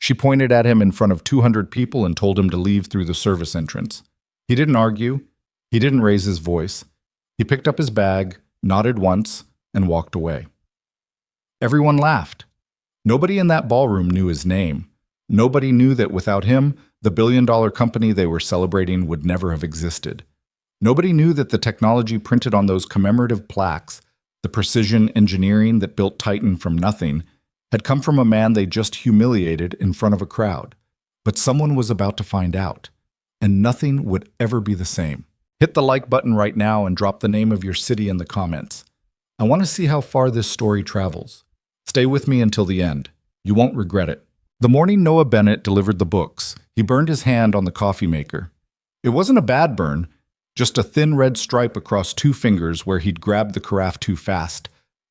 She pointed at him in front of 200 people and told him to leave through the service entrance. He didn't argue. He didn't raise his voice. He picked up his bag, nodded once, and walked away. Everyone laughed. Nobody in that ballroom knew his name. Nobody knew that without him, the billion-dollar company they were celebrating would never have existed. Nobody knew that the technology printed on those commemorative plaques, the precision engineering that built Titan from nothing, had come from a man they just humiliated in front of a crowd. But someone was about to find out, and nothing would ever be the same. Hit the like button right now and drop the name of your city in the comments. I want to see how far this story travels. Stay with me until the end. You won't regret it. The morning Noah Bennett delivered the books, he burned his hand on the coffee maker. It wasn't a bad burn, just a thin red stripe across 2 fingers where he'd grabbed the carafe too fast,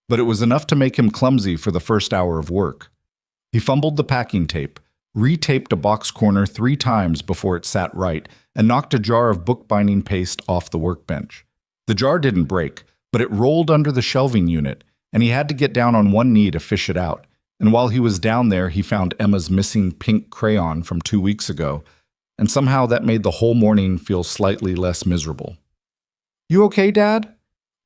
but it was enough to make him clumsy for the first hour of work. He fumbled the packing tape, retaped a box corner 3 times before it sat right, and knocked a jar of bookbinding paste off the workbench. The jar didn't break, but it rolled under the shelving unit, and he had to get down on one knee to fish it out. And while he was down there, he found Emma's missing pink crayon from 2 weeks ago, and somehow that made the whole morning feel slightly less miserable. "You okay, Dad?"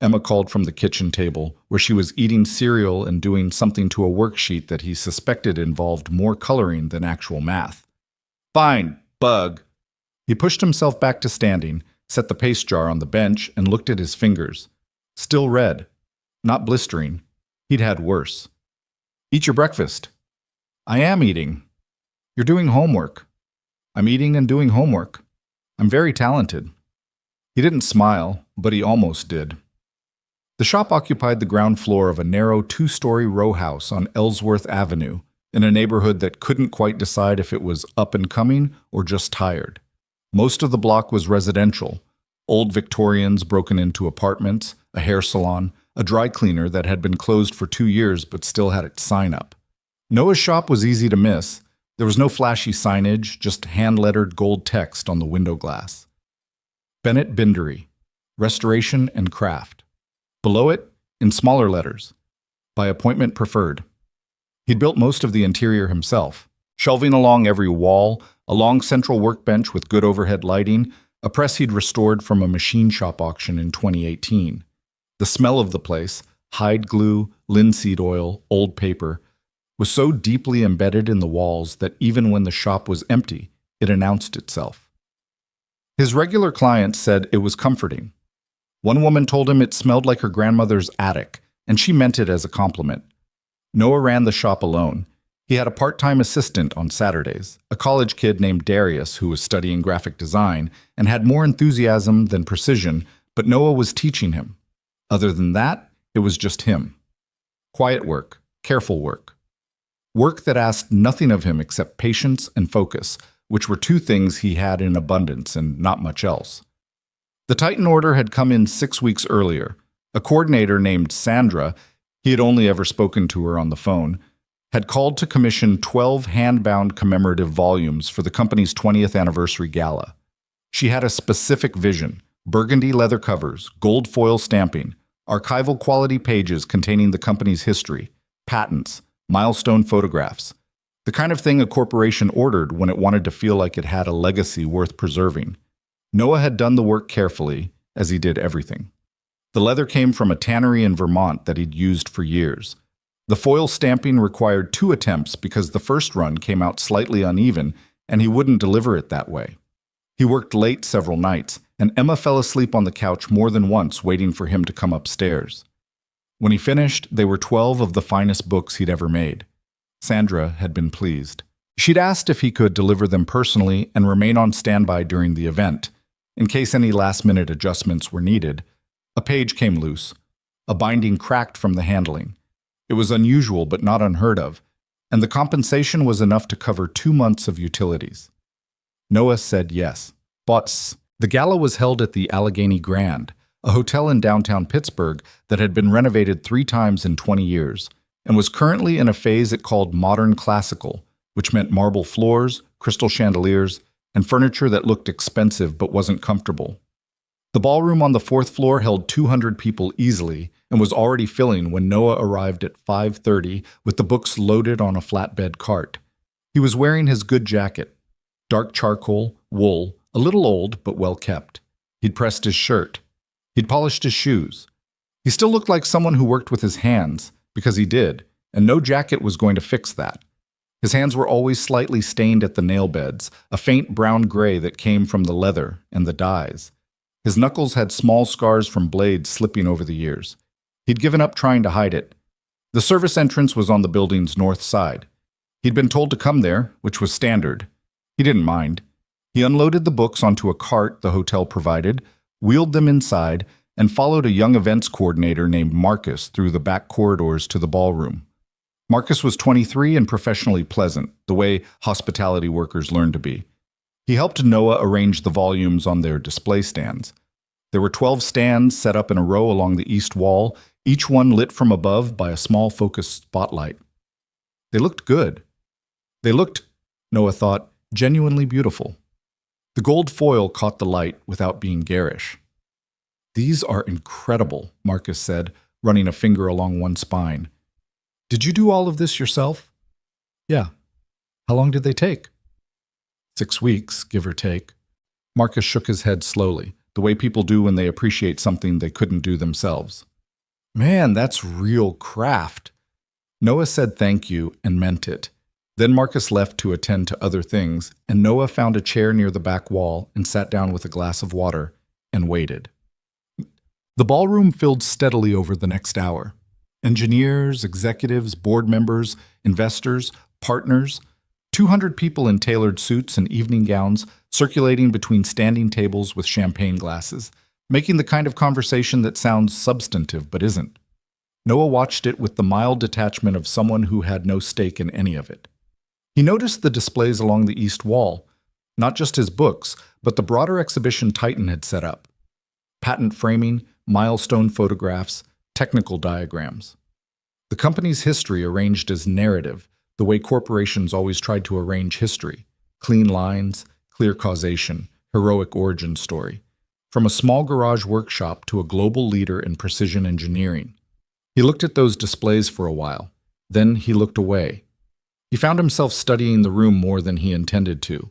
Emma called from the kitchen table, where she was eating cereal and doing something to a worksheet that he suspected involved more coloring than actual math. "Fine, bug." He pushed himself back to standing, set the paste jar on the bench, and looked at his fingers. Still red. Not blistering. He'd had worse. "Eat your breakfast." "I am eating." "You're doing homework." "I'm eating and doing homework. I'm very talented." He didn't smile, but he almost did. The shop occupied the ground floor of a narrow 2-story row house on Ellsworth Avenue, in a neighborhood that couldn't quite decide if it was up and coming or just tired. Most of the block was residential, old Victorians broken into apartments, a hair salon, a dry cleaner that had been closed for 2 years but still had its sign up. Noah's shop was easy to miss. There was no flashy signage, just hand-lettered gold text on the window glass. Bennett Bindery, Restoration and Craft. Below it, in smaller letters, by appointment preferred. He'd built most of the interior himself, shelving along every wall, a long central workbench with good overhead lighting, a press he'd restored from a machine shop auction in 2018. The smell of the place, hide glue, linseed oil, old paper, was so deeply embedded in the walls that even when the shop was empty, it announced itself. His regular clients said it was comforting. One woman told him it smelled like her grandmother's attic, and she meant it as a compliment. Noah ran the shop alone. He had a part-time assistant on Saturdays, a college kid named Darius who was studying graphic design and had more enthusiasm than precision, but Noah was teaching him. Other than that, it was just him. Quiet work, careful work. Work that asked nothing of him except patience and focus, which were 2 things he had in abundance and not much else. The Titan order had come in 6 weeks earlier. A coordinator named Sandra, he had only ever spoken to her on the phone, had called to commission 12 hand-bound commemorative volumes for the company's 20th anniversary gala. She had a specific vision: burgundy leather covers, gold foil stamping, archival quality pages containing the company's history, patents, milestone photographs, the kind of thing a corporation ordered when it wanted to feel like it had a legacy worth preserving. Noah had done the work carefully, as he did everything. The leather came from a tannery in Vermont that he'd used for years. The foil stamping required 2 attempts because the first run came out slightly uneven, and he wouldn't deliver it that way. He worked late several nights, and Emma fell asleep on the couch more than once waiting for him to come upstairs. When he finished, they were 12 of the finest books he'd ever made. Sandra had been pleased. She'd asked if he could deliver them personally and remain on standby during the event. In case any last-minute adjustments were needed. A page came loose. A binding cracked from the handling. It was unusual but not unheard of, and the compensation was enough to cover 2 months of utilities. Noah said yes. The gala was held at the Allegheny Grand, a hotel in downtown Pittsburgh that had been renovated 3 times in 20 years, and was currently in a phase it called modern classical, which meant marble floors, crystal chandeliers, and furniture that looked expensive but wasn't comfortable. The ballroom on the 4th floor held 200 people easily and was already filling when Noah arrived at 5:30 with the books loaded on a flatbed cart. He was wearing his good jacket, dark charcoal, wool, a little old but well kept. He'd pressed his shirt. He'd polished his shoes. He still looked like someone who worked with his hands, because he did, and no jacket was going to fix that. His hands were always slightly stained at the nail beds, a faint brown gray that came from the leather and the dyes. His knuckles had small scars from blades slipping over the years. He'd given up trying to hide it. The service entrance was on the building's north side. He'd been told to come there, which was standard. He didn't mind. He unloaded the books onto a cart the hotel provided, wheeled them inside, and followed a young events coordinator named Marcus through the back corridors to the ballroom. Marcus was 23 and professionally pleasant, the way hospitality workers learn to be. He helped Noah arrange the volumes on their display stands. There were 12 stands set up in a row along the east wall, each one lit from above by a small focused spotlight. They looked good. They looked, Noah thought, genuinely beautiful. The gold foil caught the light without being garish. "These are incredible," Marcus said, running a finger along one spine. "Did you do all of this yourself?" "Yeah." "How long did they take?" 6 weeks, give or take. Marcus shook his head slowly, the way people do when they appreciate something they couldn't do themselves. "Man, that's real craft." Noah said thank you and meant it. Then Marcus left to attend to other things, and Noah found a chair near the back wall and sat down with a glass of water and waited. The ballroom filled steadily over the next hour. Engineers, executives, board members, investors, partners, 200 people in tailored suits and evening gowns circulating between standing tables with champagne glasses, making the kind of conversation that sounds substantive but isn't. Noah watched it with the mild detachment of someone who had no stake in any of it. He noticed the displays along the east wall, not just his books, but the broader exhibition Titan had set up. Patent framing, milestone photographs, technical diagrams. The company's history arranged as narrative, the way corporations always tried to arrange history. Clean lines, clear causation, heroic origin story. From a small garage workshop to a global leader in precision engineering. He looked at those displays for a while. Then he looked away. He found himself studying the room more than he intended to.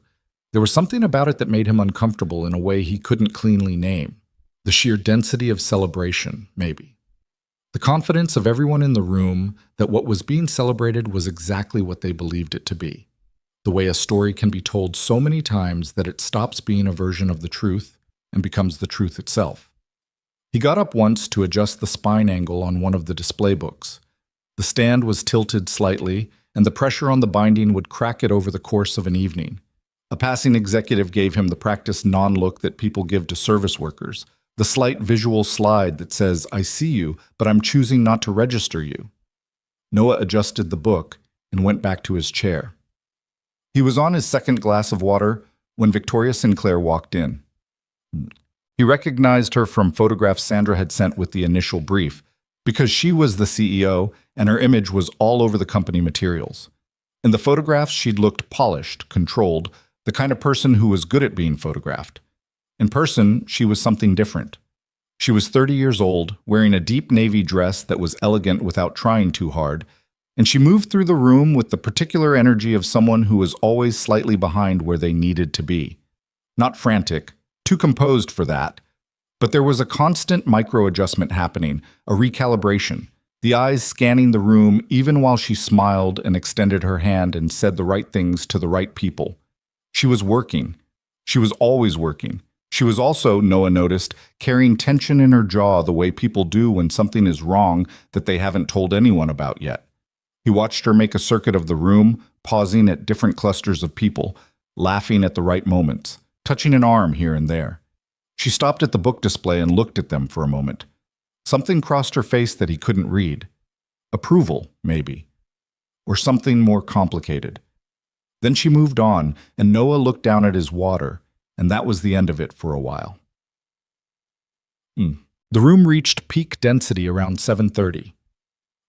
There was something about it that made him uncomfortable in a way he couldn't cleanly name. The sheer density of celebration, maybe. The confidence of everyone in the room that what was being celebrated was exactly what they believed it to be. The way a story can be told so many times that it stops being a version of the truth and becomes the truth itself. He got up once to adjust the spine angle on one of the display books. The stand was tilted slightly, and the pressure on the binding would crack it over the course of an evening. A passing executive gave him the practiced non-look that people give to service workers, the slight visual slide that says, "I see you, but I'm choosing not to register you." Noah adjusted the book and went back to his chair. He was on his second glass of water when Victoria Sinclair walked in. He recognized her from photographs Sandra had sent with the initial brief, because she was the CEO and her image was all over the company materials. In the photographs, she'd looked polished, controlled, the kind of person who was good at being photographed. In person, she was something different. She was 30 years old, wearing a deep navy dress that was elegant without trying too hard, and she moved through the room with the particular energy of someone who was always slightly behind where they needed to be. Not frantic, too composed for that, but there was a constant micro-adjustment happening, a recalibration, the eyes scanning the room even while she smiled and extended her hand and said the right things to the right people. She was working. She was always working. She was also, Noah noticed, carrying tension in her jaw the way people do when something is wrong that they haven't told anyone about yet. He watched her make a circuit of the room, pausing at different clusters of people, laughing at the right moments, touching an arm here and there. She stopped at the book display and looked at them for a moment. Something crossed her face that he couldn't read. Approval, maybe. Or something more complicated. Then she moved on, and Noah looked down at his water, and that was the end of it for a while. The room reached peak density around 7:30.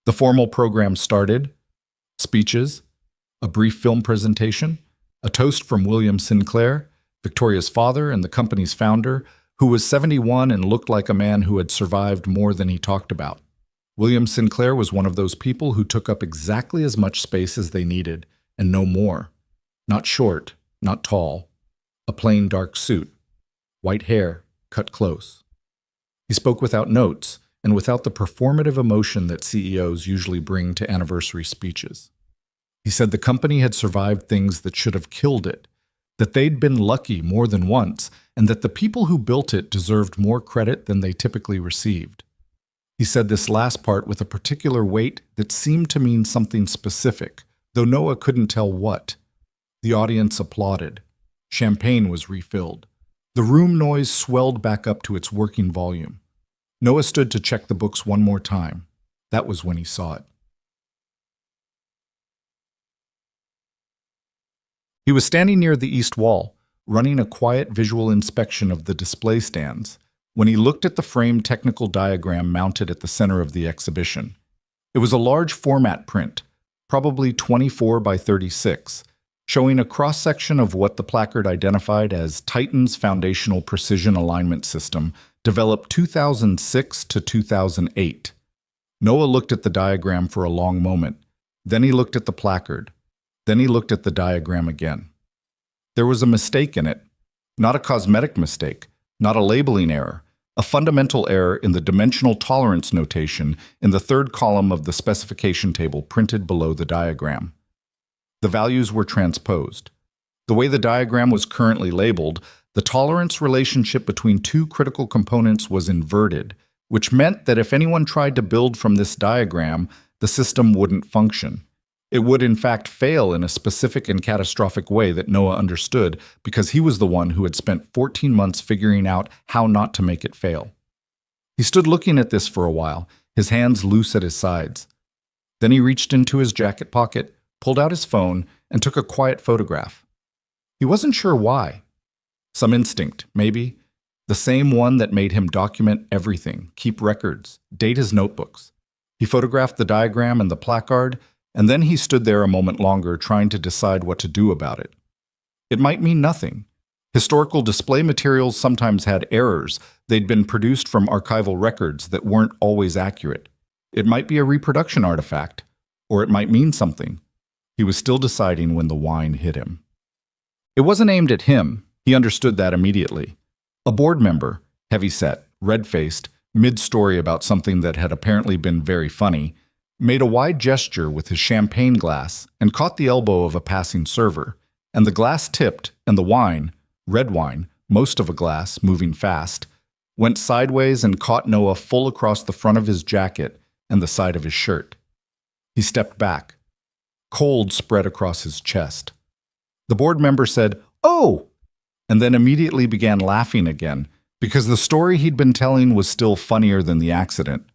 The formal program started. Speeches, a brief film presentation, a toast from William Sinclair, Victoria's father and the company's founder, who was 71 and looked like a man who had survived more than he talked about. William Sinclair was one of those people who took up exactly as much space as they needed, and no more. Not short, not tall. A plain dark suit. White hair, cut close. He spoke without notes and without the performative emotion that CEOs usually bring to anniversary speeches. He said the company had survived things that should have killed it, that they'd been lucky more than once, and that the people who built it deserved more credit than they typically received. He said this last part with a particular weight that seemed to mean something specific, though Noah couldn't tell what. The audience applauded. Champagne was refilled. The room noise swelled back up to its working volume. Noah stood to check the books one more time. That was when he saw it. He was standing near the east wall, running a quiet visual inspection of the display stands, when he looked at the framed technical diagram mounted at the center of the exhibition. It was a large format print, probably 24 by 36, showing a cross-section of what the placard identified as Titan's Foundational Precision Alignment System, developed 2006 to 2008. Noah looked at the diagram for a long moment. Then he looked at the placard. Then he looked at the diagram again. There was a mistake in it. Not a cosmetic mistake, not a labeling error, a fundamental error in the dimensional tolerance notation in the third column of the specification table printed below the diagram. The values were transposed. The way the diagram was currently labeled, the tolerance relationship between two critical components was inverted, which meant that if anyone tried to build from this diagram, the system wouldn't function. It would in fact fail in a specific and catastrophic way that Noah understood because he was the one who had spent 14 months figuring out how not to make it fail. He stood looking at this for a while, his hands loose at his sides. Then he reached into his jacket pocket, pulled out his phone, and took a quiet photograph. He wasn't sure why. Some instinct, maybe. The same one that made him document everything, keep records, date his notebooks. He photographed the diagram and the placard, and then he stood there a moment longer trying to decide what to do about it. It might mean nothing. Historical display materials sometimes had errors. They'd been produced from archival records that weren't always accurate. It might be a reproduction artifact, or it might mean something. He was still deciding when the wine hit him. It wasn't aimed at him. He understood that immediately. A board member, heavy-set, red-faced, mid-story about something that had apparently been very funny, made a wide gesture with his champagne glass and caught the elbow of a passing server, and the glass tipped, and the wine, red wine, most of a glass, moving fast, went sideways and caught Noah full across the front of his jacket and the side of his shirt. He stepped back. Cold spread across his chest. The board member said, "Oh!" and then immediately began laughing again, because the story he'd been telling was still funnier than the accident.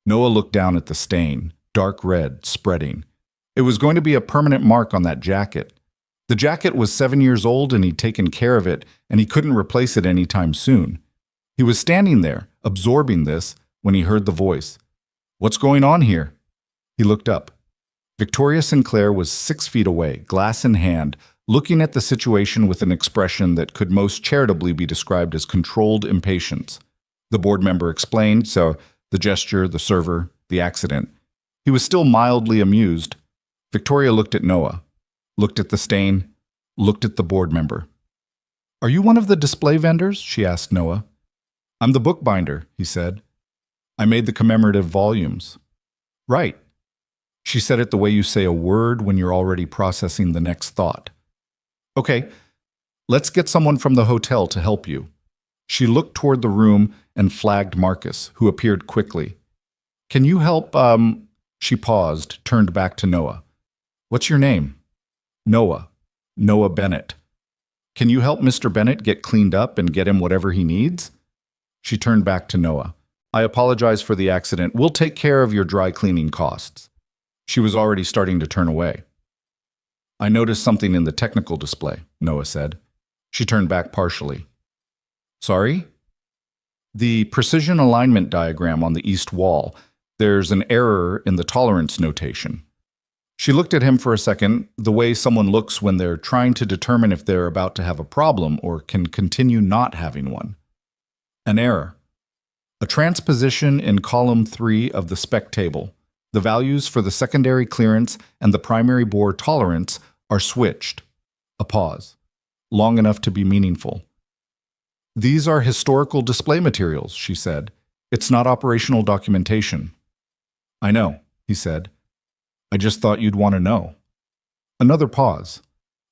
Noah looked down at the stain, dark red, spreading. It was going to be a permanent mark on that jacket. The jacket was 7 years old and he'd taken care of it, and he couldn't replace it anytime soon. He was standing there, absorbing this, when he heard the voice. "What's going on here?" He looked up. Victoria Sinclair was 6 feet away, glass in hand, looking at the situation with an expression that could most charitably be described as controlled impatience. The board member explained, so the gesture, the server, the accident. He was still mildly amused. Victoria looked at Noah, looked at the stain, looked at the board member. "Are you one of the display vendors?" she asked Noah. "I'm the bookbinder," he said. "I made the commemorative volumes." "Right." She said it the way you say a word when you're already processing the next thought. "Okay, let's get someone from the hotel to help you." She looked toward the room and flagged Marcus, who appeared quickly. "Can you help, She paused, turned back to Noah. "What's your name?" "Noah. Noah Bennett." "Can you help Mr. Bennett get cleaned up and get him whatever he needs?" She turned back to Noah. "I apologize for the accident. We'll take care of your dry cleaning costs." She was already starting to turn away. "I noticed something in the technical display," Noah said. She turned back partially. "Sorry?" "The precision alignment diagram on the east wall. There's an error in the tolerance notation." She looked at him for a second, the way someone looks when they're trying to determine if they're about to have a problem or can continue not having one. "An error. A transposition in column 3 of the spec table. The values for the secondary clearance and the primary bore tolerance are switched." A pause, long enough to be meaningful. "These are historical display materials," she said. "It's not operational documentation." "I know," he said. "I just thought you'd want to know." Another pause.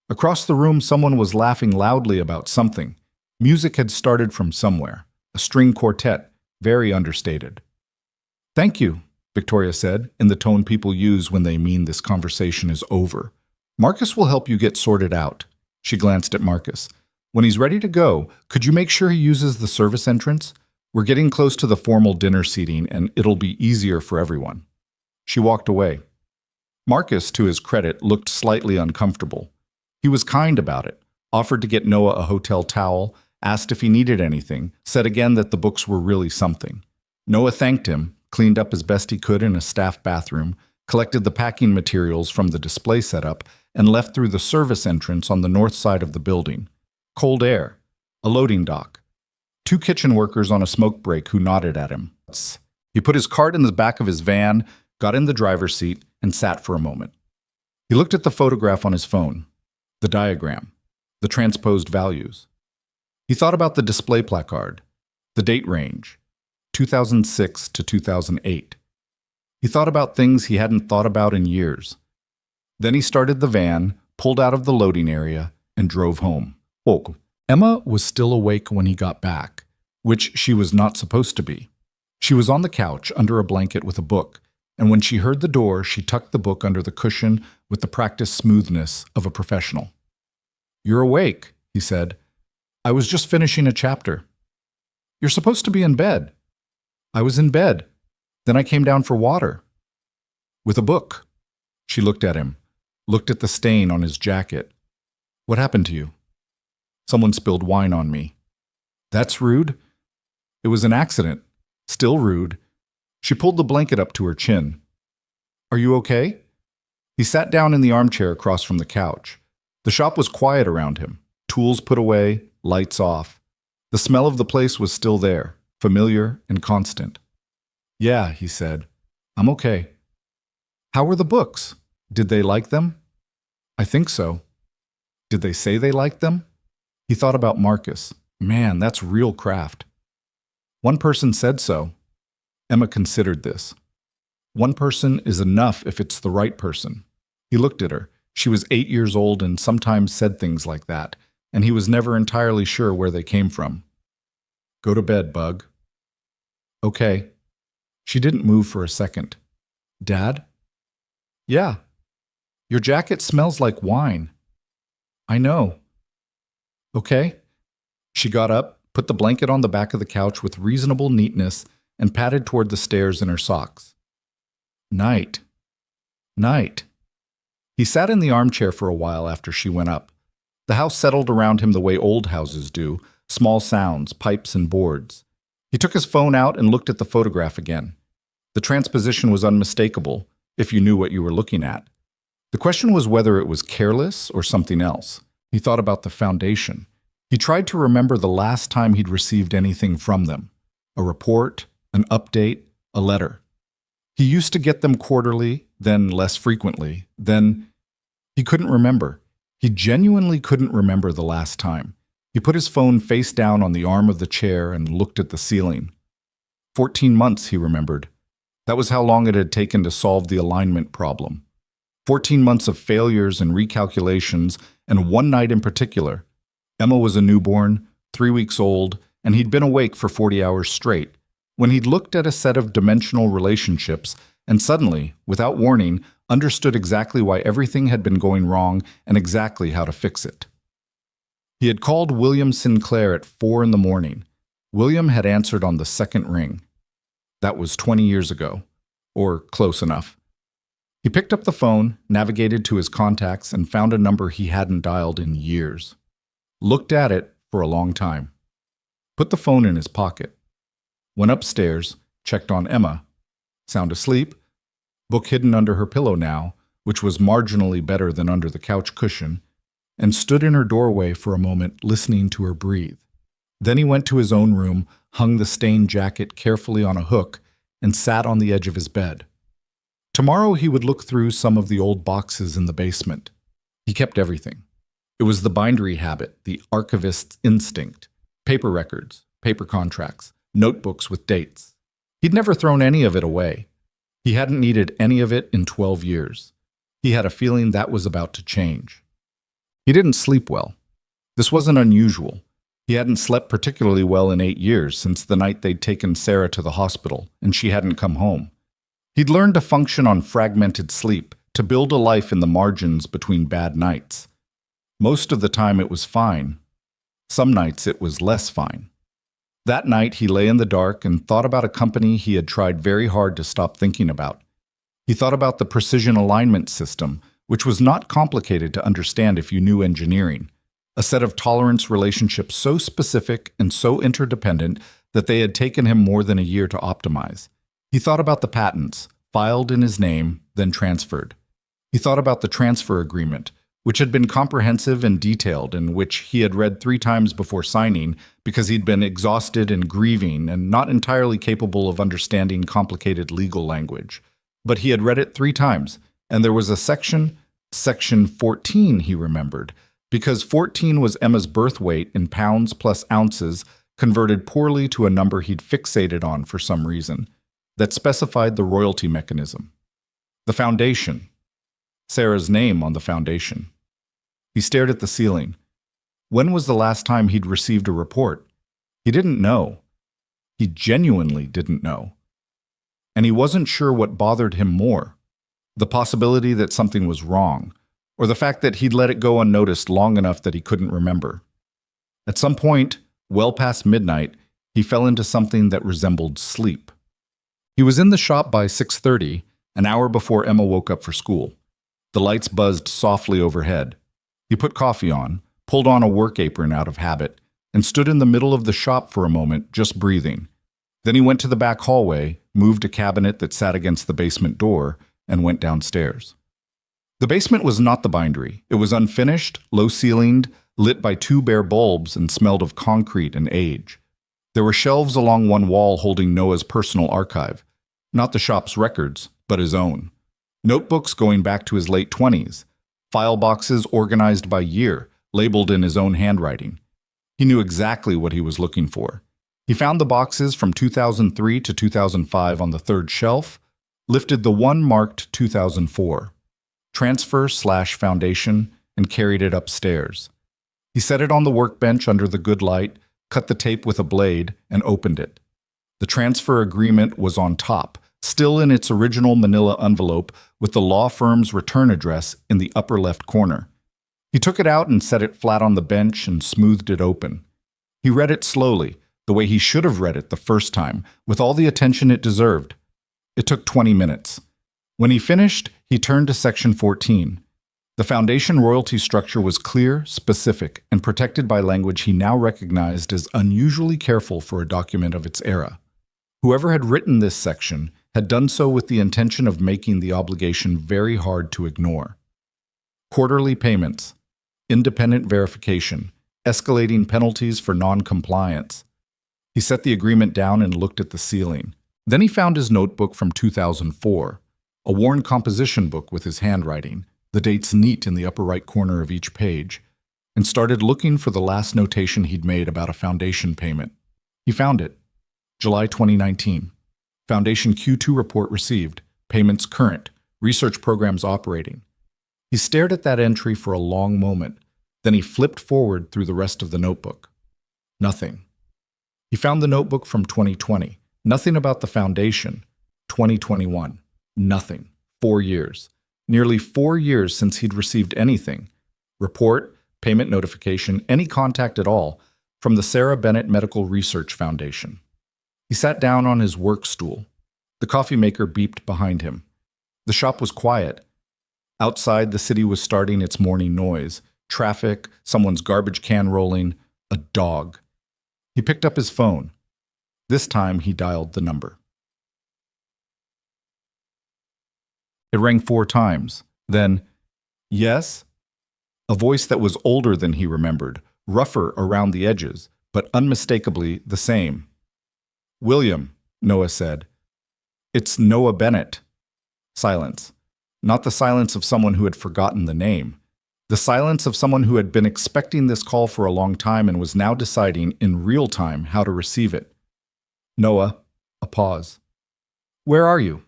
Across the room, someone was laughing loudly about something. Music had started from somewhere. A string quartet, very understated. "Thank you," Victoria said, in the tone people use when they mean this conversation is over. "Marcus will help you get sorted out." She glanced at Marcus. "When he's ready to go, could you make sure he uses the service entrance? We're getting close to the formal dinner seating, and it'll be easier for everyone." She walked away. Marcus, to his credit, looked slightly uncomfortable. He was kind about it, offered to get Noah a hotel towel, asked if he needed anything, said again that the books were really something. Noah thanked him, cleaned up as best he could in a staff bathroom, collected the packing materials from the display setup, and left through the service entrance on the north side of the building. Cold air, a loading dock, 2 kitchen workers on a smoke break who nodded at him. He put his cart in the back of his van, got in the driver's seat, and sat for a moment. He looked at the photograph on his phone, the diagram, the transposed values. He thought about the display placard, the date range, 2006 to 2008. He thought about things he hadn't thought about in years. Then he started the van, pulled out of the loading area, and drove home. Emma was still awake when he got back, which she was not supposed to be. She was on the couch under a blanket with a book, and when she heard the door, she tucked the book under the cushion with the practiced smoothness of a professional. "You're awake," he said. "I was just finishing a chapter." "You're supposed to be in bed." "I was in bed. Then I came down for water." "With a book." She looked at him, looked at the stain on his jacket. "What happened to you?" "Someone spilled wine on me." "That's rude." "It was an accident." "Still rude." She pulled the blanket up to her chin. "Are you okay?" He sat down in the armchair across from the couch. The shop was quiet around him, tools put away, lights off. The smell of the place was still there, familiar and constant. "Yeah," he said. "I'm okay." "How were the books? Did they like them?" "I think so." "Did they say they liked them?" He thought about Marcus. Man, that's real craft. "One person said so." Emma considered this. One person is enough if it's the right person. He looked at her. She was 8 years old and sometimes said things like that, and he was never entirely sure where they came from. "Go to bed, Bug." "Okay." She didn't move for a second. "Dad?" "Yeah." "Your jacket smells like wine." "I know." "Okay." She got up, put the blanket on the back of the couch with reasonable neatness, and padded toward the stairs in her socks. "Night. Night." He sat in the armchair for a while after she went up. The house settled around him the way old houses do, small sounds, pipes and boards. He took his phone out and looked at the photograph again. The transposition was unmistakable, if you knew what you were looking at. The question was whether it was careless or something else. He thought about the foundation. He tried to remember the last time he'd received anything from them. A report, an update, a letter. He used to get them quarterly, then less frequently, then... He couldn't remember. He genuinely couldn't remember the last time. He put his phone face down on the arm of the chair and looked at the ceiling. 14 months, he remembered. That was how long it had taken to solve the alignment problem. 14 months of failures and recalculations, and one night in particular. Emma was a newborn, 3 weeks old, and he'd been awake for 40 hours straight, when he'd looked at a set of dimensional relationships and suddenly, without warning, understood exactly why everything had been going wrong and exactly how to fix it. He had called William Sinclair at 4 in the morning. William had answered on the second ring. That was 20 years ago, or close enough. He picked up the phone, navigated to his contacts, and found a number he hadn't dialed in years. Looked at it for a long time. Put the phone in his pocket. Went upstairs, checked on Emma. Sound asleep? Book hidden under her pillow now, which was marginally better than under the couch cushion, and stood in her doorway for a moment listening to her breathe. Then he went to his own room, hung the stained jacket carefully on a hook, and sat on the edge of his bed. Tomorrow he would look through some of the old boxes in the basement. He kept everything. It was the bindery habit, the archivist's instinct. Paper records, paper contracts, notebooks with dates. He'd never thrown any of it away. He hadn't needed any of it in 12 years. He had a feeling that was about to change. He didn't sleep well. This wasn't unusual. He hadn't slept particularly well in 8 years, since the night they'd taken Sarah to the hospital, and she hadn't come home. He'd learned to function on fragmented sleep, to build a life in the margins between bad nights. Most of the time it was fine. Some nights it was less fine. That night he lay in the dark and thought about a company he had tried very hard to stop thinking about. He thought about the precision alignment system, which was not complicated to understand if you knew engineering, a set of tolerance relationships so specific and so interdependent that they had taken him more than a year to optimize. He thought about the patents, filed in his name, then transferred. He thought about the transfer agreement, which had been comprehensive and detailed, and which he had read 3 times before signing because he'd been exhausted and grieving and not entirely capable of understanding complicated legal language. But he had read it 3 times, and there was a section 14, he remembered, because 14 was Emma's birth weight in pounds plus ounces, converted poorly to a number he'd fixated on for some reason, that specified the royalty mechanism. The foundation. Sarah's name on the foundation. He stared at the ceiling. When was the last time he'd received a report? He didn't know. He genuinely didn't know. And he wasn't sure what bothered him more, the possibility that something was wrong, or the fact that he'd let it go unnoticed long enough that he couldn't remember. At some point, well past midnight, he fell into something that resembled sleep. He was in the shop by 6:30, an hour before Emma woke up for school. The lights buzzed softly overhead. He put coffee on, pulled on a work apron out of habit, and stood in the middle of the shop for a moment, just breathing. Then he went to the back hallway, moved a cabinet that sat against the basement door, and went downstairs. The basement was not the bindery. It was unfinished, low-ceilinged, lit by 2 bare bulbs, and smelled of concrete and age. There were shelves along one wall holding Noah's personal archive, not the shop's records, but his own. Notebooks going back to his late 20s, file boxes organized by year, labeled in his own handwriting. He knew exactly what he was looking for. He found the boxes from 2003 to 2005 on the 3rd shelf, lifted the one marked 2004, transfer/foundation, and carried it upstairs. He set it on the workbench under the good light, cut the tape with a blade, and opened it. The transfer agreement was on top, still in its original manila envelope with the law firm's return address in the upper left corner. He took it out and set it flat on the bench and smoothed it open. He read it slowly, the way he should have read it the first time, with all the attention it deserved. It took 20 minutes. When he finished, he turned to section 14. The foundation royalty structure was clear, specific, and protected by language he now recognized as unusually careful for a document of its era. Whoever had written this section had done so with the intention of making the obligation very hard to ignore. Quarterly payments, independent verification, escalating penalties for non-compliance. He set the agreement down and looked at the ceiling. Then he found his notebook from 2004, a worn composition book with his handwriting, the dates neat in the upper right corner of each page, and started looking for the last notation he'd made about a foundation payment. He found it. July 2019. Foundation Q2 report received. Payments current. Research programs operating. He stared at that entry for a long moment. Then he flipped forward through the rest of the notebook. Nothing. He found the notebook from 2020. Nothing about the foundation. 2021. Nothing. 4 years. Nearly 4 years since he'd received anything. Report, payment notification, any contact at all, from the Sarah Bennett Medical Research Foundation. He sat down on his work stool. The coffee maker beeped behind him. The shop was quiet. Outside, the city was starting its morning noise. Traffic, someone's garbage can rolling, a dog. He picked up his phone. This time he dialed the number. It rang 4 times. Then, yes? A voice that was older than he remembered, rougher around the edges, but unmistakably the same. William, Noah said. It's Noah Bennett. Silence. Not the silence of someone who had forgotten the name. The silence of someone who had been expecting this call for a long time and was now deciding in real time how to receive it. Noah, a pause. Where are you?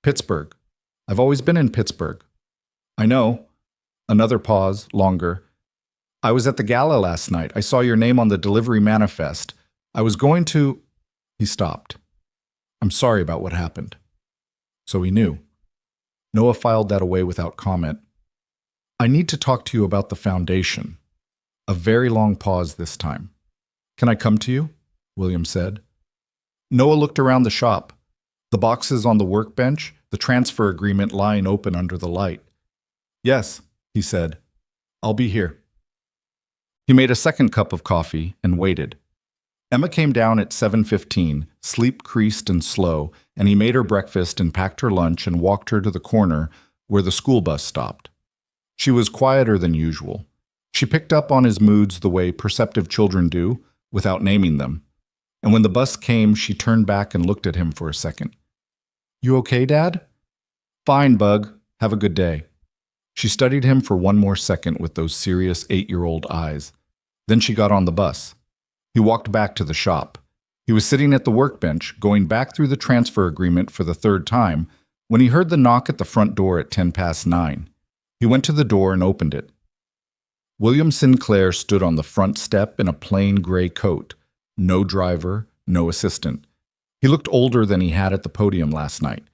Pittsburgh. I've always been in Pittsburgh. I know. Another pause, longer. I was at the gala last night. I saw your name on the delivery manifest. I was going to... He stopped. I'm sorry about what happened. So he knew. Noah filed that away without comment. I need to talk to you about the foundation. A very long pause this time. Can I come to you? William said. Noah looked around the shop. The boxes on the workbench, the transfer agreement lying open under the light. Yes, he said. I'll be here. He made a second cup of coffee and waited. Emma came down at 7:15, sleep-creased and slow, and he made her breakfast and packed her lunch and walked her to the corner where the school bus stopped. She was quieter than usual. She picked up on his moods the way perceptive children do, without naming them. And when the bus came, she turned back and looked at him for a second. You okay, Dad? Fine, Bug. Have a good day. She studied him for one more second with those serious 8-year-old eyes. Then she got on the bus. He walked back to the shop. He was sitting at the workbench, going back through the transfer agreement for the third time, when he heard the knock at the front door at 9:10. He went to the door and opened it. William Sinclair stood on the front step in a plain gray coat. No driver, no assistant. He looked older than he had at the podium last night.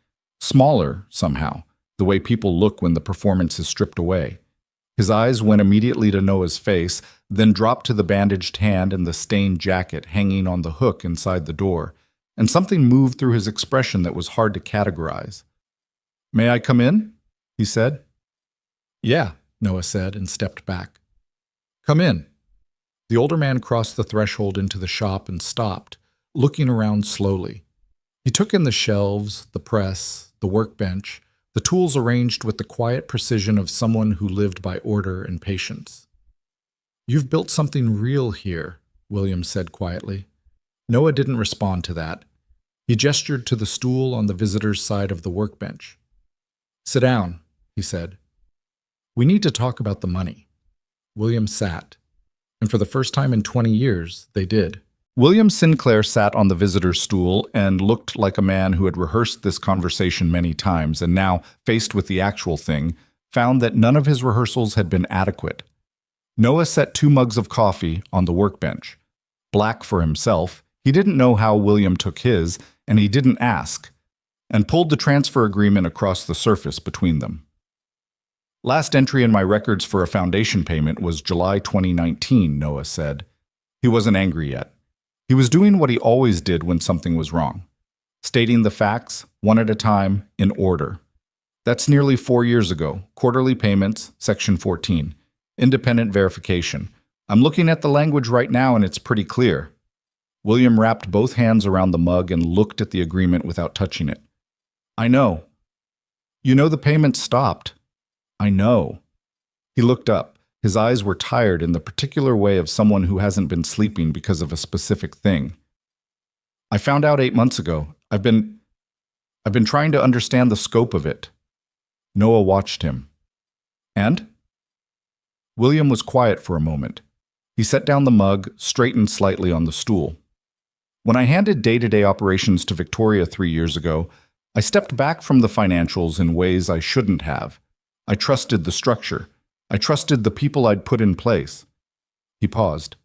Smaller, somehow, the way people look when the performance is stripped away. His eyes went immediately to Noah's face, then dropped to the bandaged hand and the stained jacket hanging on the hook inside the door, and something moved through his expression that was hard to categorize. May I come in? He said. Yeah, Noah said and stepped back. Come in. The older man crossed the threshold into the shop and stopped, looking around slowly. He took in the shelves, the press, the workbench, the tools arranged with the quiet precision of someone who lived by order and patience. You've built something real here, William said quietly. Noah didn't respond to that. He gestured to the stool on the visitor's side of the workbench. Sit down, he said. We need to talk about the money. William sat, and for the first time in 20 years, they did. William Sinclair sat on the visitor's stool and looked like a man who had rehearsed this conversation many times and now, faced with the actual thing, found that none of his rehearsals had been adequate. Noah set 2 mugs of coffee on the workbench. Black for himself, he didn't know how William took his, and he didn't ask, and pulled the transfer agreement across the surface between them. Last entry in my records for a foundation payment was July 2019, Noah said. He wasn't angry yet. He was doing what he always did when something was wrong, stating the facts, one at a time, in order. That's nearly 4 years ago. Quarterly payments, Section 14. Independent verification. I'm looking at the language right now and it's pretty clear. William wrapped both hands around the mug and looked at the agreement without touching it. I know. You know the payments stopped. I know. He looked up. His eyes were tired in the particular way of someone who hasn't been sleeping because of a specific thing. I found out 8 months ago. I've been trying to understand the scope of it. Noah watched him. And? William was quiet for a moment. He set down the mug, straightened slightly on the stool. When I handed day-to-day operations to Victoria 3 years ago, I stepped back from the financials in ways I shouldn't have. I trusted the structure. I trusted the people I'd put in place. He paused.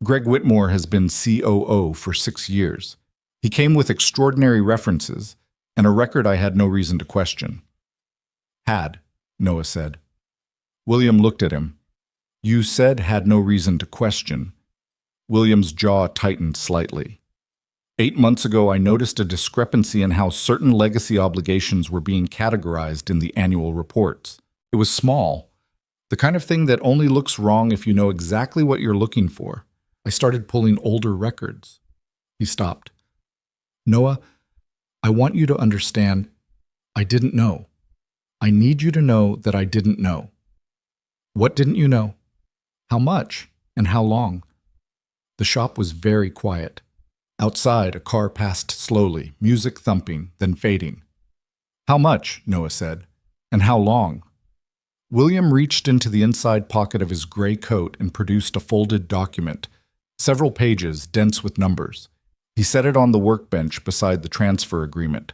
Greg Whitmore has been COO for 6 years. He came with extraordinary references and a record I had no reason to question. Had, Noah said. William looked at him. You said had no reason to question. William's jaw tightened slightly. 8 months ago, I noticed a discrepancy in how certain legacy obligations were being categorized in the annual reports. It was small, the kind of thing that only looks wrong if you know exactly what you're looking for. I started pulling older records. He stopped. Noah, I want you to understand, I didn't know. I need you to know that I didn't know. What didn't you know? How much and how long? The shop was very quiet. Outside, a car passed slowly, music thumping, then fading. How much? Noah said. And how long? William reached into the inside pocket of his gray coat and produced a folded document, several pages dense with numbers. He set it on the workbench beside the transfer agreement.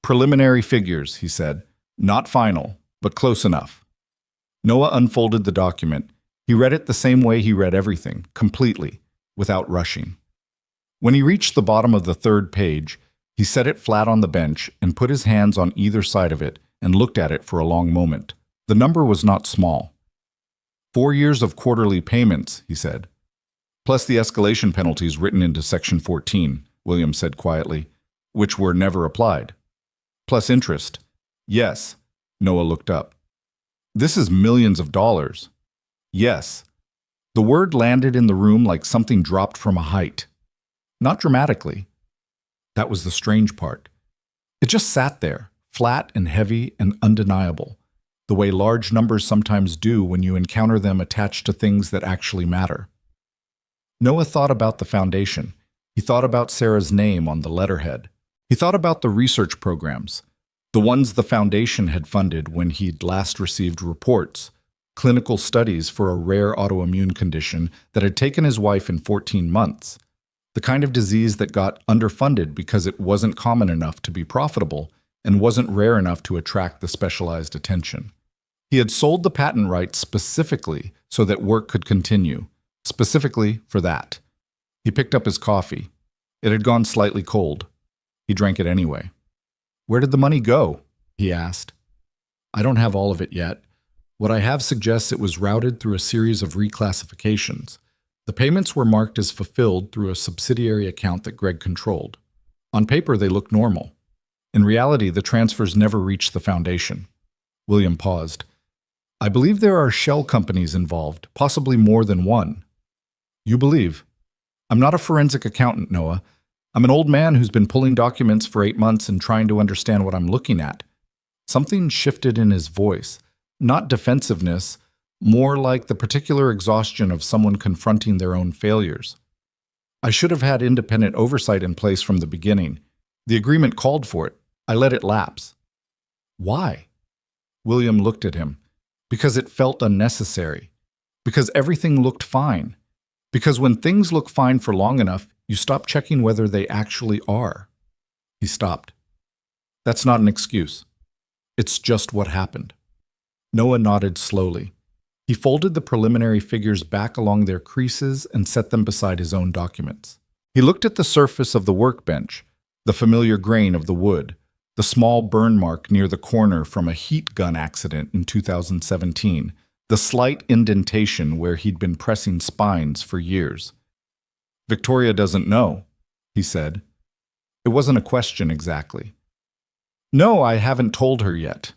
"Preliminary figures," he said. "Not final, but close enough." Noah unfolded the document. He read it the same way he read everything, completely, without rushing. When he reached the bottom of the third page, he set it flat on the bench and put his hands on either side of it and looked at it for a long moment. The number was not small. 4 years of quarterly payments, he said. Plus the escalation penalties written into Section 14, William said quietly, which were never applied. Plus interest. Yes. Noah looked up. This is millions of dollars. Yes. The word landed in the room like something dropped from a height. Not dramatically. That was the strange part. It just sat there, flat and heavy and undeniable, the way large numbers sometimes do when you encounter them attached to things that actually matter. Noah thought about the foundation. He thought about Sarah's name on the letterhead. He thought about the research programs, the ones the foundation had funded when he'd last received reports, clinical studies for a rare autoimmune condition that had taken his wife in 14 months, the kind of disease that got underfunded because it wasn't common enough to be profitable and wasn't rare enough to attract the specialized attention. He had sold the patent rights specifically so that work could continue, specifically for that. He picked up his coffee. It had gone slightly cold. He drank it anyway. "Where did the money go?" he asked. "I don't have all of it yet. What I have suggests it was routed through a series of reclassifications. The payments were marked as fulfilled through a subsidiary account that Greg controlled. On paper, they looked normal. In reality, the transfers never reached the foundation." William paused. "I believe there are shell companies involved, possibly more than one." "You believe?" "I'm not a forensic accountant, Noah. I'm an old man who's been pulling documents for 8 months and trying to understand what I'm looking at." Something shifted in his voice. Not defensiveness, more like the particular exhaustion of someone confronting their own failures. "I should have had independent oversight in place from the beginning. The agreement called for it. I let it lapse." "Why?" William looked at him. "Because it felt unnecessary. Because everything looked fine. Because when things look fine for long enough, you stop checking whether they actually are." He stopped. "That's not an excuse. It's just what happened." Noah nodded slowly. He folded the preliminary figures back along their creases and set them beside his own documents. He looked at the surface of the workbench, the familiar grain of the wood, the small burn mark near the corner from a heat gun accident in 2017, the slight indentation where he'd been pressing spines for years. "Victoria doesn't know," he said. It wasn't a question exactly. "No, I haven't told her yet."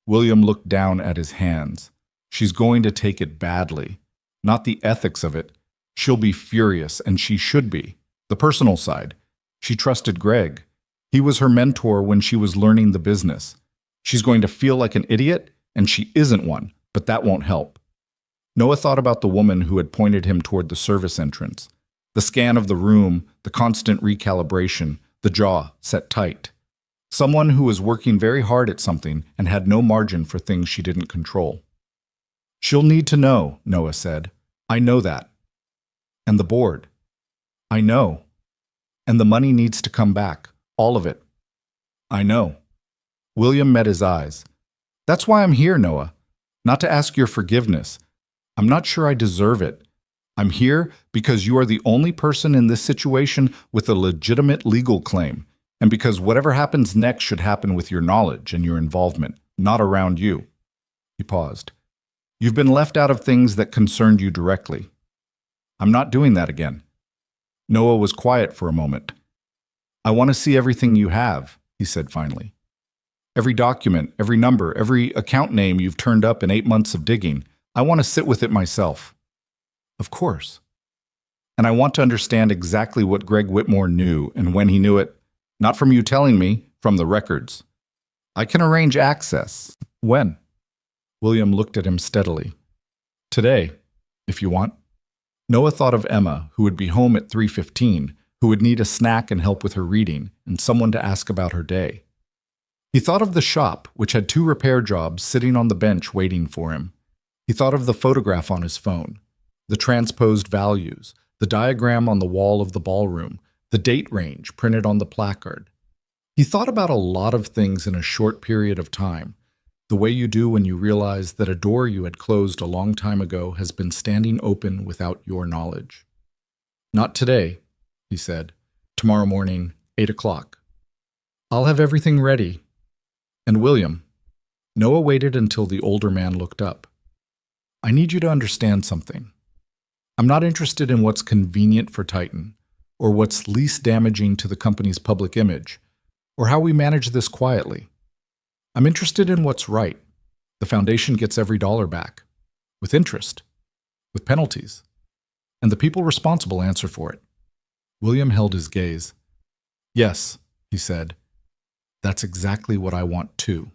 William looked down at his hands. "She's going to take it badly. Not the ethics of it. She'll be furious, and she should be. The personal side. She trusted Greg. He was her mentor when she was learning the business. She's going to feel like an idiot, and she isn't one, but that won't help." Noah thought about the woman who had pointed him toward the service entrance. The scan of the room, the constant recalibration, the jaw set tight. Someone who was working very hard at something and had no margin for things she didn't control. "She'll need to know," Noah said. "I know that." "And the board." "I know." "And the money needs to come back. All of it." "I know." William met his eyes. "That's why I'm here, Noah. Not to ask your forgiveness. I'm not sure I deserve it. I'm here because you are the only person in this situation with a legitimate legal claim, and because whatever happens next should happen with your knowledge and your involvement, not around you." He paused. "You've been left out of things that concerned you directly. I'm not doing that again." Noah was quiet for a moment. "I want to see everything you have," he said finally. "Every document, every number, every account name you've turned up in 8 months of digging. I want to sit with it myself." "Of course." "And I want to understand exactly what Greg Whitmore knew and when he knew it, not from you telling me, from the records. I can arrange access." "When?" William looked at him steadily. "Today, if you want." Noah thought of Emma, who would be home at 3:15, who would need a snack and help with her reading, and someone to ask about her day. He thought of the shop, which had 2 repair jobs sitting on the bench waiting for him. He thought of the photograph on his phone, the transposed values, the diagram on the wall of the ballroom, the date range printed on the placard. He thought about a lot of things in a short period of time, the way you do when you realize that a door you had closed a long time ago has been standing open without your knowledge. "Not today," he said. "Tomorrow morning, 8 o'clock. I'll have everything ready." "And William," Noah waited until the older man looked up. "I need you to understand something. I'm not interested in what's convenient for Titan, or what's least damaging to the company's public image, or how we manage this quietly. I'm interested in what's right. The foundation gets every dollar back, with interest, with penalties, and the people responsible answer for it." William held his gaze. "Yes," he said, "that's exactly what I want too."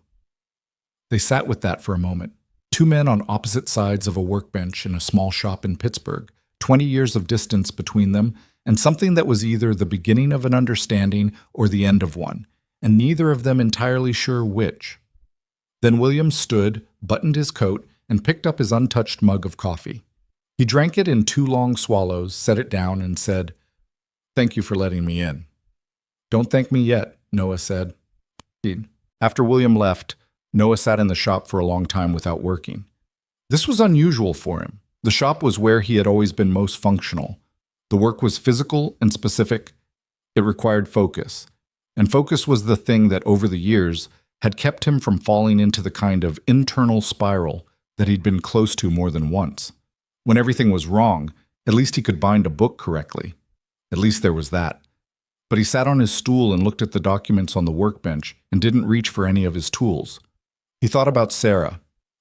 They sat with that for a moment. 2 men on opposite sides of a workbench in a small shop in Pittsburgh, 20 years of distance between them, and something that was either the beginning of an understanding or the end of one, and neither of them entirely sure which. Then William stood, buttoned his coat, and picked up his untouched mug of coffee. He drank it in 2 long swallows, set it down, and said, "Thank you for letting me in." "Don't thank me yet," Noah said. After William left, Noah sat in the shop for a long time without working. This was unusual for him. The shop was where he had always been most functional. The work was physical and specific. It required focus. And focus was the thing that, over the years, had kept him from falling into the kind of internal spiral that he'd been close to more than once. When everything was wrong, at least he could bind a book correctly. At least there was that. But he sat on his stool and looked at the documents on the workbench and didn't reach for any of his tools. He thought about Sarah.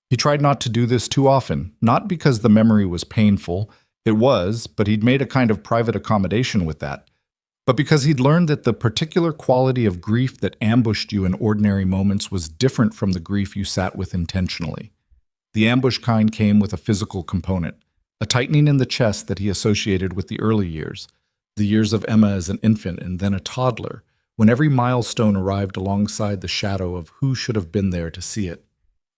He tried not to do this too often, not because the memory was painful. It was, but he'd made a kind of private accommodation with that. But because he'd learned that the particular quality of grief that ambushed you in ordinary moments was different from the grief you sat with intentionally. The ambush kind came with a physical component, a tightening in the chest that he associated with the early years, the years of Emma as an infant and then a toddler, when every milestone arrived alongside the shadow of who should have been there to see it.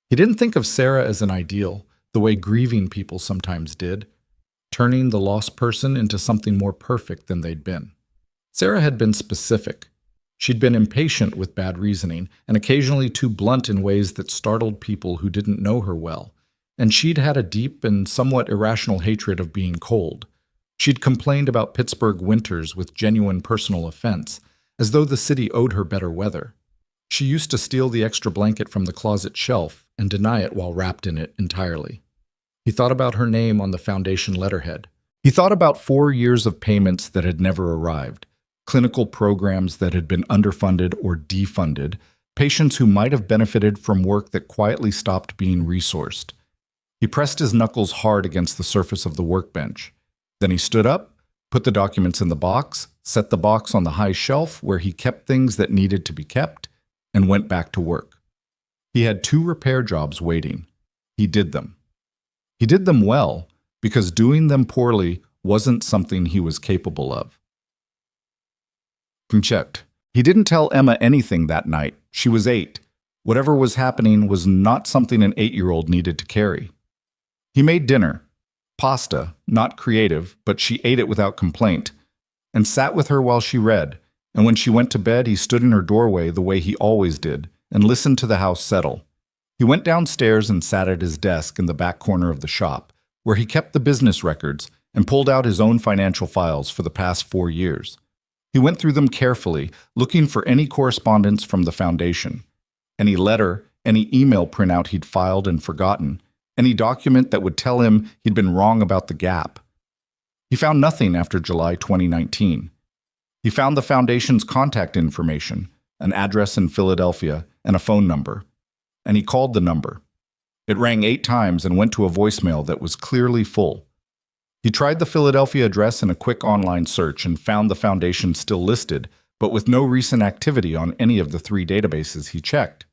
He didn't think of Sarah as an ideal, the way grieving people sometimes did, turning the lost person into something more perfect than they'd been. Sarah had been specific. She'd been impatient with bad reasoning, and occasionally too blunt in ways that startled people who didn't know her well. And she'd had a deep and somewhat irrational hatred of being cold. She'd complained about Pittsburgh winters with genuine personal offense, as though the city owed her better weather. She used to steal the extra blanket from the closet shelf and deny it while wrapped in it entirely. He thought about her name on the foundation letterhead. He thought about 4 years of payments that had never arrived, clinical programs that had been underfunded or defunded, patients who might have benefited from work that quietly stopped being resourced. He pressed his knuckles hard against the surface of the workbench. Then he stood up, put the documents in the box, set the box on the high shelf where he kept things that needed to be kept, and went back to work. He had 2 repair jobs waiting. He did them. He did them well, because doing them poorly wasn't something he was capable of. Checked. He didn't tell Emma anything that night. She was 8. Whatever was happening was not something an 8-year-old needed to carry. He made dinner. Pasta, not creative, but she ate it without complaint, and sat with her while she read, and when she went to bed he stood in her doorway the way he always did, and listened to the house settle. He went downstairs and sat at his desk in the back corner of the shop, where he kept the business records, and pulled out his own financial files for the past 4 years. He went through them carefully, looking for any correspondence from the foundation, any letter, any email printout he'd filed and forgotten, any document that would tell him he'd been wrong about the gap. He found nothing after July 2019. He found the foundation's contact information, an address in Philadelphia, and a phone number. And he called the number. It rang 8 times and went to a voicemail that was clearly full. He tried the Philadelphia address in a quick online search and found the foundation still listed, but with no recent activity on any of the 3 databases he checked.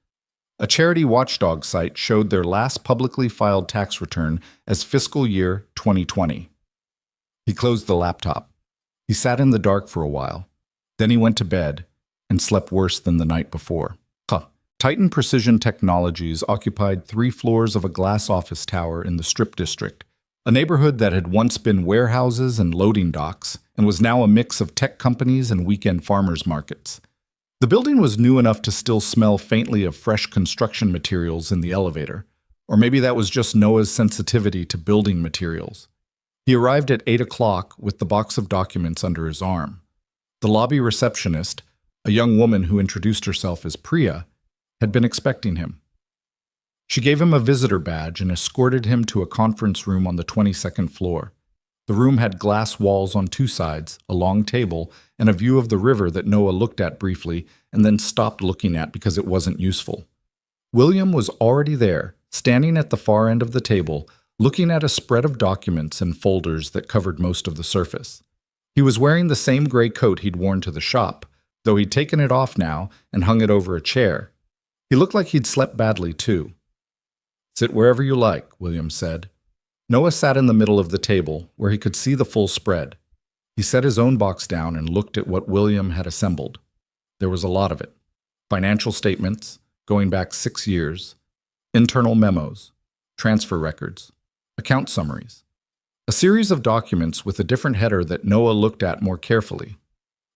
A charity watchdog site showed their last publicly filed tax return as fiscal year 2020. He closed the laptop. He sat in the dark for a while. Then he went to bed and slept worse than the night before. Titan Precision Technologies occupied 3 floors of a glass office tower in the Strip District, a neighborhood that had once been warehouses and loading docks and was now a mix of tech companies and weekend farmers markets. The building was new enough to still smell faintly of fresh construction materials in the elevator, or maybe that was just Noah's sensitivity to building materials. He arrived at 8 o'clock with the box of documents under his arm. The lobby receptionist, a young woman who introduced herself as Priya, had been expecting him. She gave him a visitor badge and escorted him to a conference room on the 22nd floor. The room had glass walls on 2 sides, a long table, and a view of the river that Noah looked at briefly and then stopped looking at because it wasn't useful. William was already there, standing at the far end of the table, looking at a spread of documents and folders that covered most of the surface. He was wearing the same gray coat he'd worn to the shop, though he'd taken it off now and hung it over a chair. He looked like he'd slept badly, too. "Sit wherever you like," William said. Noah sat in the middle of the table, where he could see the full spread. He set his own box down and looked at what William had assembled. There was a lot of it. Financial statements, going back 6 years, internal memos, transfer records, account summaries. A series of documents with a different header that Noah looked at more carefully.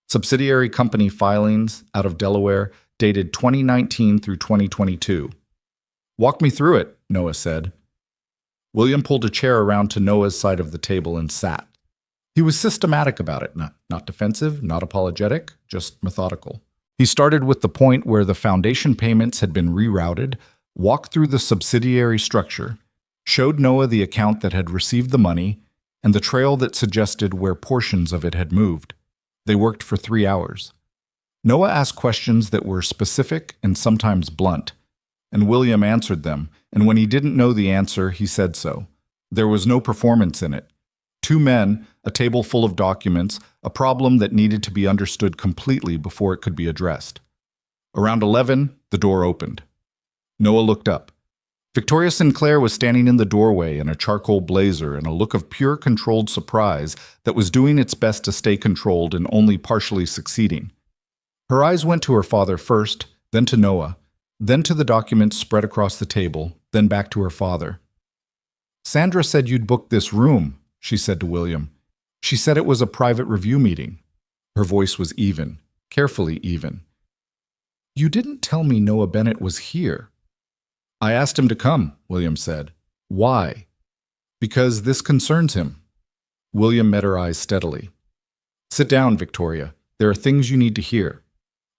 Subsidiary company filings out of Delaware dated 2019 through 2022. "Walk me through it," Noah said. William pulled a chair around to Noah's side of the table and sat. He was systematic about it, not defensive, not apologetic, just methodical. He started with the point where the foundation payments had been rerouted, walked through the subsidiary structure, showed Noah the account that had received the money, and the trail that suggested where portions of it had moved. They worked for 3 hours. Noah asked questions that were specific and sometimes blunt, and William answered them, and when he didn't know the answer, he said so. There was no performance in it. 2 men, a table full of documents, a problem that needed to be understood completely before it could be addressed. Around 11, the door opened. Noah looked up. Victoria Sinclair was standing in the doorway in a charcoal blazer and a look of pure controlled surprise that was doing its best to stay controlled and only partially succeeding. Her eyes went to her father first, then to Noah, then to the documents spread across the table, then back to her father. "Sandra said you'd booked this room," she said to William. "She said it was a private review meeting." Her voice was even, carefully even. "You didn't tell me Noah Bennett was here." "I asked him to come," William said. "Why?" "Because this concerns him." William met her eyes steadily. "Sit down, Victoria. There are things you need to hear."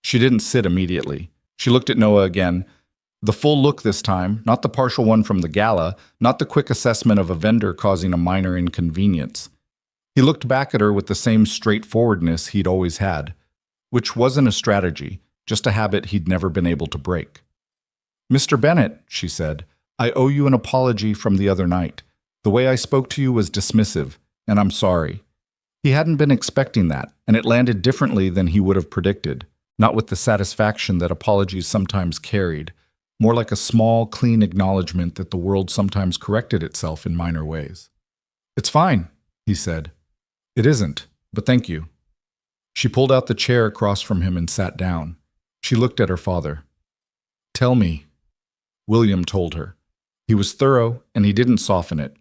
She didn't sit immediately. She looked at Noah again. The full look this time, not the partial one from the gala, not the quick assessment of a vendor causing a minor inconvenience. He looked back at her with the same straightforwardness he'd always had, which wasn't a strategy, just a habit he'd never been able to break. "Mr. Bennett," she said, "I owe you an apology from the other night. The way I spoke to you was dismissive, and I'm sorry." He hadn't been expecting that, and it landed differently than he would have predicted, not with the satisfaction that apologies sometimes carried, more like a small, clean acknowledgement that the world sometimes corrected itself in minor ways. "It's fine," he said. "It isn't, but thank you." She pulled out the chair across from him and sat down. She looked at her father. "Tell me," William told her. He was thorough, and he didn't soften it.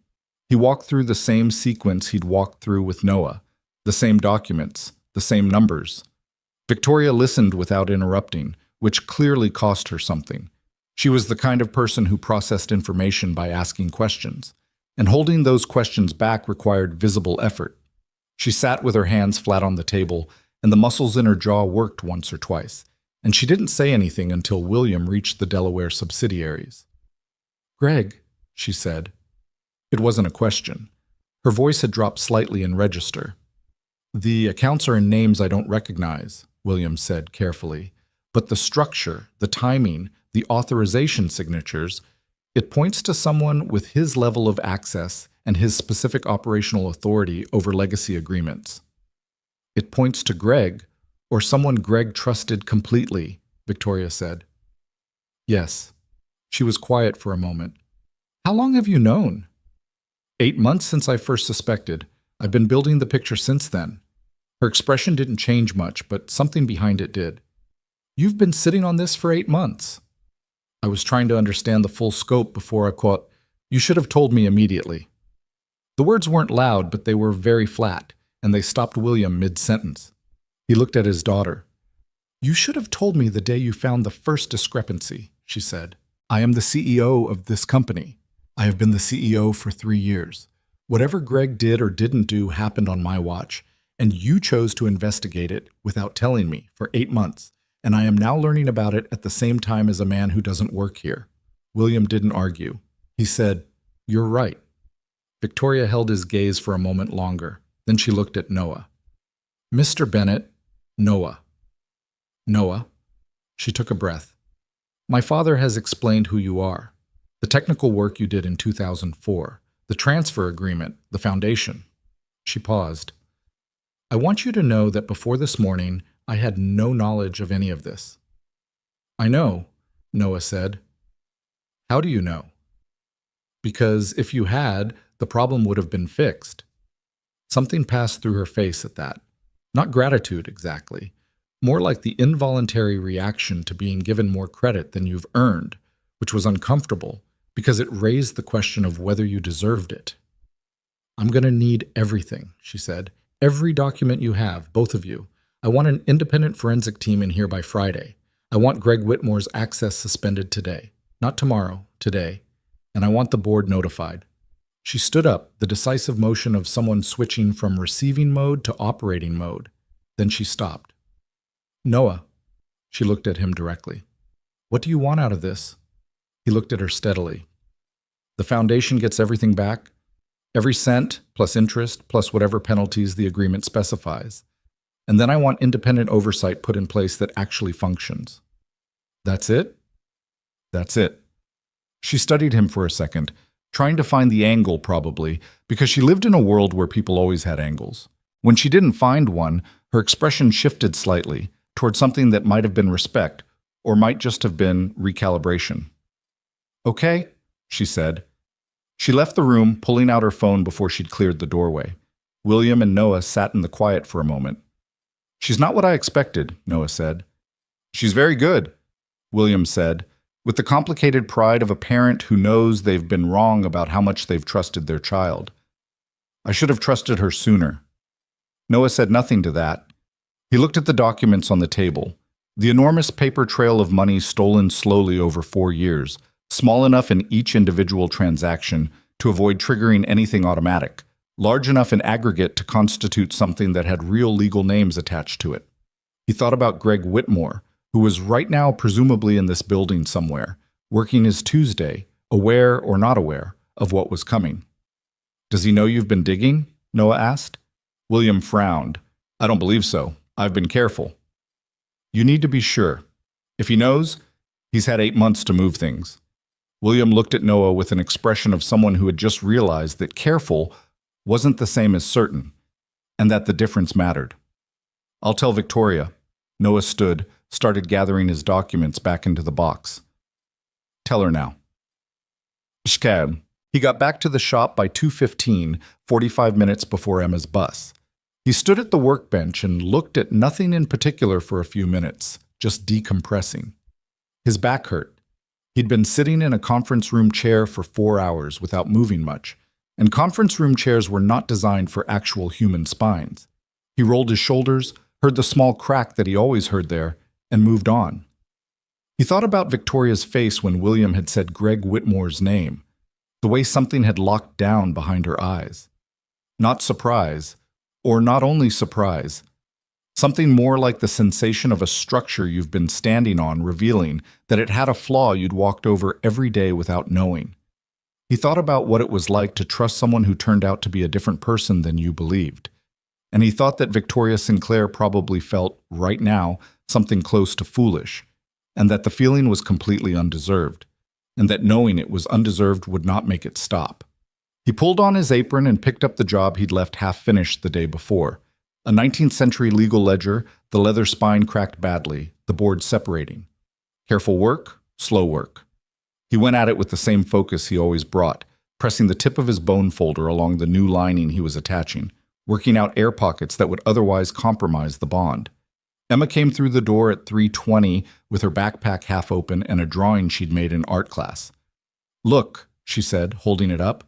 He walked through the same sequence he'd walked through with Noah, the same documents, the same numbers. Victoria listened without interrupting, which clearly cost her something. She was the kind of person who processed information by asking questions, and holding those questions back required visible effort. She sat with her hands flat on the table, and the muscles in her jaw worked once or twice, and she didn't say anything until William reached the Delaware subsidiaries. "Greg," she said. It wasn't a question. Her voice had dropped slightly in register. "The accounts are in names I don't recognize," William said carefully, "but the structure, the timing, the authorization signatures, it points to someone with his level of access and his specific operational authority over legacy agreements." "It points to Greg, or someone Greg trusted completely," Victoria said. "Yes." She was quiet for a moment. "How long have you known?" 8 months since I first suspected. I've been building the picture since then." Her expression didn't change much, but something behind it did. "You've been sitting on this for 8 months." I was trying to understand the full scope before I quote, "You should have told me immediately." The words weren't loud, but they were very flat, and they stopped William mid-sentence. He looked at his daughter. "You should have told me the day you found the first discrepancy," she said. "I am the CEO of this company. I have been the CEO for 3 years. Whatever Greg did or didn't do happened on my watch, and you chose to investigate it without telling me for 8 months, and I am now learning about it at the same time as a man who doesn't work here." William didn't argue. He said, "You're right." Victoria held his gaze for a moment longer. Then she looked at Noah. "Mr. Bennett, Noah." "Noah." She took a breath. "My father has explained who you are. The technical work you did in 2004, the transfer agreement, the foundation." She paused. "I want you to know that before this morning, I had no knowledge of any of this." "I know," Noah said. "How do you know?" "Because if you had, the problem would have been fixed." Something passed through her face at that. Not gratitude, exactly. More like the involuntary reaction to being given more credit than you've earned, which was uncomfortable because it raised the question of whether you deserved it. "I'm going to need everything," she said. "Every document you have, both of you. I want an independent forensic team in here by Friday. I want Greg Whitmore's access suspended today. Not tomorrow, today. And I want the board notified." She stood up, the decisive motion of someone switching from receiving mode to operating mode. Then she stopped. "Noah," she looked at him directly. "What do you want out of this?" He looked at her steadily. "The foundation gets everything back. Every cent, plus interest, plus whatever penalties the agreement specifies. And then I want independent oversight put in place that actually functions." "That's it?" "That's it." She studied him for a second, trying to find the angle probably, because she lived in a world where people always had angles. When she didn't find one, her expression shifted slightly toward something that might have been respect, or might just have been recalibration. "Okay," she said. She left the room, pulling out her phone before she'd cleared the doorway. William and Noah sat in the quiet for a moment. "She's not what I expected," Noah said. "She's very good," William said, with the complicated pride of a parent who knows they've been wrong about how much they've trusted their child. "I should have trusted her sooner." Noah said nothing to that. He looked at the documents on the table. The enormous paper trail of money stolen slowly over 4 years, small enough in each individual transaction to avoid triggering anything automatic, large enough in aggregate to constitute something that had real legal names attached to it. He thought about Greg Whitmore, who was right now presumably in this building somewhere, working his Tuesday, aware or not aware of what was coming. "Does he know you've been digging?" Noah asked. William frowned. "I don't believe so. I've been careful." "You need to be sure. If he knows, he's had 8 months to move things." William looked at Noah with an expression of someone who had just realized that careful wasn't the same as certain, and that the difference mattered. "I'll tell Victoria." Noah stood, started gathering his documents back into the box. "Tell her now." Shkad. He got back to the shop by 2:15, 45 minutes before Emma's bus. He stood at the workbench and looked at nothing in particular for a few minutes, just decompressing. His back hurt. He'd been sitting in a conference room chair for 4 hours without moving much, and conference room chairs were not designed for actual human spines. He rolled his shoulders, heard the small crack that he always heard there, and moved on. He thought about Victoria's face when William had said Greg Whitmore's name, the way something had locked down behind her eyes. Not surprise, or not only surprise, something more like the sensation of a structure you've been standing on revealing that it had a flaw you'd walked over every day without knowing. He thought about what it was like to trust someone who turned out to be a different person than you believed. And he thought that Victoria Sinclair probably felt, right now, something close to foolish, and that the feeling was completely undeserved, and that knowing it was undeserved would not make it stop. He pulled on his apron and picked up the job he'd left half-finished the day before. A 19th century legal ledger, the leather spine cracked badly, the board separating. Careful work, slow work. He went at it with the same focus he always brought, pressing the tip of his bone folder along the new lining he was attaching, working out air pockets that would otherwise compromise the bond. Emma came through the door at 3:20 with her backpack half open and a drawing she'd made in art class. "Look," she said, holding it up.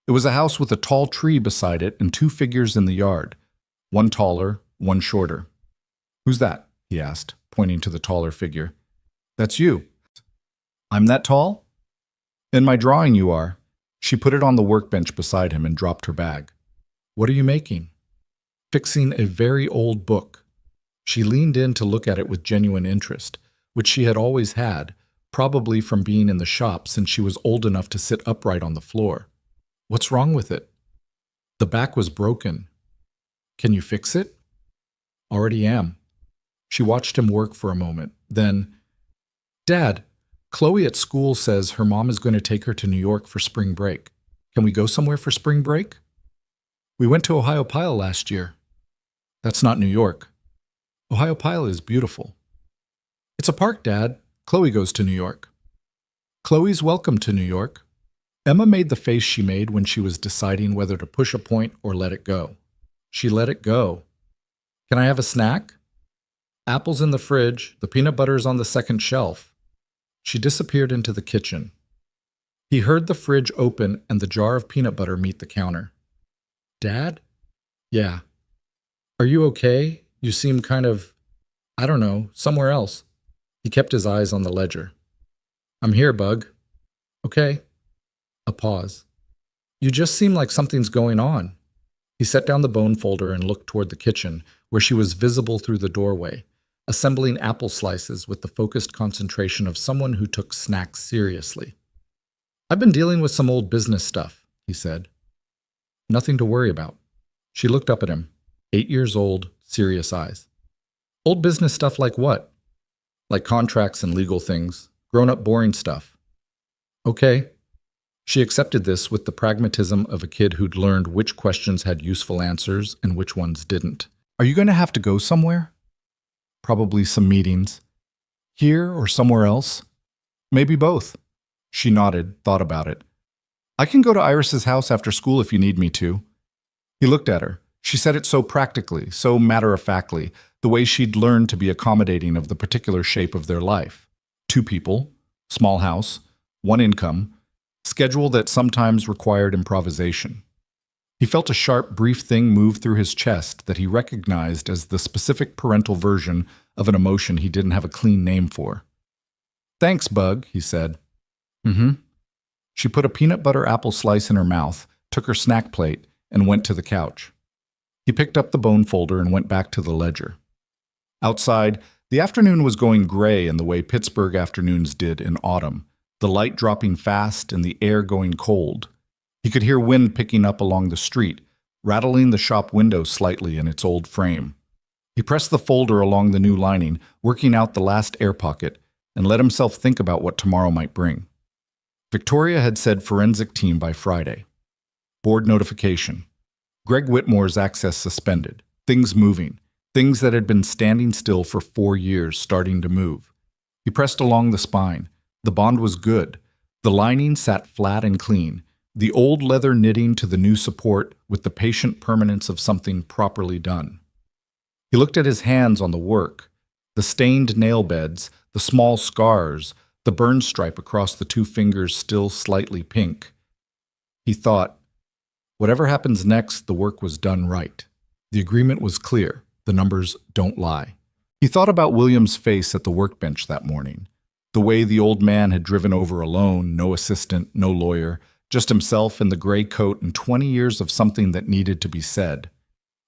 It was a house with a tall tree beside it and two figures in the yard, one taller, one shorter. "Who's that?" he asked, pointing to the taller figure. "That's you." "I'm that tall?" "In my drawing you are." She put it on the workbench beside him and dropped her bag. "What are you making?" "Fixing a very old book." She leaned in to look at it with genuine interest, which she had always had, probably from being in the shop since she was old enough to sit upright on the floor. "What's wrong with it?" "The back was broken." "Can you fix it?" "Already am." She watched him work for a moment, then, "Dad, Chloe at school says her mom is going to take her to New York for spring break. Can we go somewhere for spring break?" "We went to Ohiopyle last year." "That's not New York." "Ohiopyle is beautiful." "It's a park, Dad. Chloe goes to New York." "Chloe's welcome to New York." Emma made the face she made when she was deciding whether to push a point or let it go. She let it go. "Can I have a snack?" "Apples in the fridge. The peanut butter's on the second shelf." She disappeared into the kitchen. He heard the fridge open and the jar of peanut butter meet the counter. "Dad?" "Yeah." "Are you okay? You seem kind of, I don't know, somewhere else." He kept his eyes on the ledger. "I'm here, Bug." "Okay." A pause. "You just seem like something's going on." He set down the bone folder and looked toward the kitchen, where she was visible through the doorway, assembling apple slices with the focused concentration of someone who took snacks seriously. "I've been dealing with some old business stuff," he said. "Nothing to worry about." She looked up at him, 8 years old, serious eyes. "Old business stuff like what?" "Like contracts and legal things, grown-up boring stuff." "Okay." She accepted this with the pragmatism of a kid who'd learned which questions had useful answers and which ones didn't. "Are you going to have to go somewhere?" "Probably some meetings." "Here or somewhere else?" "Maybe both." She nodded, thought about it. "I can go to Iris's house after school if you need me to." He looked at her. She said it so practically, so matter-of-factly, the way she'd learned to be accommodating of the particular shape of their life. 2 people, small house, 1 income, schedule that sometimes required improvisation. He felt a sharp, brief thing move through his chest that he recognized as the specific parental version of an emotion he didn't have a clean name for. "Thanks, Bug," he said. "Mm-hmm." She put a peanut butter apple slice in her mouth, took her snack plate, and went to the couch. He picked up the bone folder and went back to the ledger. Outside, the afternoon was going gray in the way Pittsburgh afternoons did in autumn, the light dropping fast and the air going cold. He could hear wind picking up along the street, rattling the shop window slightly in its old frame. He pressed the folder along the new lining, working out the last air pocket, and let himself think about what tomorrow might bring. Victoria had said forensic team by Friday. Board notification. Greg Whitmore's access suspended. Things moving. Things that had been standing still for 4 years starting to move. He pressed along the spine. The bond was good. The lining sat flat and clean. The old leather knitting to the new support with the patient permanence of something properly done. He looked at his hands on the work. The stained nail beds, the small scars, the burn stripe across the 2 fingers still slightly pink. He thought, whatever happens next, the work was done right. The agreement was clear. The numbers don't lie. He thought about William's face at the workbench that morning. The way the old man had driven over alone, no assistant, no lawyer, just himself in the gray coat and 20 years of something that needed to be said.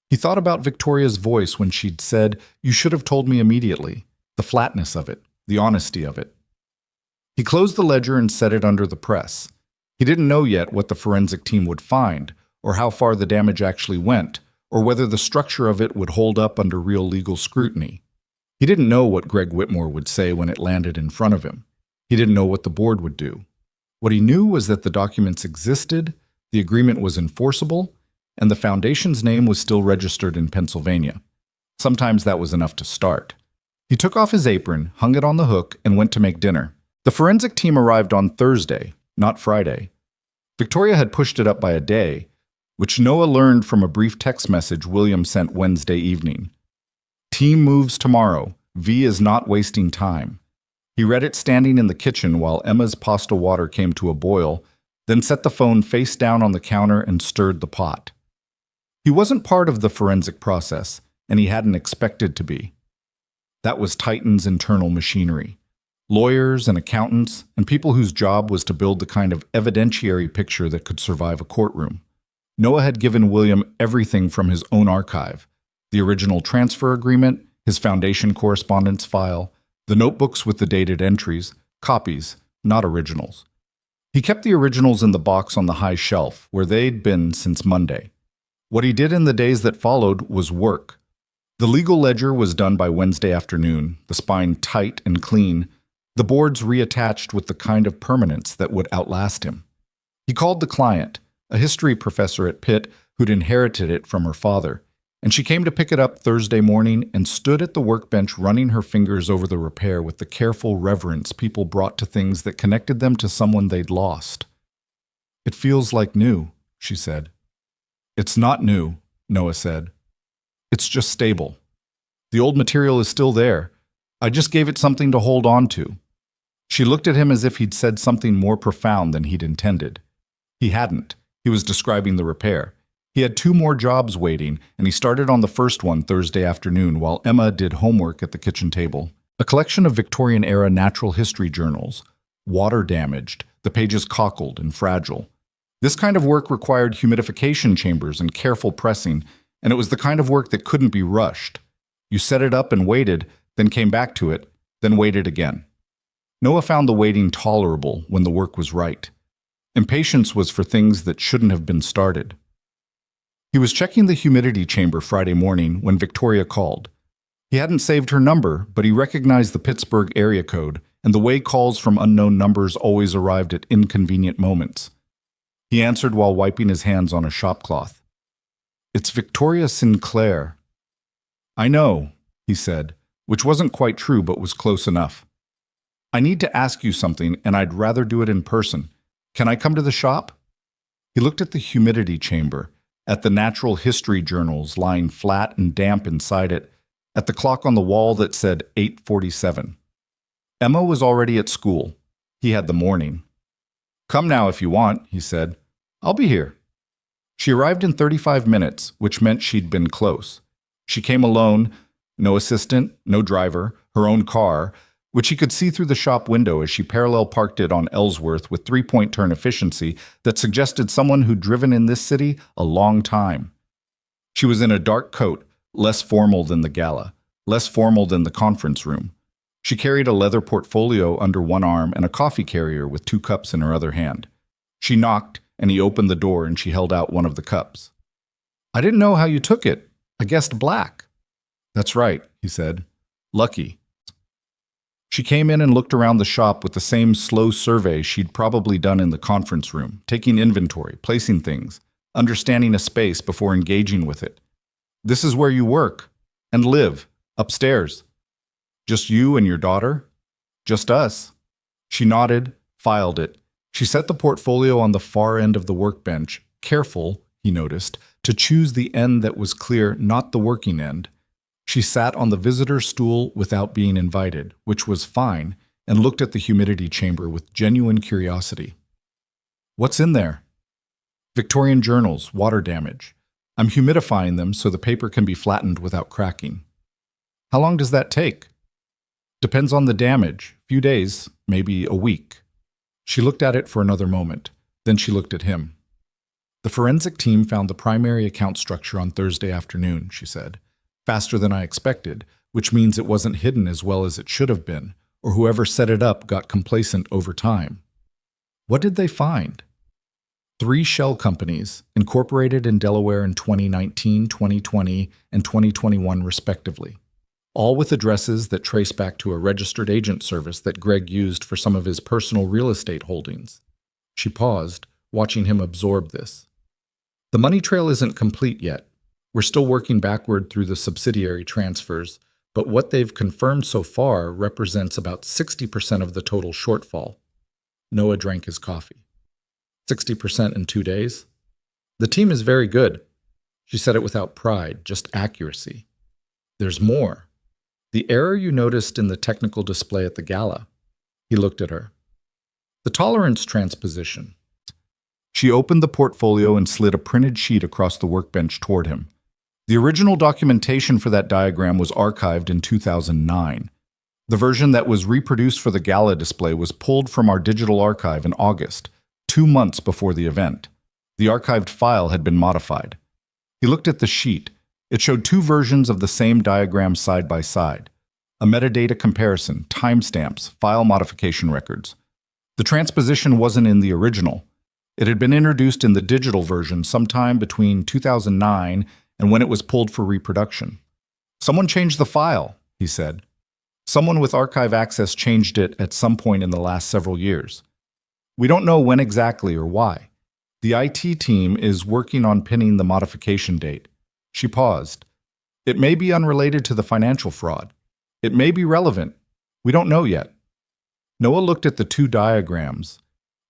He thought about Victoria's voice when she'd said, "You should have told me immediately." The flatness of it, the honesty of it. He closed the ledger and set it under the press. He didn't know yet what the forensic team would find, or how far the damage actually went, or whether the structure of it would hold up under real legal scrutiny. He didn't know what Greg Whitmore would say when it landed in front of him. He didn't know what the board would do. What he knew was that the documents existed, the agreement was enforceable, and the foundation's name was still registered in Pennsylvania. Sometimes that was enough to start. He took off his apron, hung it on the hook, and went to make dinner. The forensic team arrived on Thursday, not Friday. Victoria had pushed it up by a day, which Noah learned from a brief text message William sent Wednesday evening. Team moves tomorrow. V is not wasting time. He read it standing in the kitchen while Emma's pasta water came to a boil, then set the phone face down on the counter and stirred the pot. He wasn't part of the forensic process, and he hadn't expected to be. That was Titan's internal machinery. Lawyers and accountants and people whose job was to build the kind of evidentiary picture that could survive a courtroom. Noah had given William everything from his own archive: the original transfer agreement, his foundation correspondence file, the notebooks with the dated entries, copies, not originals. He kept the originals in the box on the high shelf, where they'd been since Monday. What he did in the days that followed was work. The legal ledger was done by Wednesday afternoon, the spine tight and clean, the boards reattached with the kind of permanence that would outlast him. He called the client, a history professor at Pitt who'd inherited it from her father, and she came to pick it up Thursday morning and stood at the workbench running her fingers over the repair with the careful reverence people brought to things that connected them to someone they'd lost. "It feels like new," she said. "It's not new," Noah said. "It's just stable. The old material is still there. I just gave it something to hold on to." She looked at him as if he'd said something more profound than he'd intended. He hadn't. He was describing the repair. He had 2 more jobs waiting, and he started on the first one Thursday afternoon while Emma did homework at the kitchen table. A collection of Victorian-era natural history journals, water-damaged, the pages cockled and fragile. This kind of work required humidification chambers and careful pressing, and it was the kind of work that couldn't be rushed. You set it up and waited, then came back to it, then waited again. Noah found the waiting tolerable when the work was right. Impatience was for things that shouldn't have been started. He was checking the humidity chamber Friday morning when Victoria called. He hadn't saved her number, but he recognized the Pittsburgh area code and the way calls from unknown numbers always arrived at inconvenient moments. He answered while wiping his hands on a shopcloth. "It's Victoria Sinclair." "I know," he said, which wasn't quite true but was close enough. "I need to ask you something, and I'd rather do it in person. Can I come to the shop?" He looked at the humidity chamber, at the natural history journals lying flat and damp inside it, at the clock on the wall that said 8:47. Emma was already at school. He had the morning. "Come now if you want," he said. "I'll be here." She arrived in 35 minutes, which meant she'd been close. She came alone, no assistant, no driver, her own car, which he could see through the shop window as she parallel parked it on Ellsworth with 3-point turn efficiency that suggested someone who'd driven in this city a long time. She was in a dark coat, less formal than the gala, less formal than the conference room. She carried a leather portfolio under one arm and a coffee carrier with 2 cups in her other hand. She knocked, and he opened the door and she held out one of the cups. "I didn't know how you took it. I guessed black." "That's right," he said. "Lucky." She came in and looked around the shop with the same slow survey she'd probably done in the conference room, taking inventory, placing things, understanding a space before engaging with it. "This is where you work and live, upstairs." "Just you and your daughter?" "Just us." She nodded, filed it. She set the portfolio on the far end of the workbench, careful, he noticed, to choose the end that was clear, not the working end. She sat on the visitor stool without being invited, which was fine, and looked at the humidity chamber with genuine curiosity. "What's in there?" "Victorian journals, water damage. I'm humidifying them so the paper can be flattened without cracking." "How long does that take?" "Depends on the damage. Few days, maybe a week." She looked at it for another moment. Then she looked at him. "The forensic team found the primary account structure on Thursday afternoon," she said. "Faster than I expected, which means it wasn't hidden as well as it should have been, or whoever set it up got complacent over time." "What did they find?" 3 shell companies, incorporated in Delaware in 2019, 2020, and 2021 respectively, all with addresses that trace back to a registered agent service that Greg used for some of his personal real estate holdings. She paused, watching him absorb this. "The money trail isn't complete yet. We're still working backward through the subsidiary transfers, but what they've confirmed so far represents about 60% of the total shortfall." Noah drank his coffee. 60% in 2 days? "The team is very good." She said it without pride, just accuracy. There's more. The error you noticed in the technical display at the gala. He looked at her. The tolerance transposition. She opened the portfolio and slid a printed sheet across the workbench toward him. The original documentation for that diagram was archived in 2009. The version that was reproduced for the gala display was pulled from our digital archive in August, 2 months before the event. The archived file had been modified. He looked at the sheet. It showed 2 versions of the same diagram side by side. A metadata comparison, timestamps, file modification records. The transposition wasn't in the original. It had been introduced in the digital version sometime between 2009 and when it was pulled for reproduction. Someone changed the file, he said. Someone with archive access changed it at some point in the last several years. We don't know when exactly or why. The IT team is working on pinning the modification date. She paused. It may be unrelated to the financial fraud. It may be relevant. We don't know yet. Noah looked at the 2 diagrams.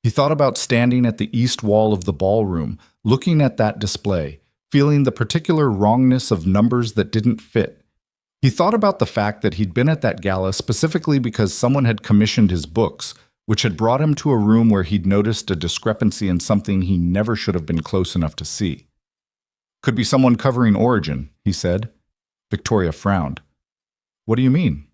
He thought about standing at the east wall of the ballroom, looking at that display, feeling the particular wrongness of numbers that didn't fit. He thought about the fact that he'd been at that gala specifically because someone had commissioned his books, which had brought him to a room where he'd noticed a discrepancy in something he never should have been close enough to see. Could be someone covering Origin, he said. Victoria frowned. What do you mean?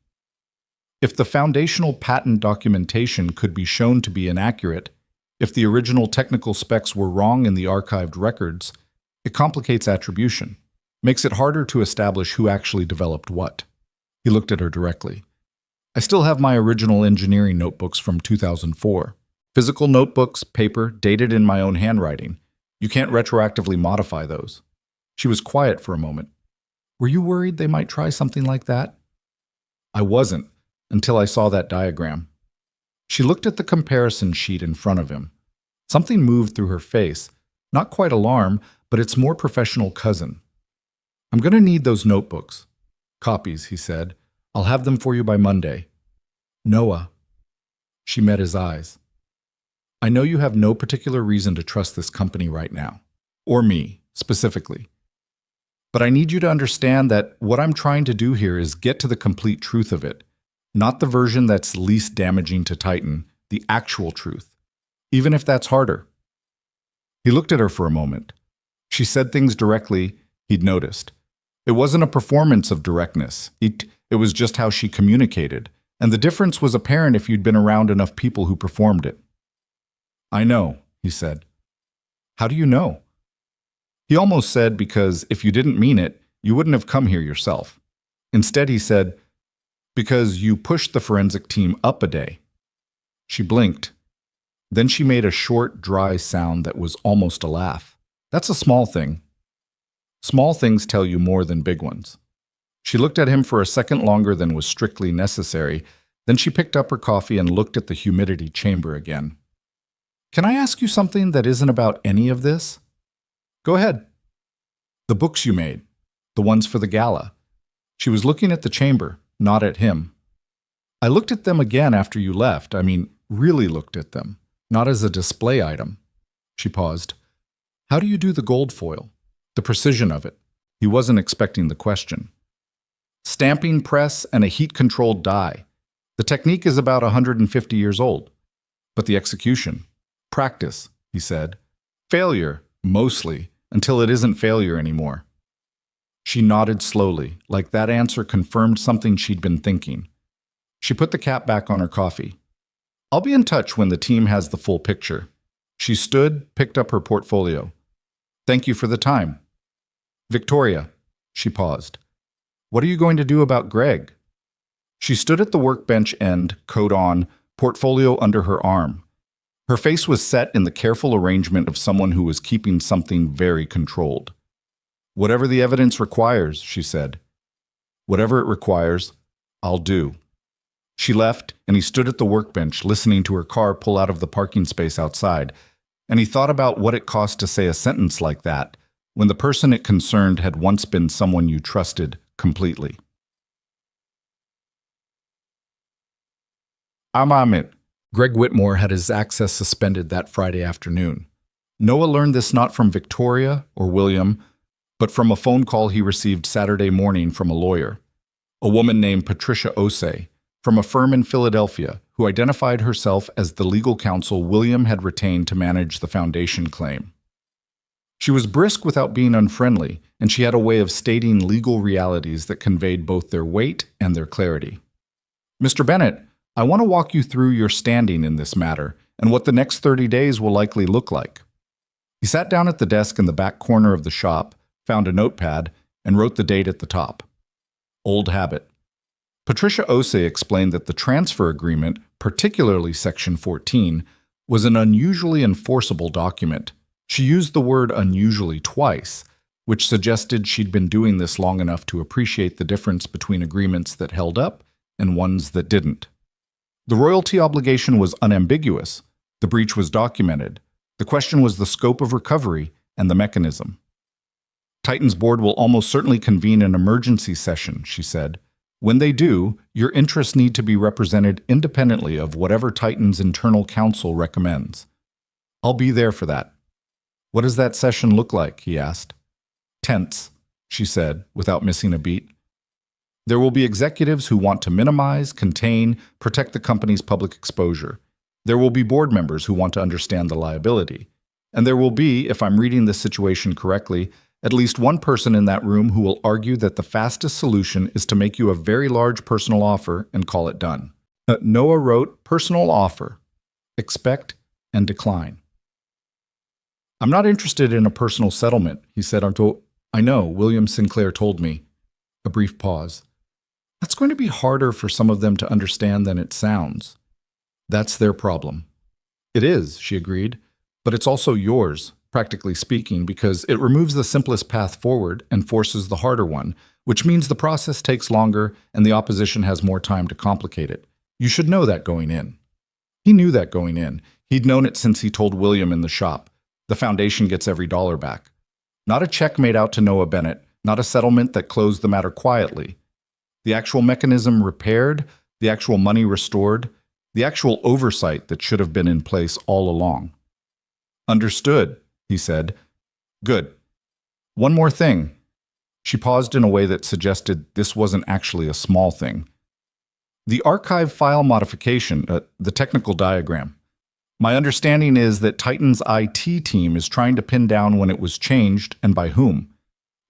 If the foundational patent documentation could be shown to be inaccurate, if the original technical specs were wrong in the archived records, it complicates attribution, makes it harder to establish who actually developed what. He looked at her directly. I still have my original engineering notebooks from 2004. Physical notebooks, paper, dated in my own handwriting. You can't retroactively modify those. She was quiet for a moment. Were you worried they might try something like that? I wasn't, until I saw that diagram. She looked at the comparison sheet in front of him. Something moved through her face, not quite alarm, but its more professional cousin. I'm going to need those notebooks. Copies, he said. I'll have them for you by Monday. Noah. She met his eyes. I know you have no particular reason to trust this company right now, or me, specifically. But I need you to understand that what I'm trying to do here is get to the complete truth of it. Not the version that's least damaging to Titan, the actual truth, even if that's harder. He looked at her for a moment. She said things directly, he'd noticed. It wasn't a performance of directness. It was just how she communicated, and the difference was apparent if you'd been around enough people who performed it. I know, he said. How do you know? He almost said because if you didn't mean it, you wouldn't have come here yourself. Instead, he said, because you pushed the forensic team up a day. She blinked. Then she made a short, dry sound that was almost a laugh. That's a small thing. Small things tell you more than big ones. She looked at him for a second longer than was strictly necessary. Then she picked up her coffee and looked at the humidity chamber again. Can I ask you something that isn't about any of this? Go ahead. The books you made. The ones for the gala. She was looking at the chamber, not at him. I looked at them again after you left. Really looked at them. Not as a display item. She paused. How do you do the gold foil? The precision of it. He wasn't expecting the question. Stamping press and a heat-controlled die. The technique is about 150 years old. But the execution. Practice, he said. Failure, mostly, until it isn't failure anymore. She nodded slowly, like that answer confirmed something she'd been thinking. She put the cap back on her coffee. I'll be in touch when the team has the full picture. She stood, picked up her portfolio. Thank you for the time. Victoria, she paused. What are you going to do about Greg? She stood at the workbench end, coat on, portfolio under her arm. Her face was set in the careful arrangement of someone who was keeping something very controlled. Whatever the evidence requires, she said. Whatever it requires, I'll do. She left, and he stood at the workbench listening to her car pull out of the parking space outside, and he thought about what it cost to say a sentence like that when the person it concerned had once been someone you trusted completely. I'm Amit. Greg Whitmore had his access suspended that Friday afternoon. Noah learned this not from Victoria or William, but from a phone call he received Saturday morning from a lawyer, a woman named Patricia Osei, from a firm in Philadelphia, who identified herself as the legal counsel William had retained to manage the foundation claim. She was brisk without being unfriendly, and she had a way of stating legal realities that conveyed both their weight and their clarity. "Mr. Bennett, I want to walk you through your standing in this matter and what the next 30 days will likely look like." He sat down at the desk in the back corner of the shop, found a notepad, and wrote the date at the top. Old habit. Patricia Osei explained that the transfer agreement, particularly Section 14, was an unusually enforceable document. She used the word unusually twice, which suggested she'd been doing this long enough to appreciate the difference between agreements that held up and ones that didn't. The royalty obligation was unambiguous. The breach was documented. The question was the scope of recovery and the mechanism. "Titan's board will almost certainly convene an emergency session," she said. "When they do, your interests need to be represented independently of whatever Titan's internal counsel recommends. I'll be there for that." "What does that session look like?" he asked. "Tense," she said, without missing a beat. "There will be executives who want to minimize, contain, protect the company's public exposure. There will be board members who want to understand the liability. And there will be, if I'm reading this situation correctly, at least one person in that room who will argue that the fastest solution is to make you a very large personal offer and call it done." Noah wrote, "Personal offer. Expect and decline." "I'm not interested in a personal settlement," he said. "I know, William Sinclair told me." A brief pause. "That's going to be harder for some of them to understand than it sounds." "That's their problem." "It is," she agreed, "but it's also yours, practically speaking, because it removes the simplest path forward and forces the harder one, which means the process takes longer and the opposition has more time to complicate it. You should know that going in." He knew that going in. He'd known it since he told William in the shop. The foundation gets every dollar back. Not a check made out to Noah Bennett, not a settlement that closed the matter quietly. The actual mechanism repaired, the actual money restored, the actual oversight that should have been in place all along. "Understood," he said. "Good. One more thing." She paused in a way that suggested this wasn't actually a small thing. "The archive file modification, the technical diagram. My understanding is that Titan's IT team is trying to pin down when it was changed and by whom.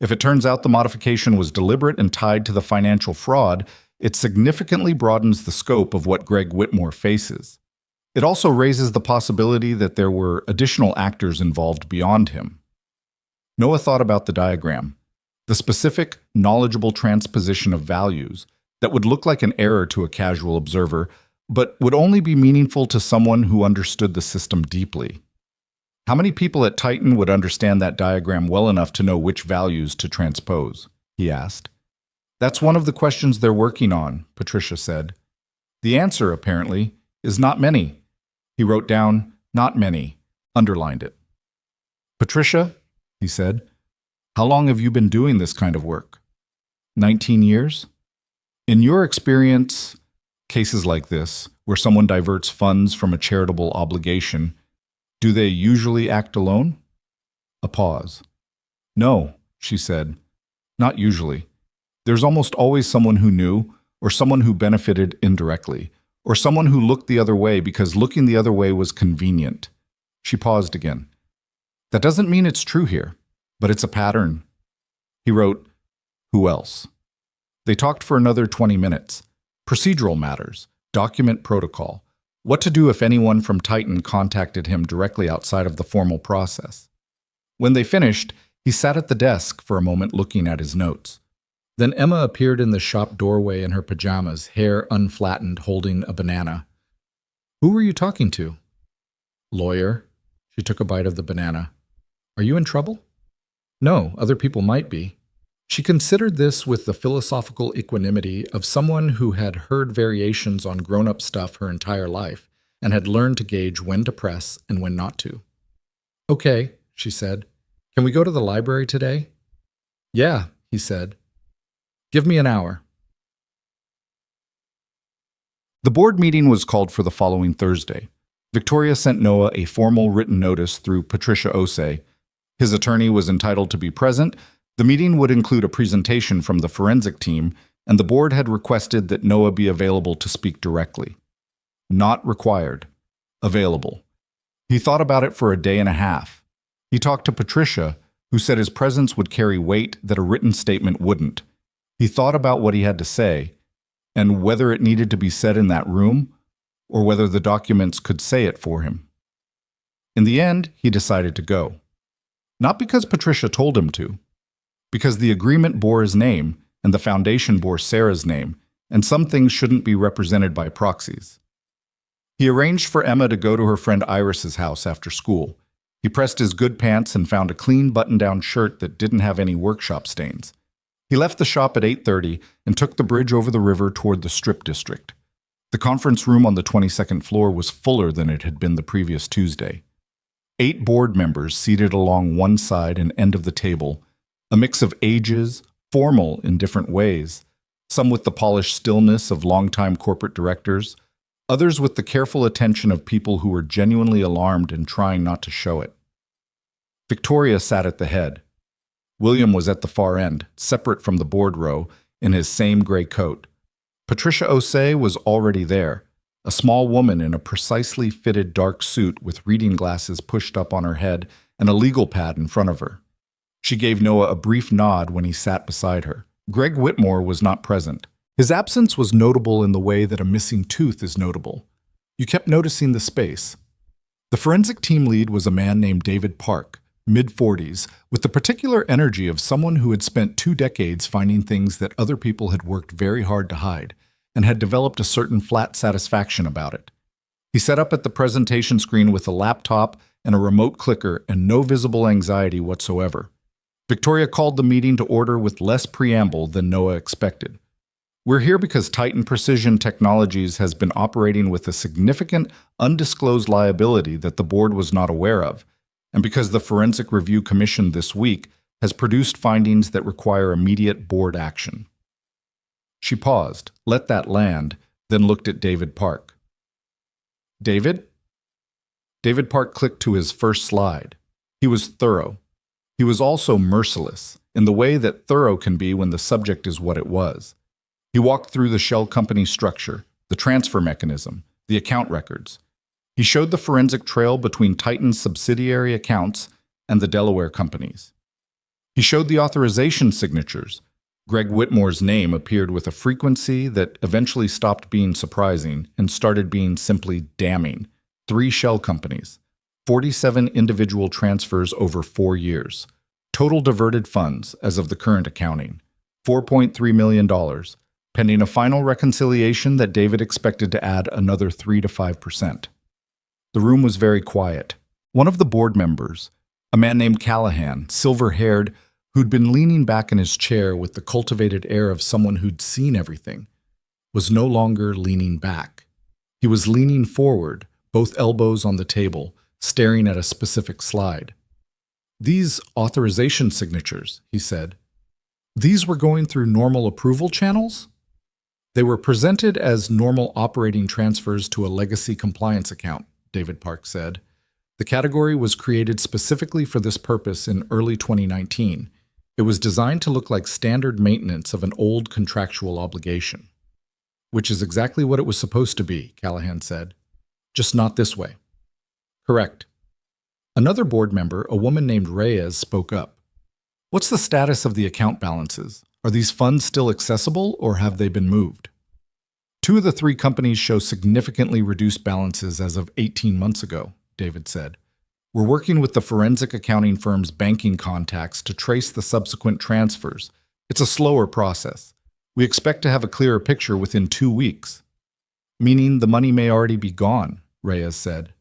If it turns out the modification was deliberate and tied to the financial fraud, it significantly broadens the scope of what Greg Whitmore faces. It also raises the possibility that there were additional actors involved beyond him." Noah thought about the diagram, the specific, knowledgeable transposition of values that would look like an error to a casual observer, but would only be meaningful to someone who understood the system deeply. How many people at Titan would understand that diagram well enough to know which values to transpose? He asked. "That's one of the questions they're working on," Patricia said. "The answer, apparently, is not many." He wrote down, "not many," underlined it. "Patricia," he said, "how long have you been doing this kind of work?" 19 years? In your experience, cases like this, where someone diverts funds from a charitable obligation, do they usually act alone? A pause. "No," she said, "not usually. There's almost always someone who knew, or someone who benefited indirectly, or someone who looked the other way because looking the other way was convenient." She paused again. "That doesn't mean it's true here, but it's a pattern." He wrote, "Who else?" They talked for another 20 minutes. Procedural matters, document protocol, what to do if anyone from Titan contacted him directly outside of the formal process. When they finished, he sat at the desk for a moment looking at his notes. Then Emma appeared in the shop doorway in her pajamas, hair unflattened, holding a banana. "Who were you talking to?" "Lawyer." She took a bite of the banana. "Are you in trouble?" "No, other people might be." She considered this with the philosophical equanimity of someone who had heard variations on grown-up stuff her entire life and had learned to gauge when to press and when not to. "Okay," she said. "Can we go to the library today?" "Yeah," he said. "Give me an hour." The board meeting was called for the following Thursday. Victoria sent Noah a formal written notice through Patricia Osei. His attorney was entitled to be present. The meeting would include a presentation from the forensic team, and the board had requested that Noah be available to speak directly. Not required. Available. He thought about it for a day and a half. He talked to Patricia, who said his presence would carry weight that a written statement wouldn't. He thought about what he had to say, and whether it needed to be said in that room, or whether the documents could say it for him. In the end, he decided to go. Not because Patricia told him to, because the agreement bore his name, and the foundation bore Sarah's name, and some things shouldn't be represented by proxies. He arranged for Emma to go to her friend Iris's house after school. He pressed his good pants and found a clean button-down shirt that didn't have any workshop stains. He left the shop at 8:30 and took the bridge over the river toward the Strip District. The conference room on the 22nd floor was fuller than it had been the previous Tuesday. 8 board members seated along one side and end of the table, a mix of ages, formal in different ways, some with the polished stillness of longtime corporate directors, others with the careful attention of people who were genuinely alarmed and trying not to show it. Victoria sat at the head. William was at the far end, separate from the board row, in his same gray coat. Patricia Osei was already there, a small woman in a precisely fitted dark suit with reading glasses pushed up on her head and a legal pad in front of her. She gave Noah a brief nod when he sat beside her. Greg Whitmore was not present. His absence was notable in the way that a missing tooth is notable. You kept noticing the space. The forensic team lead was a man named David Park, mid-40s, with the particular energy of someone who had spent 2 decades finding things that other people had worked very hard to hide, and had developed a certain flat satisfaction about it. He sat up at the presentation screen with a laptop and a remote clicker and no visible anxiety whatsoever. Victoria called the meeting to order with less preamble than Noah expected. We're here because Titan Precision Technologies has been operating with a significant, undisclosed liability that the board was not aware of, and because the Forensic Review Commission this week has produced findings that require immediate board action. She paused, let that land, then looked at David Park. David? David Park clicked to his first slide. He was thorough. He was also merciless, in the way that thorough can be when the subject is what it was. He walked through the shell company structure, the transfer mechanism, the account records. He showed the forensic trail between Titan's subsidiary accounts and the Delaware companies. He showed the authorization signatures. Greg Whitmore's name appeared with a frequency that eventually stopped being surprising and started being simply damning. 3 shell companies, 47 individual transfers over 4 years. Total diverted funds, as of the current accounting, $4.3 million, pending a final reconciliation that David expected to add another 3 to 5%. The room was very quiet. One of the board members, a man named Callahan, silver-haired, who'd been leaning back in his chair with the cultivated air of someone who'd seen everything, was no longer leaning back. He was leaning forward, both elbows on the table, staring at a specific slide. "These authorization signatures," he said, "these were going through normal approval channels?" "They were presented as normal operating transfers to a legacy compliance account," David Park said. "The category was created specifically for this purpose in early 2019. It was designed to look like standard maintenance of an old contractual obligation." "Which is exactly what it was supposed to be," Callahan said. "Just not this way." "Correct." Another board member, a woman named Reyes, spoke up. "What's the status of the account balances? Are these funds still accessible, or have they been moved?" 2 of the 3 companies show significantly reduced balances as of 18 months ago, David said. "We're working with the forensic accounting firm's banking contacts to trace the subsequent transfers. It's a slower process. We expect to have a clearer picture within 2 weeks." "Meaning the money may already be gone," Reyes said.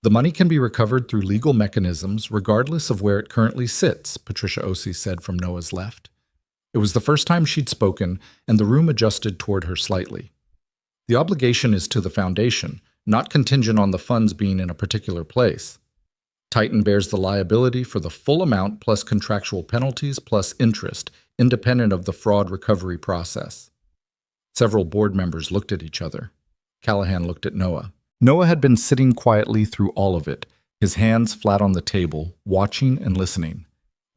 "The money can be recovered through legal mechanisms regardless of where it currently sits," Patricia Osei said from Noah's left. It was the first time she'd spoken, and the room adjusted toward her slightly. "The obligation is to the foundation, not contingent on the funds being in a particular place. Titan bears the liability for the full amount plus contractual penalties plus interest, independent of the fraud recovery process." Several board members looked at each other. Callahan looked at Noah. Noah had been sitting quietly through all of it, his hands flat on the table, watching and listening.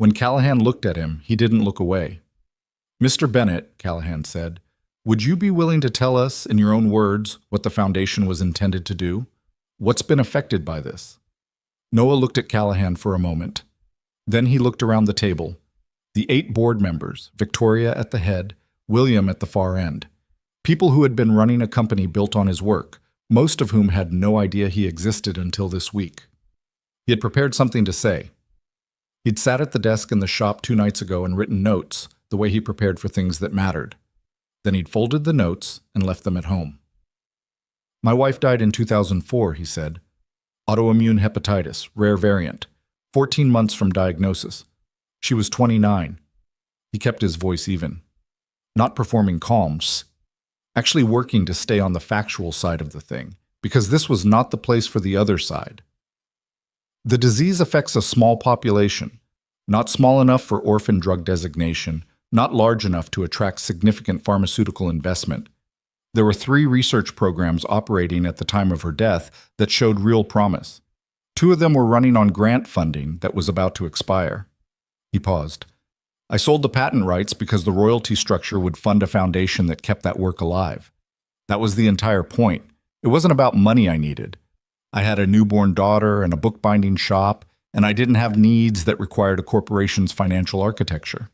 When Callahan looked at him, he didn't look away. "Mr. Bennett," Callahan said, "would you be willing to tell us, in your own words, what the foundation was intended to do? What's been affected by this?" Noah looked at Callahan for a moment. Then he looked around the table. The 8 board members, Victoria at the head, William at the far end. People who had been running a company built on his work, most of whom had no idea he existed until this week. He had prepared something to say. He'd sat at the desk in the shop 2 nights ago and written notes, the way he prepared for things that mattered. Then he'd folded the notes and left them at home. "My wife died in 2004, he said. Autoimmune hepatitis, rare variant. 14 months from diagnosis. She was 29. He kept his voice even. Not performing calms. Actually working to stay on the factual side of the thing, because this was not the place for the other side. The disease affects a small population, not small enough for orphan drug designation, not large enough to attract significant pharmaceutical investment. There were 3 research programs operating at the time of her death that showed real promise. 2 of them were running on grant funding that was about to expire." He paused. "I sold the patent rights because the royalty structure would fund a foundation that kept that work alive. That was the entire point. It wasn't about money I needed. I had a newborn daughter and a bookbinding shop, and I didn't have needs that required a corporation's financial architecture.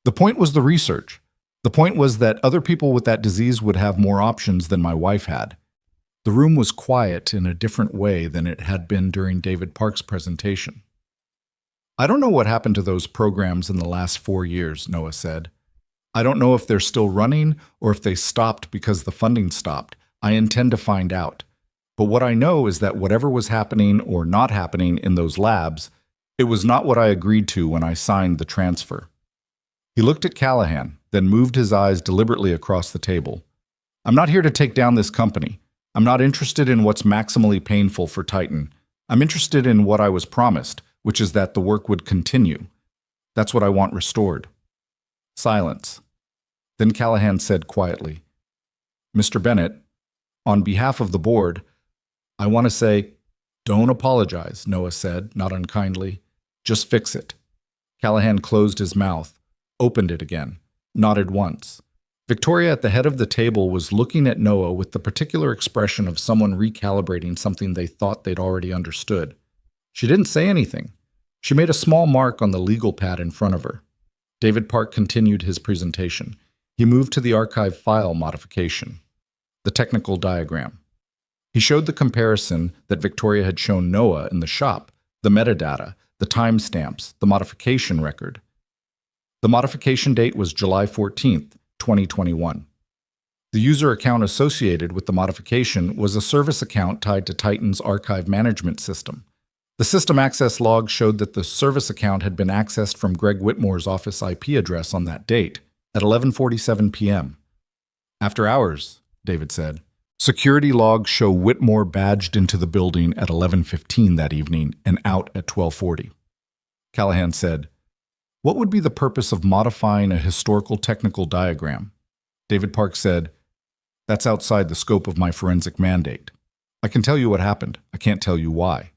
The point was the research. The point was that other people with that disease would have more options than my wife had." The room was quiet in a different way than it had been during David Park's presentation. "I don't know what happened to those programs in the last 4 years, Noah said. "I don't know if they're still running or if they stopped because the funding stopped. I intend to find out. But what I know is that whatever was happening or not happening in those labs, it was not what I agreed to when I signed the transfer." He looked at Callahan, then moved his eyes deliberately across the table. "I'm not here to take down this company. I'm not interested in what's maximally painful for Titan. I'm interested in what I was promised, which is that the work would continue. That's what I want restored." Silence. Then Callahan said quietly, "Mr. Bennett, on behalf of the board, I want to say—" "Don't apologize," Noah said, not unkindly. "Just fix it." Callahan closed his mouth, opened it again, nodded once. Victoria at the head of the table was looking at Noah with the particular expression of someone recalibrating something they thought they'd already understood. She didn't say anything. She made a small mark on the legal pad in front of her. David Park continued his presentation. He moved to the archive file modification, the technical diagram. He showed the comparison that Victoria had shown Noah in the shop, the metadata, the timestamps, the modification record. The modification date was July 14th, 2021. The user account associated with the modification was a service account tied to Titan's archive management system. The system access log showed that the service account had been accessed from Greg Whitmore's office IP address on that date, at 11:47 p.m. "After hours," David said. "Security logs show Whitmore badged into the building at 11:15 that evening and out at 12:40. Callahan said, "What would be the purpose of modifying a historical technical diagram?" David Park said, "That's outside the scope of my forensic mandate. I can tell you what happened. I can't tell you why."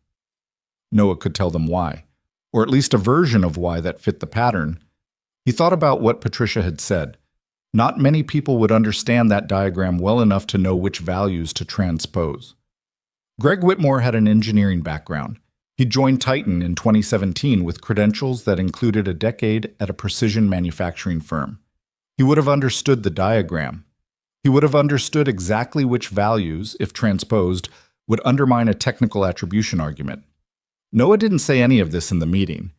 Noah could tell them why, or at least a version of why that fit the pattern. He thought about what Patricia had said. Not many people would understand that diagram well enough to know which values to transpose. Greg Whitmore had an engineering background. He joined Titan in 2017 with credentials that included a decade at a precision manufacturing firm. He would have understood the diagram. He would have understood exactly which values, if transposed, would undermine a technical attribution argument. Noah didn't say any of this in the meeting.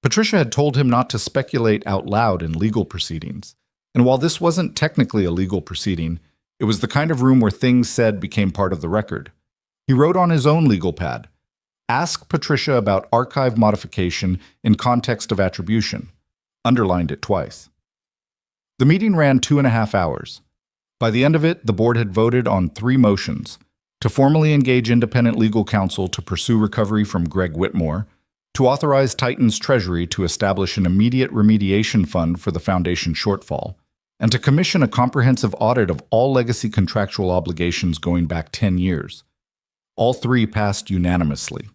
Patricia had told him not to speculate out loud in legal proceedings. And while this wasn't technically a legal proceeding, it was the kind of room where things said became part of the record. He wrote on his own legal pad, "Ask Patricia about archive modification in context of attribution." Underlined it twice. The meeting ran 2.5 hours. By the end of it, the board had voted on 3 motions: to formally engage independent legal counsel to pursue recovery from Greg Whitmore, to authorize Titan's treasury to establish an immediate remediation fund for the foundation shortfall, and to commission a comprehensive audit of all legacy contractual obligations going back 10 years. All 3 passed unanimously.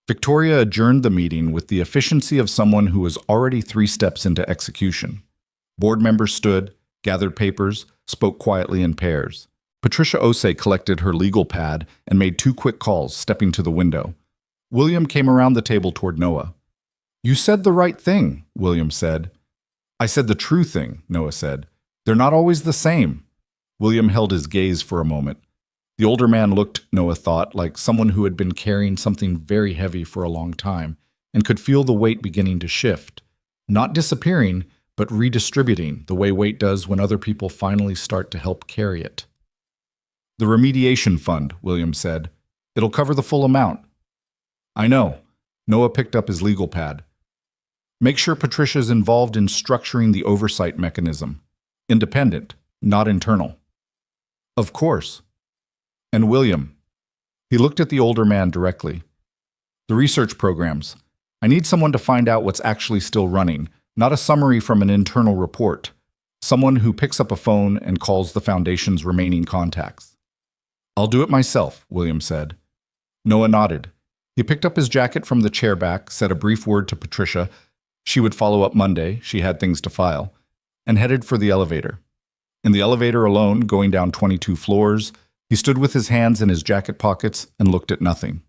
Victoria adjourned the meeting with the efficiency of someone who was already 3 steps into execution. Board members stood, gathered papers, spoke quietly in pairs. Patricia Osei collected her legal pad and made 2 quick calls, stepping to the window. William came around the table toward Noah. "You said the right thing," William said. "I said the true thing," Noah said. "They're not always the same." William held his gaze for a moment. The older man looked, Noah thought, like someone who had been carrying something very heavy for a long time and could feel the weight beginning to shift. Not disappearing, but redistributing, the way weight does when other people finally start to help carry it. "The remediation fund," William said. "It'll cover the full amount." "I know." Noah picked up his legal pad. "Make sure Patricia's involved in structuring the oversight mechanism. Independent, not internal." "Of course." "And William." He looked at the older man directly. "The research programs. I need someone to find out what's actually still running, not a summary from an internal report. Someone who picks up a phone and calls the Foundation's remaining contacts." "I'll do it myself," William said. Noah nodded. He picked up his jacket from the chair back, said a brief word to Patricia. She would follow up Monday, she had things to file, and headed for the elevator. In the elevator alone, going down 22 floors, he stood with his hands in his jacket pockets and looked at nothing.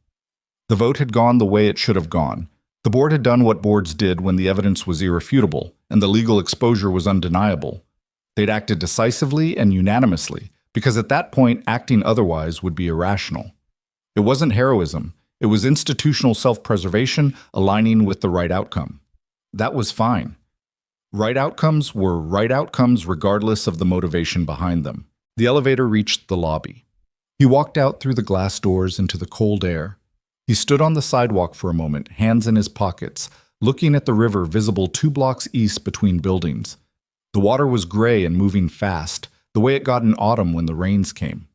The vote had gone the way it should have gone. The board had done what boards did when the evidence was irrefutable and the legal exposure was undeniable. They'd acted decisively and unanimously, because at that point, acting otherwise would be irrational. It wasn't heroism. It was institutional self-preservation aligning with the right outcome. That was fine. Right outcomes were right outcomes regardless of the motivation behind them. The elevator reached the lobby. He walked out through the glass doors into the cold air. He stood on the sidewalk for a moment, hands in his pockets, looking at the river visible 2 blocks east between buildings. The water was gray and moving fast, the way it got in autumn when the rains came.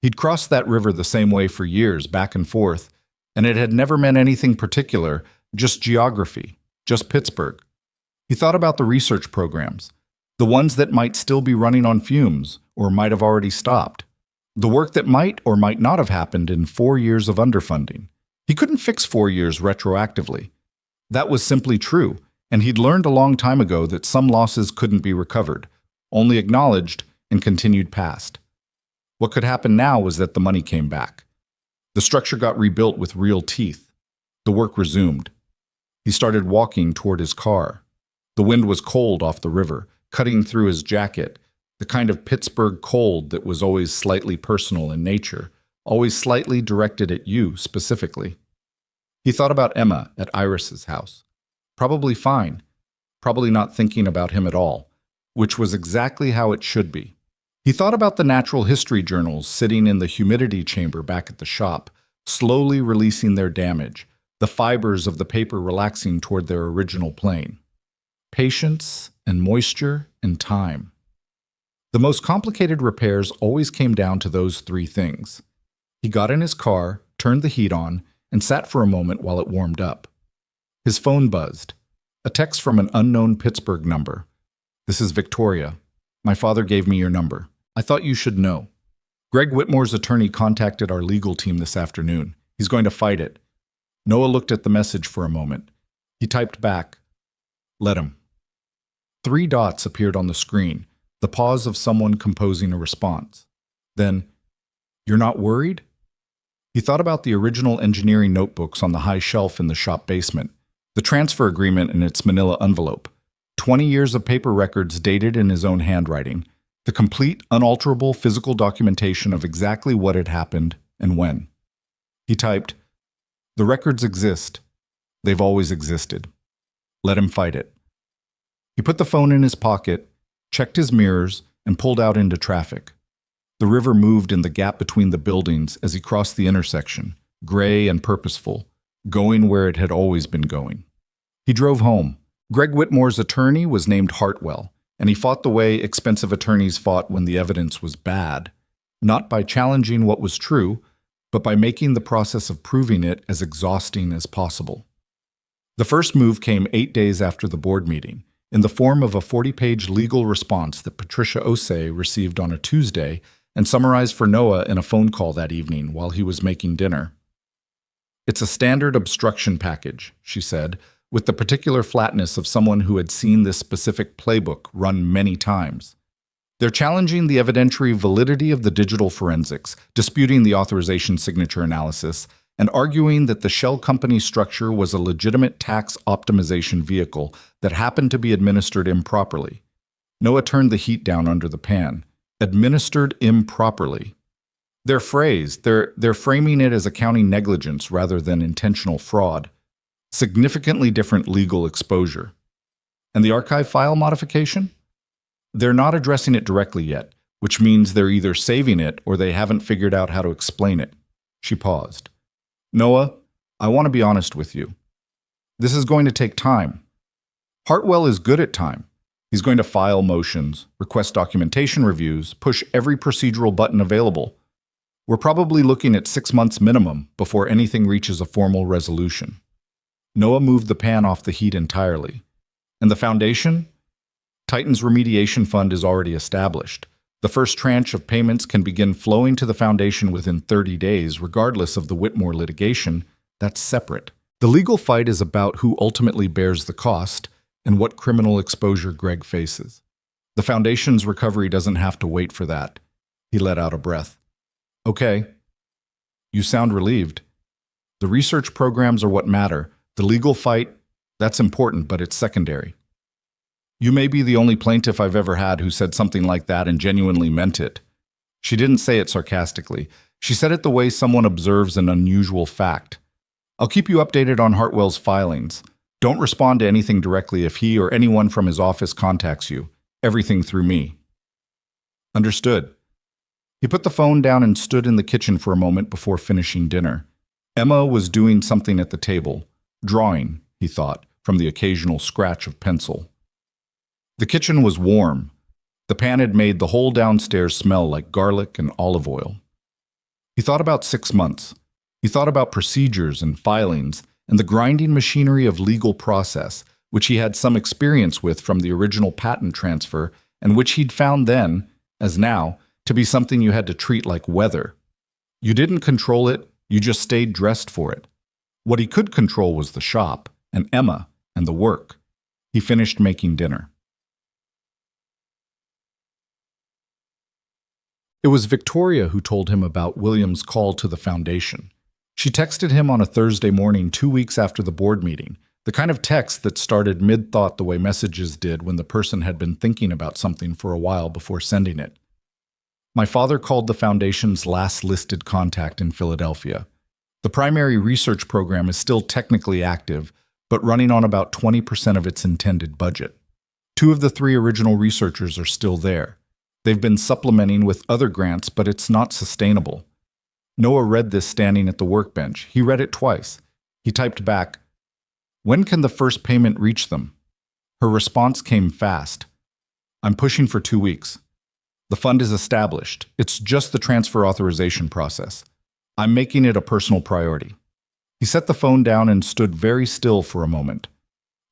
He'd crossed that river the same way for years, back and forth, and it had never meant anything particular, just geography, just Pittsburgh. He thought about the research programs, the ones that might still be running on fumes or might have already stopped, the work that might or might not have happened in 4 years of underfunding. He couldn't fix 4 years retroactively. That was simply true, and he'd learned a long time ago that some losses couldn't be recovered, only acknowledged and continued past. What could happen now was that the money came back. The structure got rebuilt with real teeth. The work resumed. He started walking toward his car. The wind was cold off the river, cutting through his jacket, the kind of Pittsburgh cold that was always slightly personal in nature, always slightly directed at you specifically. He thought about Emma at Iris's house. Probably fine, probably not thinking about him at all, which was exactly how it should be. He thought about the natural history journals sitting in the humidity chamber back at the shop, slowly releasing their damage, the fibers of the paper relaxing toward their original plane. Patience and moisture and time. The most complicated repairs always came down to those 3 things. He got in his car, turned the heat on, and sat for a moment while it warmed up. His phone buzzed. A text from an unknown Pittsburgh number. "This is Victoria. My father gave me your number. I thought you should know. Greg Whitmore's attorney contacted our legal team this afternoon. He's going to fight it." Noah looked at the message for a moment. He typed back, "Let him." 3 dots appeared on the screen, the pause of someone composing a response. Then, "You're not worried?" He thought about the original engineering notebooks on the high shelf in the shop basement, the transfer agreement in its manila envelope, 20 years of paper records dated in his own handwriting, the complete, unalterable physical documentation of exactly what had happened and when. He typed, "The records exist. They've always existed. Let him fight it." He put the phone in his pocket, checked his mirrors, and pulled out into traffic. The river moved in the gap between the buildings as he crossed the intersection, gray and purposeful, going where it had always been going. He drove home. Greg Whitmore's attorney was named Hartwell, and he fought the way expensive attorneys fought when the evidence was bad, not by challenging what was true, but by making the process of proving it as exhausting as possible. The first move came 8 days after the board meeting, in the form of a 40-page legal response that Patricia Osei received on a Tuesday and summarized for Noah in a phone call that evening while he was making dinner. It's a standard obstruction package, she said, with the particular flatness of someone who had seen this specific playbook run many times. They're challenging the evidentiary validity of the digital forensics, disputing the authorization signature analysis, and arguing that the shell company structure was a legitimate tax optimization vehicle that happened to be administered improperly. Noah turned the heat down under the pan. Administered improperly. Their phrase, they're framing it as accounting negligence rather than intentional fraud. Significantly different legal exposure. And the archive file modification? They're not addressing it directly yet, which means they're either saving it or they haven't figured out how to explain it. She paused. Noah, I want to be honest with you. This is going to take time. Hartwell is good at time. He's going to file motions, request documentation reviews, push every procedural button available. We're probably looking at 6 months minimum before anything reaches a formal resolution. Noah moved the pan off the heat entirely. And the foundation? Titan's remediation fund is already established. The first tranche of payments can begin flowing to the foundation within 30 days, regardless of the Whitmore litigation. That's separate. The legal fight is about who ultimately bears the cost and what criminal exposure Greg faces. The foundation's recovery doesn't have to wait for that. He let out a breath. Okay. You sound relieved. The research programs are what matter. The legal fight, that's important, but it's secondary. You may be the only plaintiff I've ever had who said something like that and genuinely meant it. She didn't say it sarcastically. She said it the way someone observes an unusual fact. I'll keep you updated on Hartwell's filings. Don't respond to anything directly if he or anyone from his office contacts you. Everything through me. Understood. He put the phone down and stood in the kitchen for a moment before finishing dinner. Emma was doing something at the table. Drawing, he thought, from the occasional scratch of pencil. The kitchen was warm. The pan had made the whole downstairs smell like garlic and olive oil. He thought about 6 months. He thought about procedures and filings and the grinding machinery of legal process, which he had some experience with from the original patent transfer and which he'd found then, as now, to be something you had to treat like weather. You didn't control it, you just stayed dressed for it. What he could control was the shop, and Emma, and the work. He finished making dinner. It was Victoria who told him about William's call to the foundation. She texted him on a Thursday morning 2 weeks after the board meeting, the kind of text that started mid-thought the way messages did when the person had been thinking about something for a while before sending it. My father called the foundation's last listed contact in Philadelphia. The primary research program is still technically active, but running on about 20% of its intended budget. 2 of the 3 original researchers are still there. They've been supplementing with other grants, but it's not sustainable. Noah read this standing at the workbench. He read it twice. He typed back, "When can the first payment reach them?" Her response came fast. "I'm pushing for 2 weeks. The fund is established. It's just the transfer authorization process. I'm making it a personal priority." He set the phone down and stood very still for a moment.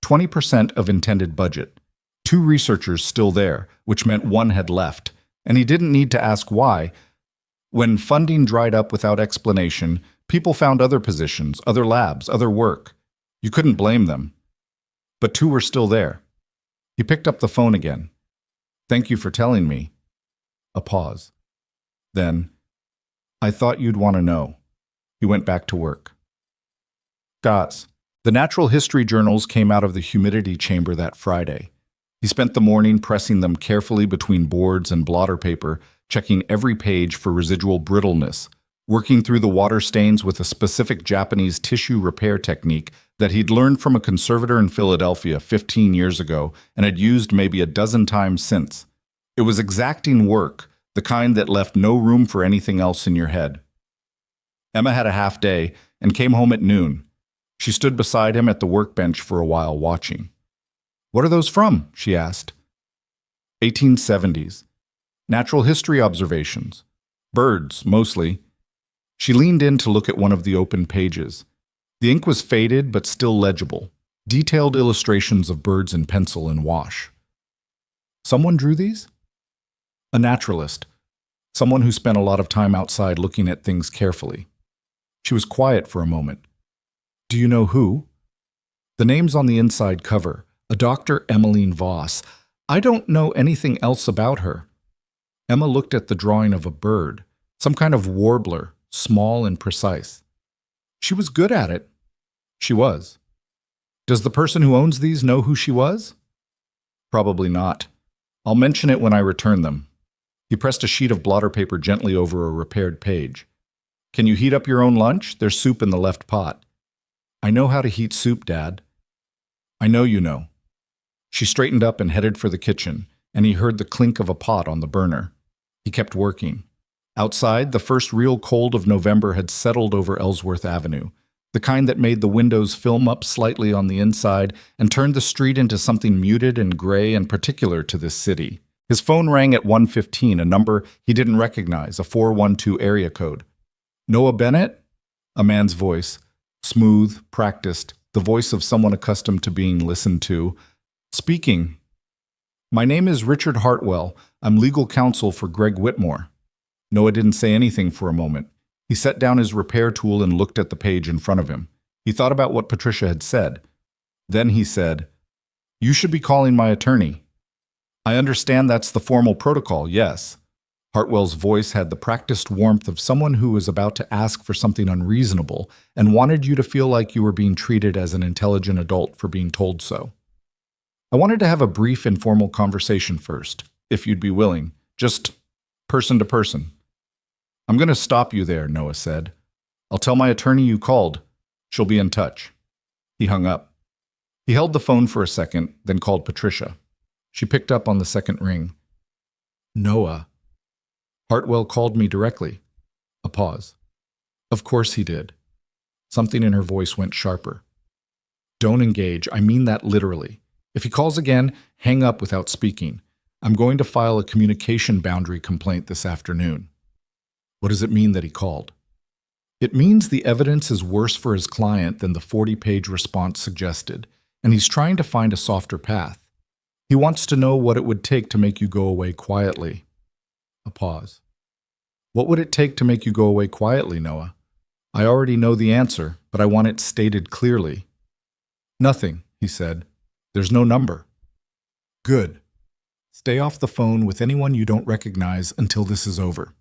20% of intended budget. 2 researchers still there, which meant 1 had left, and he didn't need to ask why. When funding dried up without explanation, people found other positions, other labs, other work. You couldn't blame them. But 2 were still there. He picked up the phone again. "Thank you for telling me." A pause. Then, "I thought you'd want to know." He went back to work. Guys, the natural history journals came out of the humidity chamber that Friday. He spent the morning pressing them carefully between boards and blotter paper, checking every page for residual brittleness, working through the water stains with a specific Japanese tissue repair technique that he'd learned from a conservator in Philadelphia 15 years ago and had used maybe a dozen times since. It was exacting work, the kind that left no room for anything else in your head. Emma had a half day and came home at noon. She stood beside him at the workbench for a while watching. "What are those from?" she asked. 1870s. Natural history observations. Birds, mostly. She leaned in to look at one of the open pages. The ink was faded but still legible. Detailed illustrations of birds in pencil and wash. Someone drew these? A naturalist. Someone who spent a lot of time outside looking at things carefully. She was quiet for a moment. Do you know who? The name's on the inside cover. A Dr. Emmeline Voss. I don't know anything else about her. Emma looked at the drawing of a bird, some kind of warbler, small and precise. She was good at it. She was. Does the person who owns these know who she was? Probably not. I'll mention it when I return them. He pressed a sheet of blotter paper gently over a repaired page. Can you heat up your own lunch? There's soup in the left pot. I know how to heat soup, Dad. I know you know. She straightened up and headed for the kitchen, and he heard the clink of a pot on the burner. He kept working. Outside, the first real cold of November had settled over Ellsworth Avenue, the kind that made the windows film up slightly on the inside and turned the street into something muted and gray and particular to this city. His phone rang at 1:15, a number he didn't recognize, a 412 area code. Noah Bennett? A man's voice, smooth, practiced, the voice of someone accustomed to being listened to. Speaking. My name is Richard Hartwell. I'm legal counsel for Greg Whitmore. Noah didn't say anything for a moment. He set down his repair tool and looked at the page in front of him. He thought about what Patricia had said. Then he said, You should be calling my attorney. I understand that's the formal protocol, yes. Hartwell's voice had the practiced warmth of someone who was about to ask for something unreasonable and wanted you to feel like you were being treated as an intelligent adult for being told so. I wanted to have a brief informal conversation first, if you'd be willing, just person to person. I'm going to stop you there, Noah said. I'll tell my attorney you called. She'll be in touch. He hung up. He held the phone for a second, then called Patricia. She picked up on the second ring. Noah. Hartwell called me directly. A pause. Of course he did. Something in her voice went sharper. Don't engage. I mean that literally. If he calls again, hang up without speaking. I'm going to file a communication boundary complaint this afternoon. What does it mean that he called? It means the evidence is worse for his client than the 40-page response suggested, and he's trying to find a softer path. He wants to know what it would take to make you go away quietly. A pause. What would it take to make you go away quietly, Noah? I already know the answer, but I want it stated clearly. Nothing, he said. There's no number. Good. Stay off the phone with anyone you don't recognize until this is over.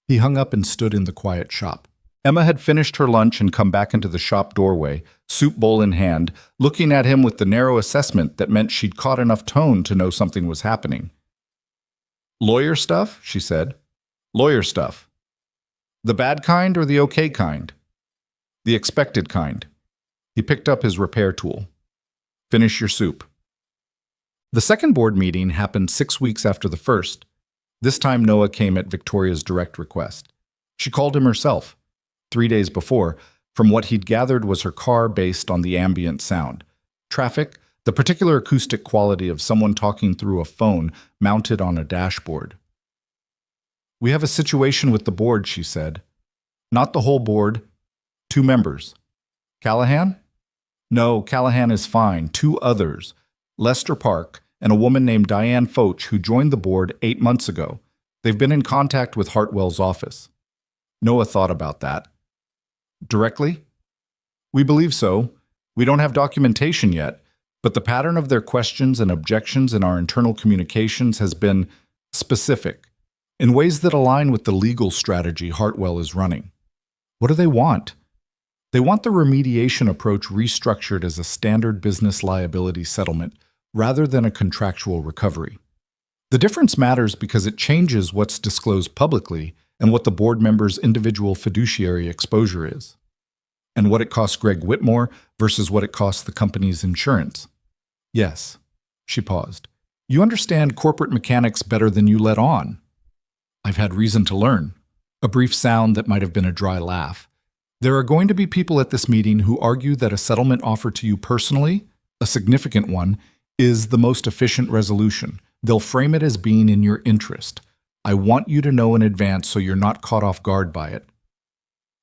He hung up and stood in the quiet shop. Emma had finished her lunch and come back into the shop doorway, soup bowl in hand, looking at him with the narrow assessment that meant she'd caught enough tone to know something was happening. Lawyer stuff? She said. Lawyer stuff. The bad kind or the okay kind? The expected kind. He picked up his repair tool. Finish your soup. The second board meeting happened 6 weeks after the first. This time Noah came at Victoria's direct request. She called him herself. 3 days before, from what he'd gathered was her car based on the ambient sound. Traffic, the particular acoustic quality of someone talking through a phone mounted on a dashboard. We have a situation with the board, she said. Not the whole board. 2 members. Callahan? No, Callahan is fine. 2 others. Lester Park and a woman named Diane Foch who joined the board 8 months ago. They've been in contact with Hartwell's office. Noah thought about that. Directly? We believe so. We don't have documentation yet, but the pattern of their questions and objections in our internal communications has been specific, in ways that align with the legal strategy Hartwell is running. What do they want? They want the remediation approach restructured as a standard business liability settlement rather than a contractual recovery. The difference matters because it changes what's disclosed publicly and what the board member's individual fiduciary exposure is, and what it costs Greg Whitmore versus what it costs the company's insurance. Yes, she paused. You understand corporate mechanics better than you let on. I've had reason to learn. A brief sound that might have been a dry laugh. There are going to be people at this meeting who argue that a settlement offer to you personally, a significant one, is the most efficient resolution. They'll frame it as being in your interest. I want you to know in advance so you're not caught off guard by it.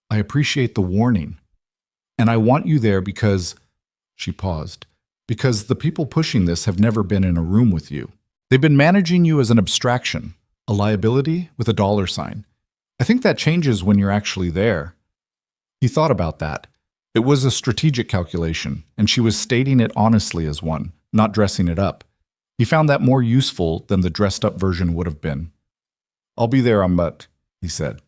I appreciate the warning. And I want you there because, she paused, because the people pushing this have never been in a room with you. They've been managing you as an abstraction, a liability with a dollar sign. I think that changes when you're actually there. He thought about that. It was a strategic calculation, and she was stating it honestly as one, not dressing it up. He found that more useful than the dressed-up version would have been. "I'll be there on Mutt," he said.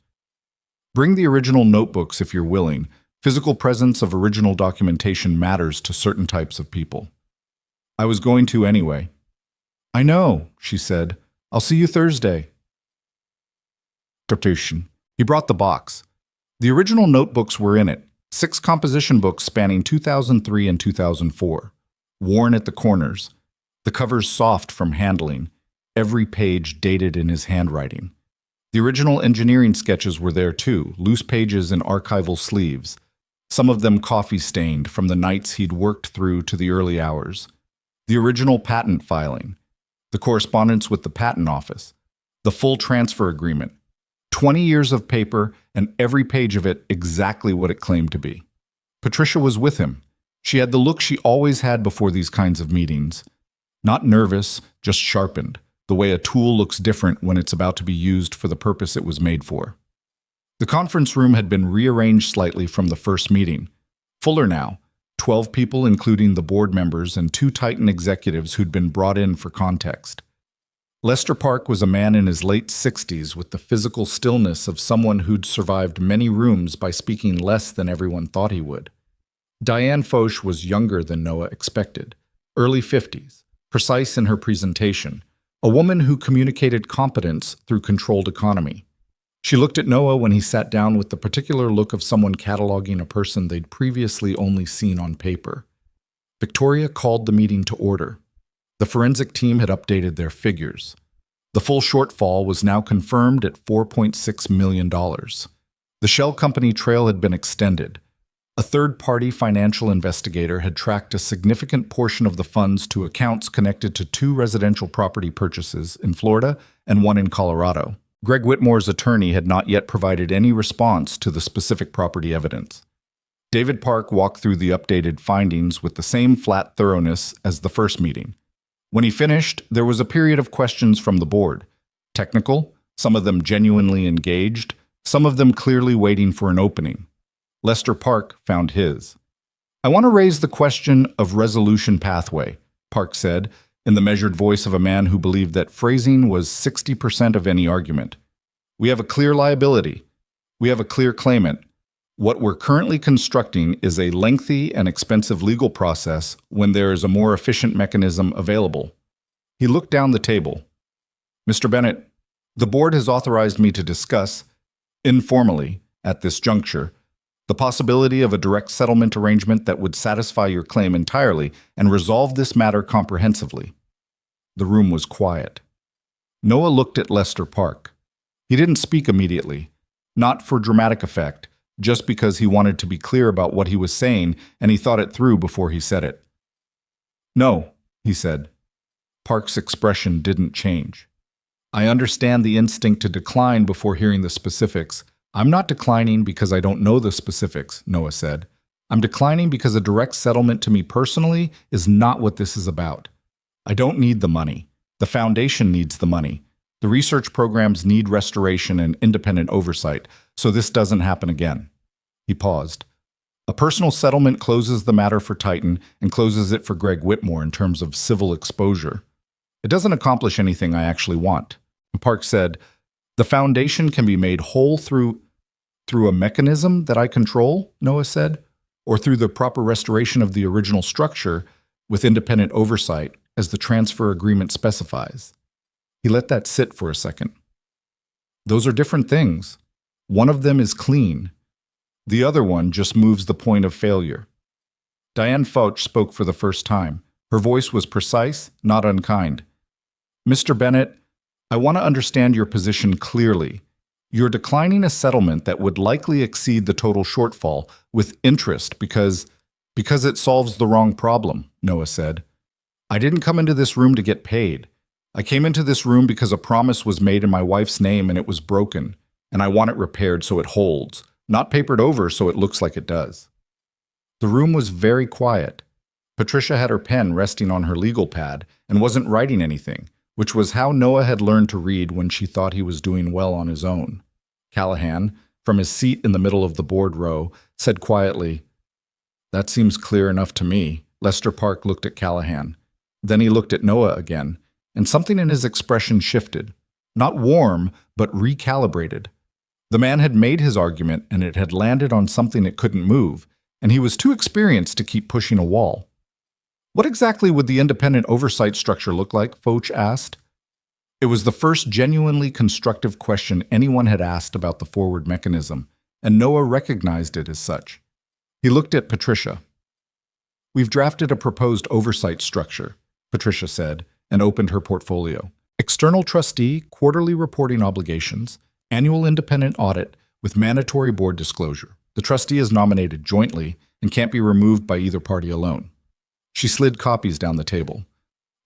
"Bring the original notebooks if you're willing. Physical presence of original documentation matters to certain types of people." "I was going to anyway." "I know," she said. "I'll see you Thursday." He brought the box. The original notebooks were in it, 6 composition books spanning 2003 and 2004, worn at the corners, the covers soft from handling, every page dated in his handwriting. The original engineering sketches were there too, loose pages in archival sleeves, some of them coffee-stained from the nights he'd worked through to the early hours. The original patent filing, the correspondence with the patent office, the full transfer agreement, 20 years of paper, and every page of it exactly what it claimed to be. Patricia was with him. She had the look she always had before these kinds of meetings. Not nervous, just sharpened, the way a tool looks different when it's about to be used for the purpose it was made for. The conference room had been rearranged slightly from the first meeting. Fuller now, 12 people including the board members and 2 Titan executives who'd been brought in for context. Lester Park was a man in his late 60s with the physical stillness of someone who'd survived many rooms by speaking less than everyone thought he would. Diane Foch was younger than Noah expected, early 50s, precise in her presentation, a woman who communicated competence through controlled economy. She looked at Noah when he sat down with the particular look of someone cataloging a person they'd previously only seen on paper. Victoria called the meeting to order. The forensic team had updated their figures. The full shortfall was now confirmed at $4.6 million. The shell company trail had been extended. A third-party financial investigator had tracked a significant portion of the funds to accounts connected to 2 residential property purchases in Florida and 1 in Colorado. Greg Whitmore's attorney had not yet provided any response to the specific property evidence. David Park walked through the updated findings with the same flat thoroughness as the first meeting. When he finished, there was a period of questions from the board. Technical, some of them genuinely engaged, some of them clearly waiting for an opening. Lester Park found his. "I want to raise the question of resolution pathway," Park said, in the measured voice of a man who believed that phrasing was 60% of any argument. "We have a clear liability. We have a clear claimant. What we're currently constructing is a lengthy and expensive legal process when there is a more efficient mechanism available." He looked down the table. "Mr. Bennett, the board has authorized me to discuss, informally, at this juncture, the possibility of a direct settlement arrangement that would satisfy your claim entirely and resolve this matter comprehensively." The room was quiet. Noah looked at Lester Park. He didn't speak immediately, not for dramatic effect, just because he wanted to be clear about what he was saying and he thought it through before he said it. "No," he said. Park's expression didn't change. "I understand the instinct to decline before hearing the specifics. I'm not declining because I don't know the specifics," Noah said. "I'm declining because a direct settlement to me personally is not what this is about. I don't need the money. The foundation needs the money. The research programs need restoration and independent oversight, so this doesn't happen again." He paused. "A personal settlement closes the matter for Titan and closes it for Greg Whitmore in terms of civil exposure. It doesn't accomplish anything I actually want." Park said, "The foundation can be made whole through a mechanism that I control," Noah said, "or through the proper restoration of the original structure with independent oversight, as the transfer agreement specifies." He let that sit for a second. "Those are different things. One of them is clean. The other one just moves the point of failure." Diane Foch spoke for the first time. Her voice was precise, not unkind. "Mr. Bennett, I want to understand your position clearly. You're declining a settlement that would likely exceed the total shortfall with interest because it solves the wrong problem," Noah said. "I didn't come into this room to get paid. I came into this room because a promise was made in my wife's name and it was broken, and I want it repaired so it holds, not papered over so it looks like it does." The room was very quiet. Patricia had her pen resting on her legal pad and wasn't writing anything, which was how Noah had learned to read when she thought he was doing well on his own. Callahan, from his seat in the middle of the board row, said quietly, That seems clear enough to me. Lester Park looked at Callahan. Then he looked at Noah again, and something in his expression shifted. Not warm, but recalibrated. The man had made his argument, and it had landed on something it couldn't move, and he was too experienced to keep pushing a wall. What exactly would the independent oversight structure look like? Foch asked. It was the first genuinely constructive question anyone had asked about the forward mechanism, and Noah recognized it as such. He looked at Patricia. We've drafted a proposed oversight structure, Patricia said, and opened her portfolio. External trustee, quarterly reporting obligations, annual independent audit with mandatory board disclosure. The trustee is nominated jointly and can't be removed by either party alone. She slid copies down the table.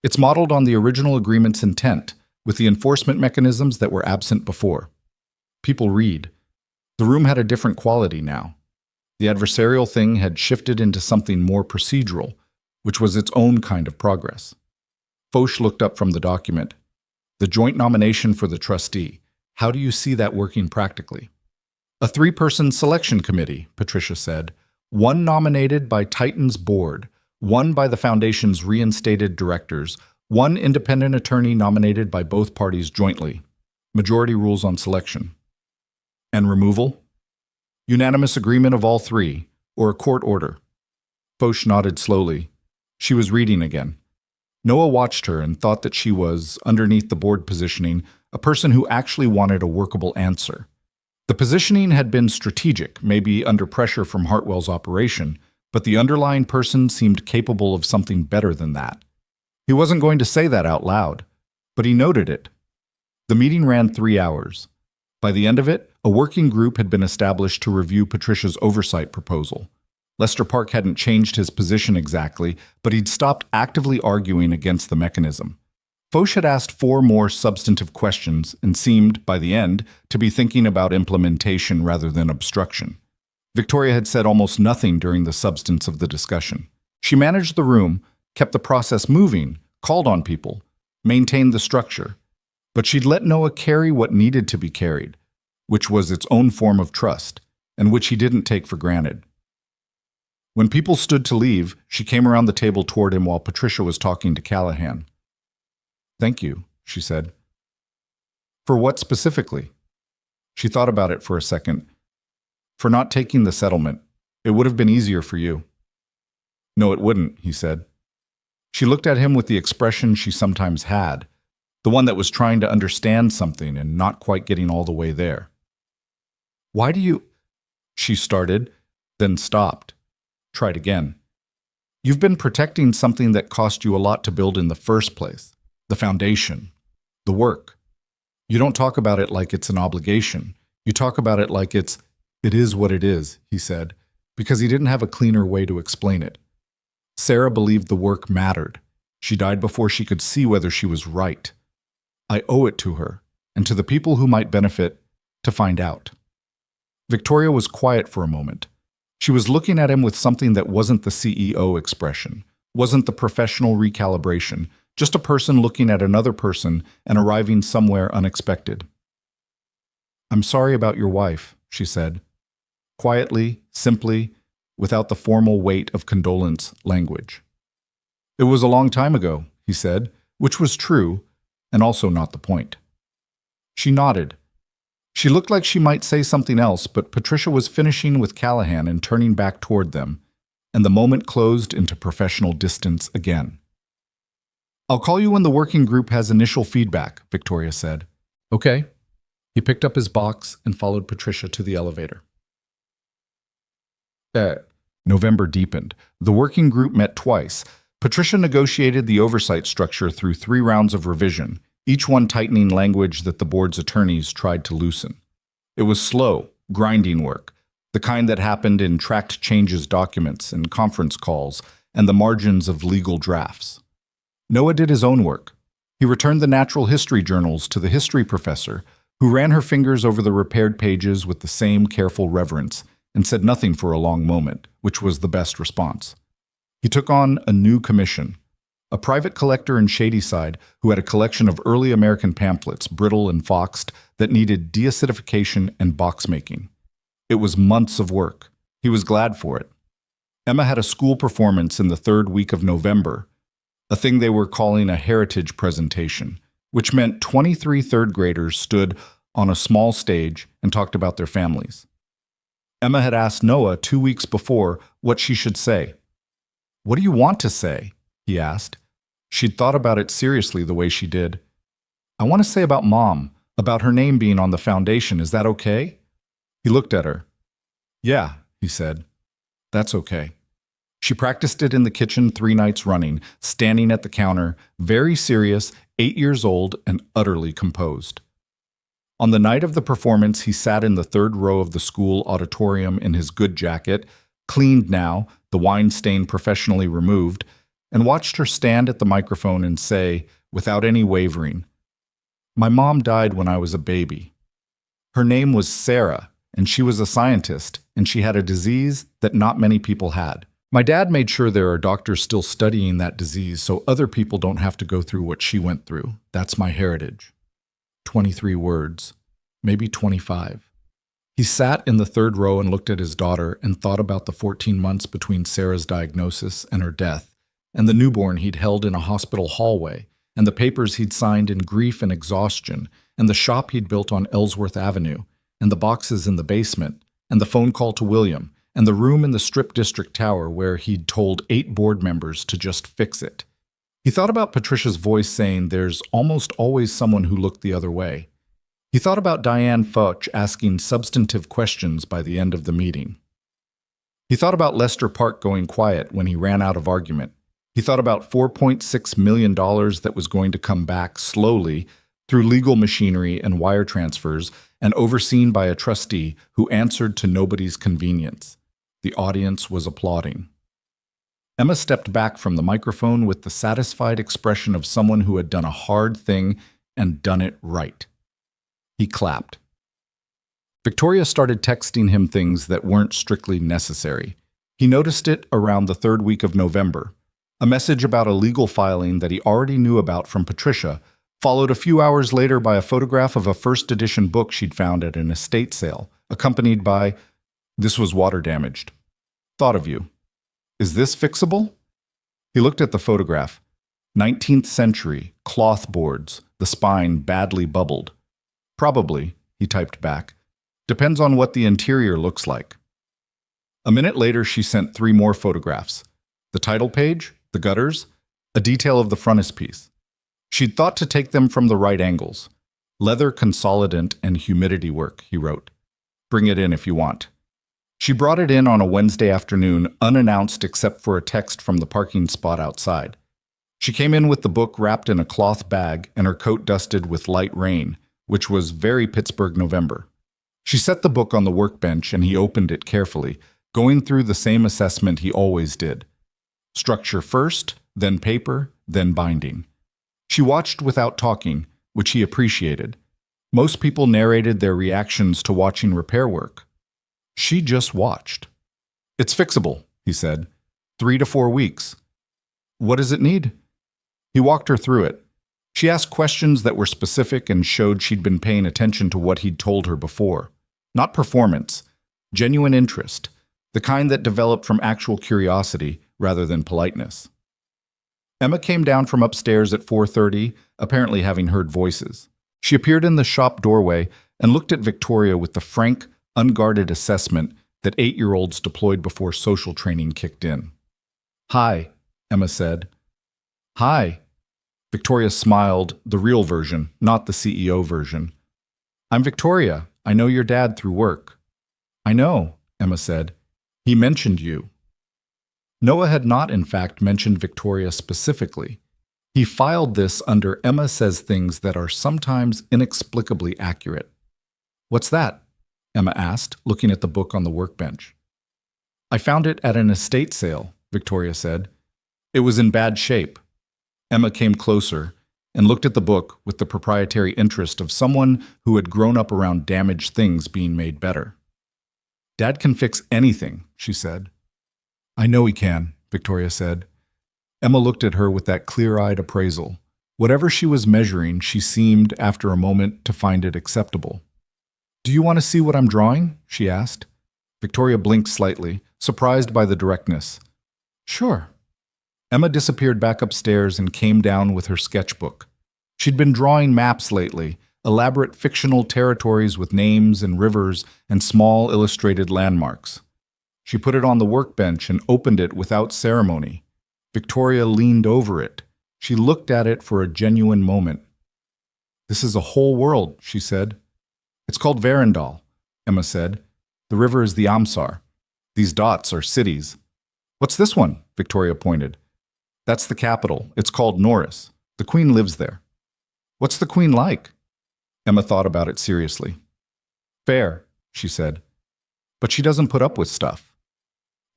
It's modeled on the original agreement's intent, with the enforcement mechanisms that were absent before. People read. The room had a different quality now. The adversarial thing had shifted into something more procedural, which was its own kind of progress. Foch looked up from the document. The joint nomination for the trustee. How do you see that working practically? A 3-person selection committee, Patricia said. 1 nominated by Titan's board, 1 by the foundation's reinstated directors, 1 independent attorney nominated by both parties jointly. Majority rules on selection. And removal? Unanimous agreement of all 3, or a court order. Foch nodded slowly. She was reading again. Noah watched her and thought that she was, underneath the board positioning, a person who actually wanted a workable answer. The positioning had been strategic, maybe under pressure from Hartwell's operation, but the underlying person seemed capable of something better than that. He wasn't going to say that out loud, but he noted it. The meeting ran 3 hours. By the end of it, a working group had been established to review Patricia's oversight proposal. Lester Park hadn't changed his position exactly, but he'd stopped actively arguing against the mechanism. Foch had asked 4 more substantive questions and seemed, by the end, to be thinking about implementation rather than obstruction. Victoria had said almost nothing during the substance of the discussion. She managed the room, kept the process moving, called on people, maintained the structure. But she'd let Noah carry what needed to be carried, which was its own form of trust, and which he didn't take for granted. When people stood to leave, she came around the table toward him while Patricia was talking to Callahan. "Thank you," she said. "For what specifically?" She thought about it for a second. "For not taking the settlement. It would have been easier for you." "No, it wouldn't," he said. She looked at him with the expression she sometimes had, the one that was trying to understand something and not quite getting all the way there. "Why do you—" she started, then stopped. Tried again. "You've been protecting something that cost you a lot to build in the first place. The foundation. The work. You don't talk about it like it's an obligation. You talk about it like it is what it is," he said, because he didn't have a cleaner way to explain it. Sarah believed the work mattered. She died before she could see whether she was right. I owe it to her, and to the people who might benefit, to find out. Victoria was quiet for a moment. She was looking at him with something that wasn't the CEO expression, wasn't the professional recalibration, just a person looking at another person and arriving somewhere unexpected. "I'm sorry about your wife," she said. Quietly, simply, without the formal weight of condolence language. "It was a long time ago," he said, which was true, and also not the point. She nodded. She looked like she might say something else, but Patricia was finishing with Callahan and turning back toward them, and the moment closed into professional distance again. "I'll call you when the working group has initial feedback," Victoria said. "Okay." He picked up his box and followed Patricia to the elevator. November deepened. The working group met twice. Patricia negotiated the oversight structure through 3 rounds of revision, each one tightening language that the board's attorneys tried to loosen. It was slow, grinding work, the kind that happened in tracked changes documents and conference calls and the margins of legal drafts. Noah did his own work. He returned the natural history journals to the history professor, who ran her fingers over the repaired pages with the same careful reverence and said nothing for a long moment, which was the best response. He took on a new commission, a private collector in Shadyside who had a collection of early American pamphlets, brittle and foxed, that needed deacidification and box making. It was months of work. He was glad for it. Emma had a school performance in the third week of November, a thing they were calling a heritage presentation, which meant 23 third graders stood on a small stage and talked about their families. Emma had asked Noah 2 weeks before what she should say. "What do you want to say?" he asked. She'd thought about it seriously the way she did. "I want to say about Mom, about her name being on the foundation. Is that okay?" He looked at her. "Yeah," he said. "That's okay." She practiced it in the kitchen 3 nights running, standing at the counter, very serious, 8 years old, and utterly composed. On the night of the performance, he sat in the third row of the school auditorium in his good jacket, cleaned now, the wine stain professionally removed, and watched her stand at the microphone and say, without any wavering, "My mom died when I was a baby. Her name was Sarah, and she was a scientist, and she had a disease that not many people had. My dad made sure there are doctors still studying that disease so other people don't have to go through what she went through. That's my heritage." 23 words, maybe 25. He sat in the third row and looked at his daughter and thought about the 14 months between Sarah's diagnosis and her death, and the newborn he'd held in a hospital hallway, and the papers he'd signed in grief and exhaustion, and the shop he'd built on Ellsworth Avenue, and the boxes in the basement, and the phone call to William, and the room in the Strip District Tower where he'd told 8 board members to just fix it. He thought about Patricia's voice saying there's almost always someone who looked the other way. He thought about Diane Foch asking substantive questions by the end of the meeting. He thought about Lester Park going quiet when he ran out of argument. He thought about $4.6 million that was going to come back slowly through legal machinery and wire transfers and overseen by a trustee who answered to nobody's convenience. The audience was applauding. Emma stepped back from the microphone with the satisfied expression of someone who had done a hard thing and done it right. He clapped. Victoria started texting him things that weren't strictly necessary. He noticed it around the third week of November. A message about a legal filing that he already knew about from Patricia, followed a few hours later by a photograph of a first edition book she'd found at an estate sale, accompanied by, "This was water damaged. Thought of you. Is this fixable?" He looked at the photograph. 19th century, cloth boards, the spine badly bubbled. "Probably," he typed back. "Depends on what the interior looks like." A minute later, she sent 3 more photographs. The title page, the gutters, a detail of the frontispiece. She'd thought to take them from the right angles. "Leather consolidant and humidity work," he wrote. "Bring it in if you want." She brought it in on a Wednesday afternoon, unannounced except for a text from the parking spot outside. She came in with the book wrapped in a cloth bag and her coat dusted with light rain, which was very Pittsburgh November. She set the book on the workbench and he opened it carefully, going through the same assessment he always did. Structure first, then paper, then binding. She watched without talking, which he appreciated. Most people narrated their reactions to watching repair work. She just watched. "It's fixable," he said. 3 to 4 weeks. "What does it need?" He walked her through it. She asked questions that were specific and showed she'd been paying attention to what he'd told her before. Not performance, genuine interest, the kind that developed from actual curiosity rather than politeness. Emma came down from upstairs at 4:30, apparently having heard voices. She appeared in the shop doorway and looked at Victoria with the frank, unguarded assessment that 8-year-olds deployed before social training kicked in. "Hi," Emma said. "Hi." Victoria smiled, the real version, not the CEO version. "I'm Victoria. I know your dad through work." "I know," Emma said. "He mentioned you." Noah had not, in fact, mentioned Victoria specifically. He filed this under Emma says things that are sometimes inexplicably accurate. "What's that?" Emma asked, looking at the book on the workbench. "I found it at an estate sale," Victoria said. "It was in bad shape." Emma came closer and looked at the book with the proprietary interest of someone who had grown up around damaged things being made better. "Dad can fix anything," she said. "I know he can," Victoria said. Emma looked at her with that clear-eyed appraisal. Whatever she was measuring, she seemed, after a moment, to find it acceptable. "Do you want to see what I'm drawing?" she asked. Victoria blinked slightly, surprised by the directness. Sure. Emma disappeared back upstairs and came down with her sketchbook. She'd been drawing maps lately, elaborate fictional territories with names and rivers and small illustrated landmarks. She put it on the workbench and opened it without ceremony. Victoria leaned over it. She looked at it for a genuine moment. This is a whole world, she said. It's called Verendal, Emma said. The river is the Amsar. These dots are cities. What's this one? Victoria pointed. That's the capital. It's called Norris. The Queen lives there. What's the Queen like? Emma thought about it seriously. Fair, she said. But she doesn't put up with stuff.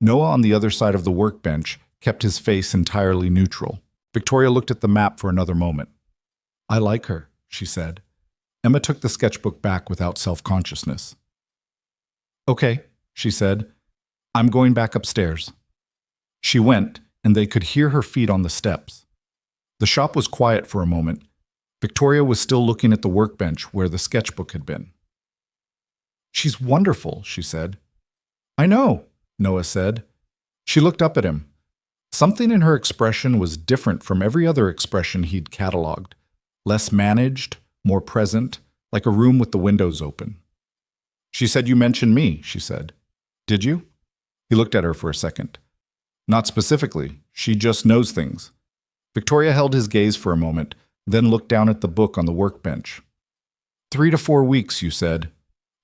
Noah on the other side of the workbench kept his face entirely neutral. Victoria looked at the map for another moment. I like her, she said. Emma took the sketchbook back without self-consciousness. Okay, she said. I'm going back upstairs. She went, and they could hear her feet on the steps. The shop was quiet for a moment. Victoria was still looking at the workbench where the sketchbook had been. She's wonderful, she said. I know, Noah said. She looked up at him. Something in her expression was different from every other expression he'd catalogued. Less managed, more present, like a room with the windows open. She said you mentioned me, she said. Did you? He looked at her for a second. Not specifically. She just knows things. Victoria held his gaze for a moment, then looked down at the book on the workbench. 3 to 4 weeks, you said.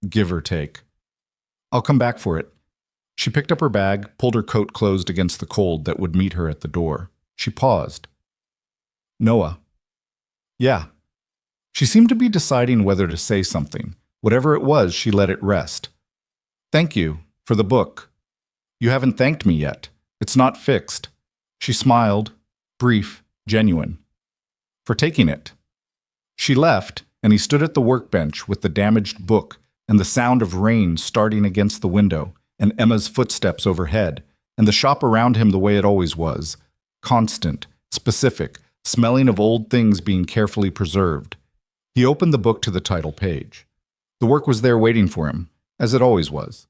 Give or take. I'll come back for it. She picked up her bag, pulled her coat closed against the cold that would meet her at the door. She paused. Noah. Yeah. She seemed to be deciding whether to say something. Whatever it was, she let it rest. Thank you for the book. You haven't thanked me yet. It's not fixed. She smiled, brief, genuine. For taking it. She left, and he stood at the workbench with the damaged book and the sound of rain starting against the window and Emma's footsteps overhead, and the shop around him the way it always was, constant, specific, smelling of old things being carefully preserved. He opened the book to the title page. The work was there waiting for him, as it always was.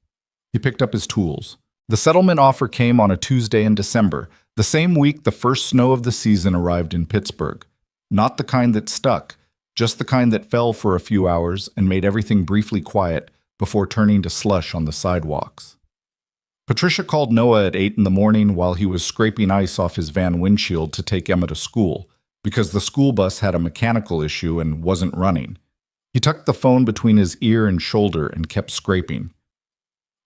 He picked up his tools. The settlement offer came on a Tuesday in December, the same week the first snow of the season arrived in Pittsburgh. Not the kind that stuck, just the kind that fell for a few hours and made everything briefly quiet before turning to slush on the sidewalks. Patricia called Noah at 8 in the morning while he was scraping ice off his van windshield to take Emma to school, because the school bus had a mechanical issue and wasn't running. He tucked the phone between his ear and shoulder and kept scraping.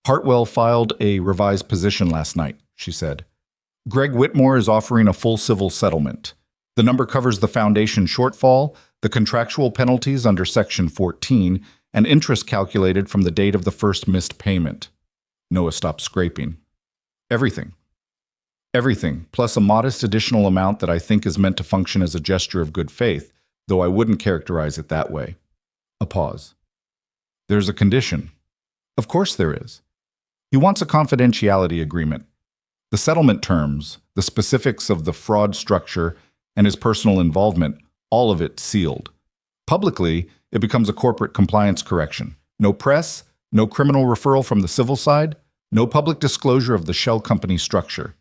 Hartwell filed a revised position last night, she said. Greg Whitmore is offering a full civil settlement. The number covers the foundation shortfall, the contractual penalties under Section 14, and interest calculated from the date of the first missed payment. Noah stopped scraping. Everything. Everything, plus a modest additional amount that I think is meant to function as a gesture of good faith, though I wouldn't characterize it that way. A pause. There's a condition. Of course there is. He wants a confidentiality agreement. The settlement terms, the specifics of the fraud structure, and his personal involvement, all of it sealed. Publicly, it becomes a corporate compliance correction. No press, no criminal referral from the civil side, no public disclosure of the shell company structure.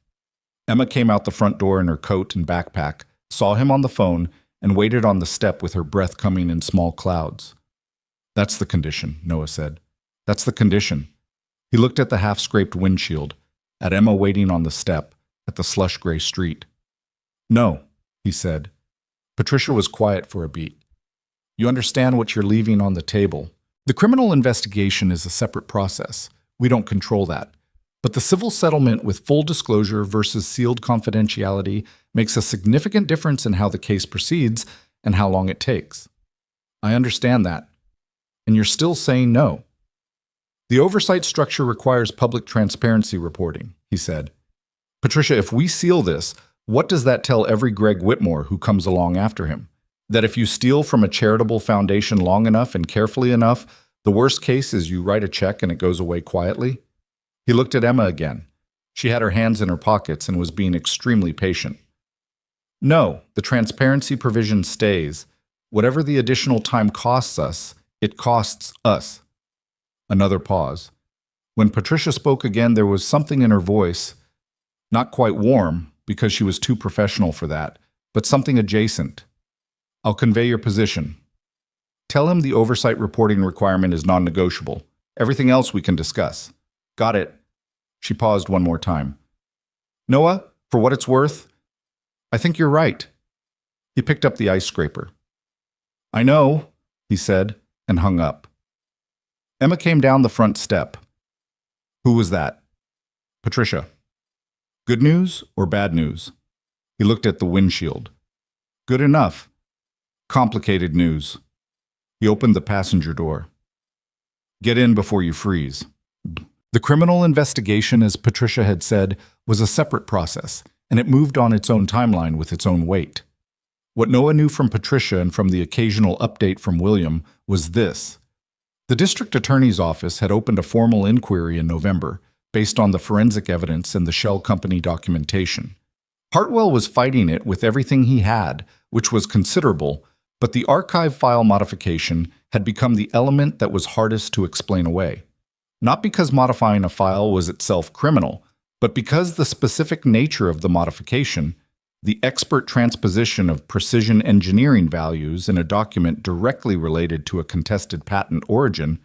Emma came out the front door in her coat and backpack, saw him on the phone, and waited on the step with her breath coming in small clouds. That's the condition, Noah said. That's the condition. He looked at the half-scraped windshield, at Emma waiting on the step, at the slush-gray street. No, he said. Patricia was quiet for a beat. You understand what you're leaving on the table. The criminal investigation is a separate process. We don't control that. But the civil settlement with full disclosure versus sealed confidentiality makes a significant difference in how the case proceeds and how long it takes. I understand that. And you're still saying no. The oversight structure requires public transparency reporting, he said. Patricia, if we seal this, what does that tell every Greg Whitmore who comes along after him? That if you steal from a charitable foundation long enough and carefully enough, the worst case is you write a check and it goes away quietly? He looked at Emma again. She had her hands in her pockets and was being extremely patient. No, the transparency provision stays. Whatever the additional time costs us, it costs us. Another pause. When Patricia spoke again, there was something in her voice, not quite warm, because she was too professional for that, but something adjacent. I'll convey your position. Tell him the oversight reporting requirement is non-negotiable. Everything else we can discuss. Got it. She paused one more time. Noah, for what it's worth, I think you're right. He picked up the ice scraper. I know, he said, and hung up. Emma came down the front step. Who was that? Patricia. Good news or bad news? He looked at the windshield. Good enough. Complicated news. He opened the passenger door. Get in before you freeze. The criminal investigation, as Patricia had said, was a separate process, and it moved on its own timeline with its own weight. What Noah knew from Patricia and from the occasional update from William was this. The district attorney's office had opened a formal inquiry in November, based on the forensic evidence and the shell company documentation. Hartwell was fighting it with everything he had, which was considerable, but the archive file modification had become the element that was hardest to explain away. Not because modifying a file was itself criminal, but because the specific nature of the modification, the expert transposition of precision engineering values in a document directly related to a contested patent origin,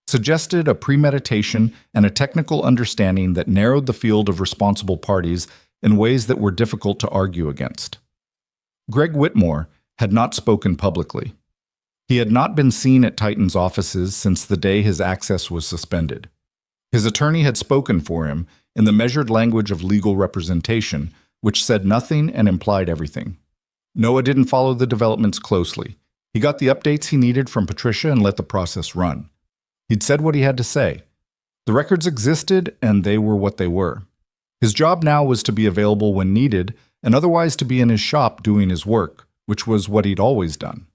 suggested a premeditation and a technical understanding that narrowed the field of responsible parties in ways that were difficult to argue against. Greg Whitmore had not spoken publicly. He had not been seen at Titan's offices since the day his access was suspended. His attorney had spoken for him in the measured language of legal representation, which said nothing and implied everything. Noah didn't follow the developments closely. He got the updates he needed from Patricia and let the process run. He'd said what he had to say. The records existed, and they were what they were. His job now was to be available when needed, and otherwise to be in his shop doing his work, which was what he'd always done.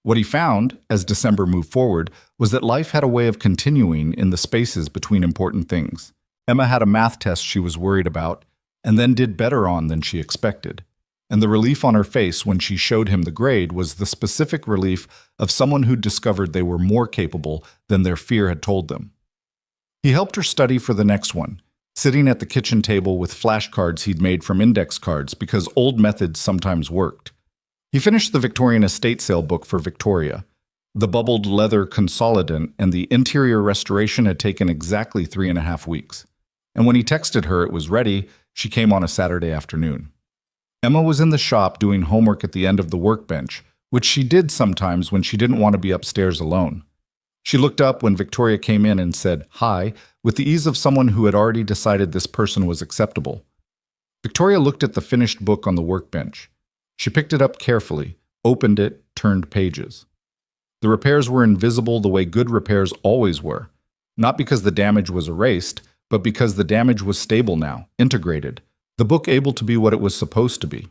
What he found, as December moved forward, was that life had a way of continuing in the spaces between important things. Emma had a math test she was worried about, and then did better on than she expected. And the relief on her face when she showed him the grade was the specific relief of someone who'd discovered they were more capable than their fear had told them. He helped her study for the next one, sitting at the kitchen table with flashcards he'd made from index cards because old methods sometimes worked. He finished the Victorian estate sale book for Victoria. The bubbled leather consolidant and the interior restoration had taken exactly 3.5 weeks. And when he texted her it was ready, she came on a Saturday afternoon. Emma was in the shop doing homework at the end of the workbench, which she did sometimes when she didn't want to be upstairs alone. She looked up when Victoria came in and said, "Hi," with the ease of someone who had already decided this person was acceptable. Victoria looked at the finished book on the workbench. She picked it up carefully, opened it, turned pages. The repairs were invisible the way good repairs always were, not because the damage was erased, but because the damage was stable now, integrated, the book able to be what it was supposed to be.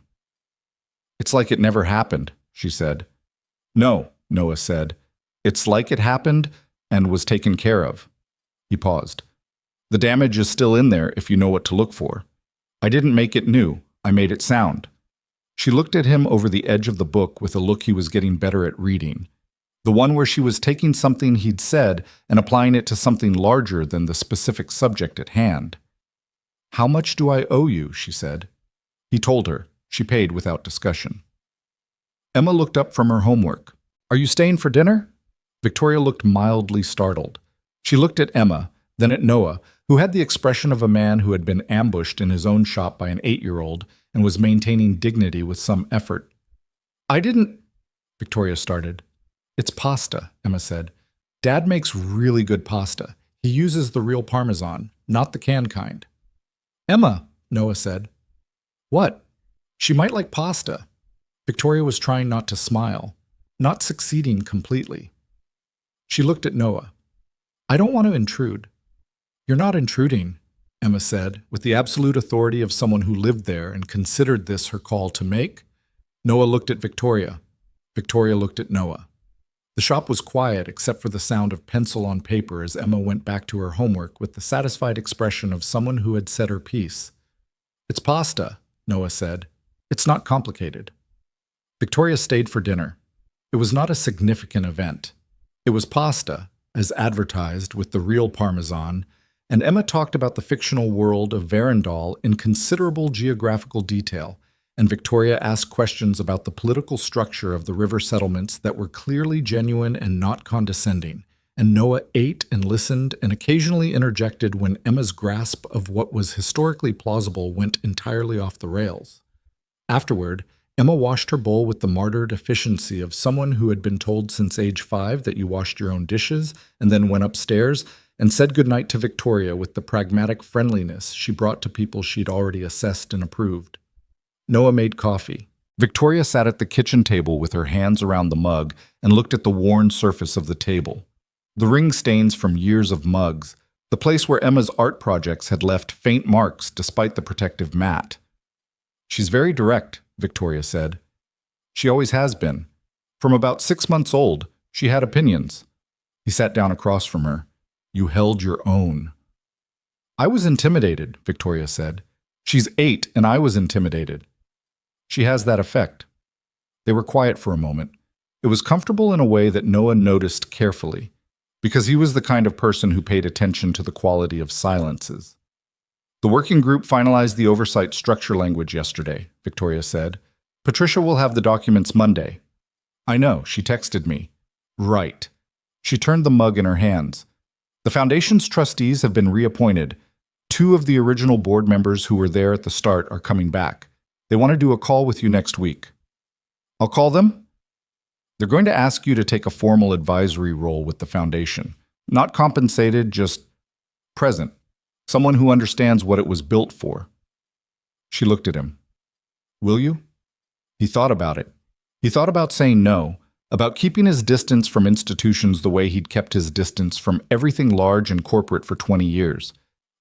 "It's like it never happened," she said. "No," Noah said. "It's like it happened and was taken care of." He paused. "The damage is still in there if you know what to look for. I didn't make it new, I made it sound." She looked at him over the edge of the book with a look he was getting better at reading. The one where she was taking something he'd said and applying it to something larger than the specific subject at hand. "How much do I owe you?" she said. He told her. She paid without discussion. Emma looked up from her homework. "Are you staying for dinner?" Victoria looked mildly startled. She looked at Emma, then at Noah, who had the expression of a man who had been ambushed in his own shop by an 8-year-old and was maintaining dignity with some effort. "I didn't—" Victoria started. "It's pasta," Emma said. "Dad makes really good pasta. He uses the real Parmesan, not the canned kind." "Emma," Noah said. "What?" "She might like pasta." Victoria was trying not to smile, not succeeding completely. She looked at Noah. "I don't want to intrude." "You're not intruding," Emma said, with the absolute authority of someone who lived there and considered this her call to make. Noah looked at Victoria. Victoria looked at Noah. The shop was quiet except for the sound of pencil on paper as Emma went back to her homework with the satisfied expression of someone who had said her piece. "It's pasta," Noah said. "It's not complicated." Victoria stayed for dinner. It was not a significant event. It was pasta, as advertised with the real Parmesan, and Emma talked about the fictional world of Verendal in considerable geographical detail, and Victoria asked questions about the political structure of the river settlements that were clearly genuine and not condescending, and Noah ate and listened and occasionally interjected when Emma's grasp of what was historically plausible went entirely off the rails. Afterward, Emma washed her bowl with the martyred efficiency of someone who had been told since age 5 that you washed your own dishes and then went upstairs and said goodnight to Victoria with the pragmatic friendliness she brought to people she'd already assessed and approved. Noah made coffee. Victoria sat at the kitchen table with her hands around the mug and looked at the worn surface of the table. The ring stains from years of mugs, the place where Emma's art projects had left faint marks despite the protective mat. "She's very direct," Victoria said. "She always has been. From about 6 months old, she had opinions." He sat down across from her. "You held your own." "I was intimidated," Victoria said. "She's 8 and I was intimidated." "She has that effect." They were quiet for a moment. It was comfortable in a way that Noah noticed carefully, because he was the kind of person who paid attention to the quality of silences. "The working group finalized the oversight structure language yesterday," Victoria said. "Patricia will have the documents Monday." "I know, she texted me." "Right." She turned the mug in her hands. "The Foundation's trustees have been reappointed. 2 of the original board members who were there at the start are coming back. They want to do a call with you next week." "I'll call them?" "They're going to ask you to take a formal advisory role with the Foundation. Not compensated, just present. Someone who understands what it was built for." She looked at him. "Will you?" He thought about it. He thought about saying no, about keeping his distance from institutions the way he'd kept his distance from everything large and corporate for 20 years.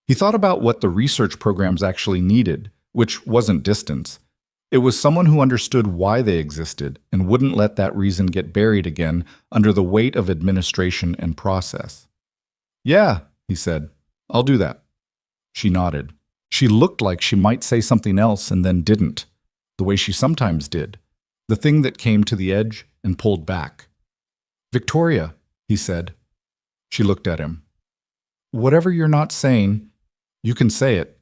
He thought about what the research programs actually needed, which wasn't distance. It was someone who understood why they existed and wouldn't let that reason get buried again under the weight of administration and process. "Yeah," he said, "I'll do that." She nodded. She looked like she might say something else and then didn't, the way she sometimes did, the thing that came to the edge and pulled back. "Victoria," he said. She looked at him. "Whatever you're not saying, you can say it."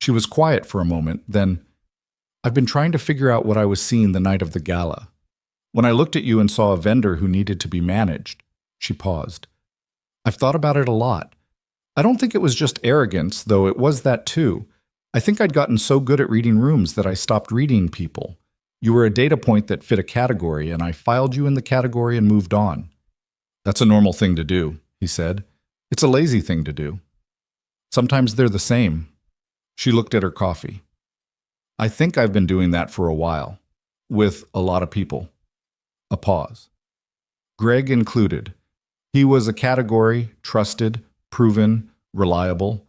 She was quiet for a moment, then, "I've been trying to figure out what I was seeing the night of the gala. When I looked at you and saw a vendor who needed to be managed." She paused. "I've thought about it a lot. I don't think it was just arrogance, though it was that too. I think I'd gotten so good at reading rooms that I stopped reading people. You were a data point that fit a category, and I filed you in the category and moved on." "That's a normal thing to do," he said. "It's a lazy thing to do." "Sometimes they're the same." She looked at her coffee. "I think I've been doing that for a while. With a lot of people." A pause. Greg included. He was a category, trusted, proven, reliable,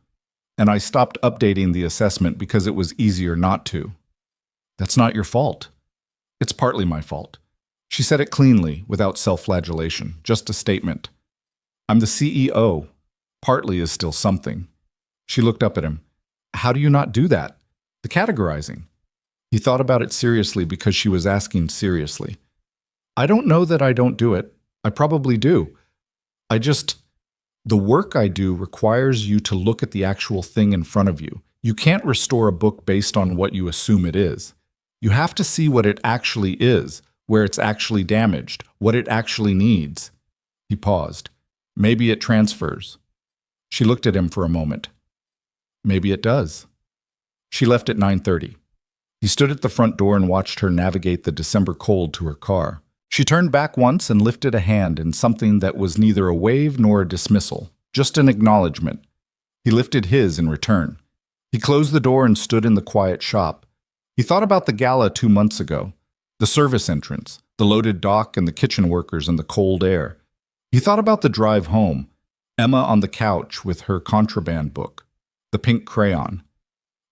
and I stopped updating the assessment because it was easier not to. "That's not your fault." "It's partly my fault." She said it cleanly, without self-flagellation, just a statement. "I'm the CEO. Partly is still something." She looked up at him. "How do you not do that? The categorizing." He thought about it seriously because she was asking seriously. "I don't know that I don't do it. I probably do. The work I do requires you to look at the actual thing in front of you. You can't restore a book based on what you assume it is. You have to see what it actually is, where it's actually damaged, what it actually needs." He paused. "Maybe it transfers." She looked at him for a moment. "Maybe it does." She left at 9:30. He stood at the front door and watched her navigate the December cold to her car. She turned back once and lifted a hand in something that was neither a wave nor a dismissal, just an acknowledgement. He lifted his in return. He closed the door and stood in the quiet shop. He thought about the gala 2 months ago, the service entrance, the loaded dock and the kitchen workers and the cold air. He thought about the drive home, Emma on the couch with her contraband book, the pink crayon.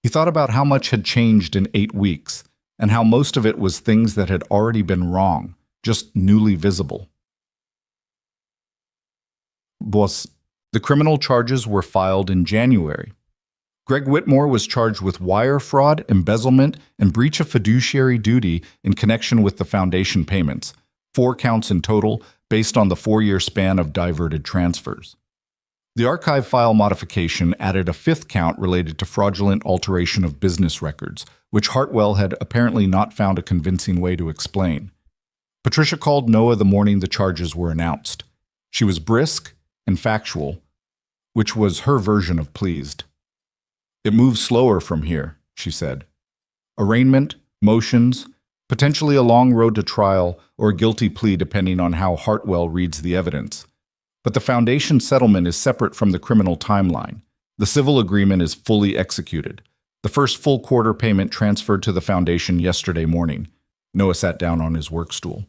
He thought about how much had changed in 8 weeks, and how most of it was things that had already been wrong, just newly visible. Boss, the criminal charges were filed in January. Greg Whitmore was charged with wire fraud, embezzlement, and breach of fiduciary duty in connection with the foundation payments, 4 counts in total, based on the 4-year span of diverted transfers. The archive file modification added a fifth count related to fraudulent alteration of business records, which Hartwell had apparently not found a convincing way to explain. Patricia called Noah the morning the charges were announced. She was brisk and factual, which was her version of pleased. "It moves slower from here," she said. "Arraignment, motions, potentially a long road to trial or a guilty plea depending on how Hartwell reads the evidence. But the foundation settlement is separate from the criminal timeline. The civil agreement is fully executed. The first full quarter payment transferred to the foundation yesterday morning." Noah sat down on his work stool.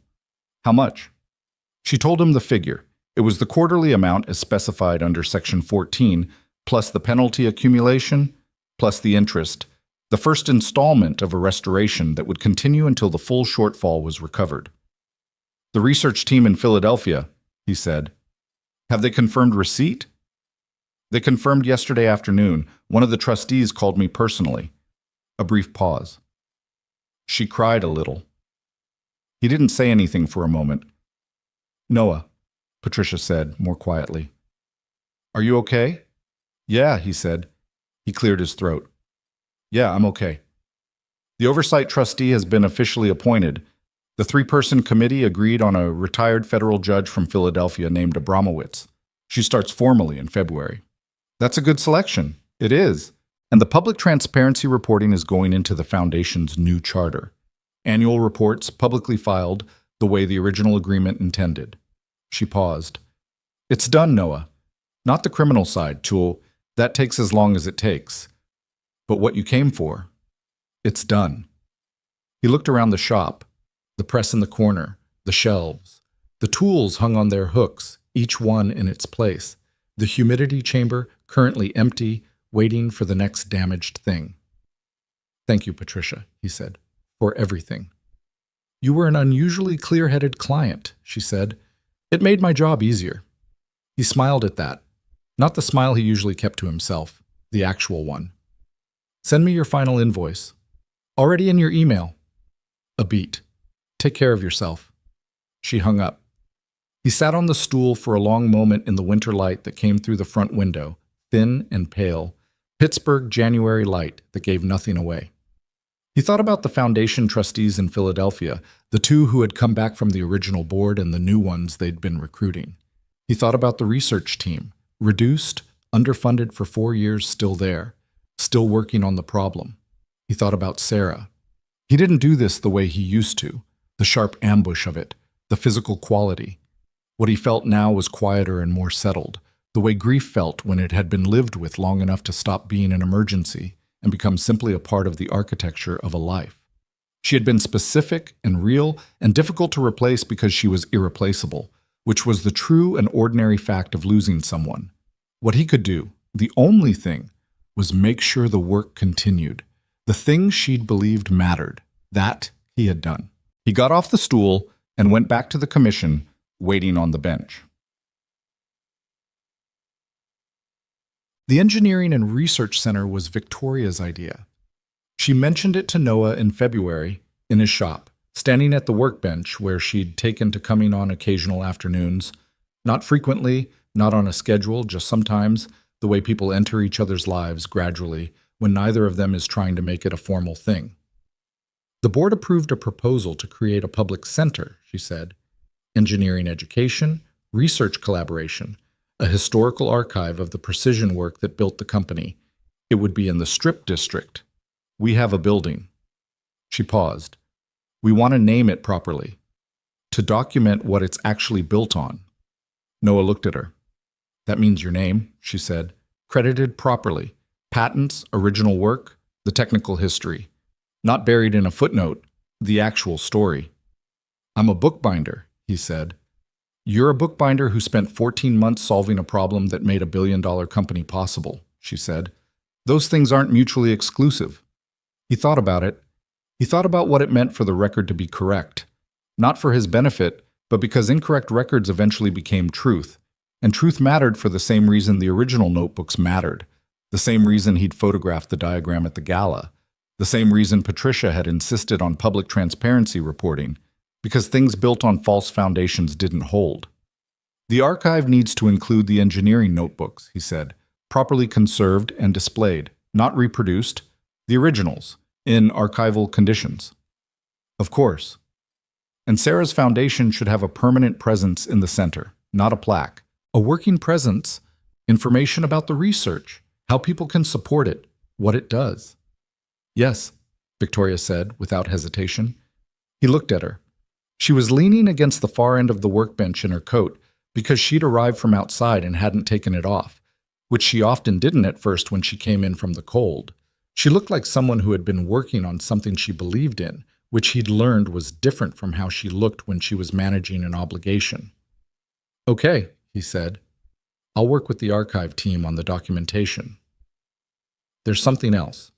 "How much?" She told him the figure. It was the quarterly amount as specified under Section 14, plus the penalty accumulation, plus the interest, the first installment of a restoration that would continue until the full shortfall was recovered. "The research team in Philadelphia," he said. "Have they confirmed receipt?" "They confirmed yesterday afternoon. One of the trustees called me personally." A brief pause. She cried a little. He didn't say anything for a moment. "Noah," Patricia said, more quietly. "Are you okay?" "Yeah," he said. He cleared his throat. "Yeah, I'm okay." The oversight trustee has been officially appointed. The three-person committee agreed on a retired federal judge from Philadelphia named Abramowitz. She starts formally in February. "That's a good selection." "It is." And the public transparency reporting is going into the foundation's new charter. Annual reports publicly filed the way the original agreement intended. She paused. "It's done, Noah. Not the criminal side, Tool. That takes as long as it takes. But what you came for, it's done." He looked around the shop, the press in the corner, the shelves. The tools hung on their hooks, each one in its place. The humidity chamber, currently empty, waiting for the next damaged thing. "Thank you, Patricia," he said, "for everything." "You were an unusually clear-headed client," she said. "It made my job easier." He smiled at that. Not the smile he usually kept to himself, the actual one. "Send me your final invoice." "Already in your email." A beat. "Take care of yourself." She hung up. He sat on the stool for a long moment in the winter light that came through the front window, thin and pale, Pittsburgh January light that gave nothing away. He thought about the foundation trustees in Philadelphia, the two who had come back from the original board and the new ones they'd been recruiting. He thought about the research team, reduced, underfunded for 4 years, still there, still working on the problem. He thought about Sarah. He didn't do this the way he used to, the sharp ambush of it, the physical quality. What he felt now was quieter and more settled, the way grief felt when it had been lived with long enough to stop being an emergency and become simply a part of the architecture of a life. She had been specific and real and difficult to replace because she was irreplaceable, which was the true and ordinary fact of losing someone. What he could do, the only thing, was make sure the work continued. The things she'd believed mattered. That he had done. He got off the stool and went back to the commission, waiting on the bench. The Engineering and Research Center was Victoria's idea. She mentioned it to Noah in February in his shop, standing at the workbench where she'd taken to coming on occasional afternoons, not frequently, not on a schedule, just sometimes, the way people enter each other's lives gradually when neither of them is trying to make it a formal thing. The board approved a proposal to create a public center, she said. Engineering education, research collaboration, a historical archive of the precision work that built the company. It would be in the Strip District. We have a building. She paused. We want to name it properly, to document what it's actually built on. Noah looked at her. That means your name, she said, credited properly. Patents, original work, the technical history. Not buried in a footnote, the actual story. I'm a bookbinder, he said. You're a bookbinder who spent 14 months solving a problem that made a billion-dollar company possible, she said. Those things aren't mutually exclusive. He thought about it. He thought about what it meant for the record to be correct. Not for his benefit, but because incorrect records eventually became truth. And truth mattered for the same reason the original notebooks mattered. The same reason he'd photographed the diagram at the gala. The same reason Patricia had insisted on public transparency reporting. Because things built on false foundations didn't hold. The archive needs to include the engineering notebooks, he said, properly conserved and displayed, not reproduced, the originals, in archival conditions. Of course. And Sarah's foundation should have a permanent presence in the center, not a plaque. A working presence, information about the research, how people can support it, what it does. Yes, Victoria said, without hesitation. He looked at her. She was leaning against the far end of the workbench in her coat because she'd arrived from outside and hadn't taken it off, which she often didn't at first when she came in from the cold. She looked like someone who had been working on something she believed in, which he'd learned was different from how she looked when she was managing an obligation. Okay, he said. I'll work with the archive team on the documentation. There's something else.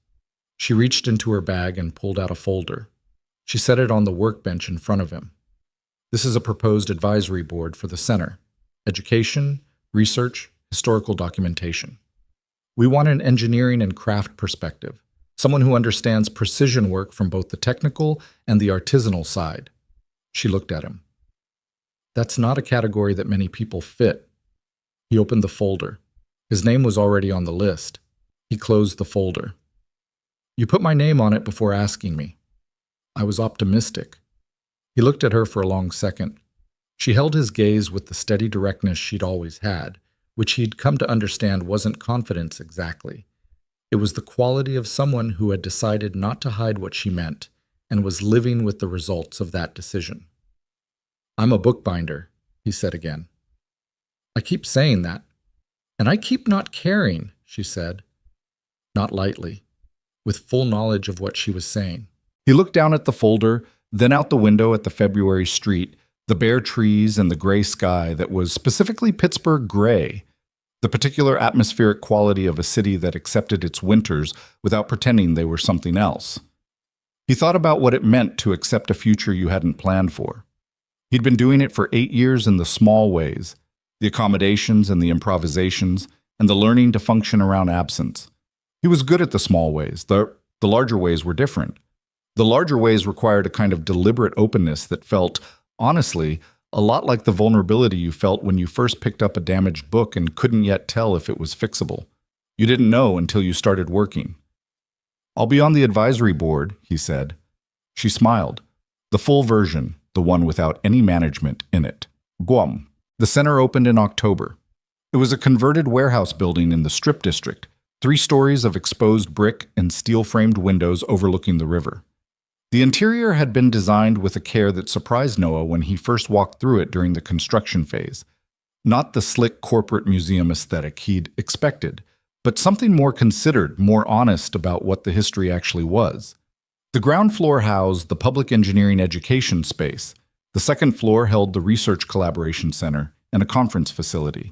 She reached into her bag and pulled out a folder. She set it on the workbench in front of him. This is a proposed advisory board for the center. Education, research, historical documentation. We want an engineering and craft perspective, someone who understands precision work from both the technical and the artisanal side. She looked at him. That's not a category that many people fit. He opened the folder. His name was already on the list. He closed the folder. You put my name on it before asking me. I was optimistic. He looked at her for a long second. She held his gaze with the steady directness she'd always had, which he'd come to understand wasn't confidence exactly. It was the quality of someone who had decided not to hide what she meant and was living with the results of that decision. I'm a bookbinder, he said again. I keep saying that. And I keep not caring, she said. Not lightly, with full knowledge of what she was saying. He looked down at the folder, then out the window at the February street, the bare trees and the gray sky that was specifically Pittsburgh gray, the particular atmospheric quality of a city that accepted its winters without pretending they were something else. He thought about what it meant to accept a future you hadn't planned for. He'd been doing it for 8 years in the small ways, the accommodations and the improvisations, and the learning to function around absence. He was good at the small ways. The larger ways were different. The larger ways required a kind of deliberate openness that felt, honestly, a lot like the vulnerability you felt when you first picked up a damaged book and couldn't yet tell if it was fixable. You didn't know until you started working. I'll be on the advisory board, he said. She smiled. The full version, the one without any management in it. Guam. The center opened in October. It was a converted warehouse building in the Strip District, 3 stories of exposed brick and steel-framed windows overlooking the river. The interior had been designed with a care that surprised Noah when he first walked through it during the construction phase. Not the slick corporate museum aesthetic he'd expected, but something more considered, more honest about what the history actually was. The ground floor housed the public engineering education space. The second floor held the research collaboration center and a conference facility.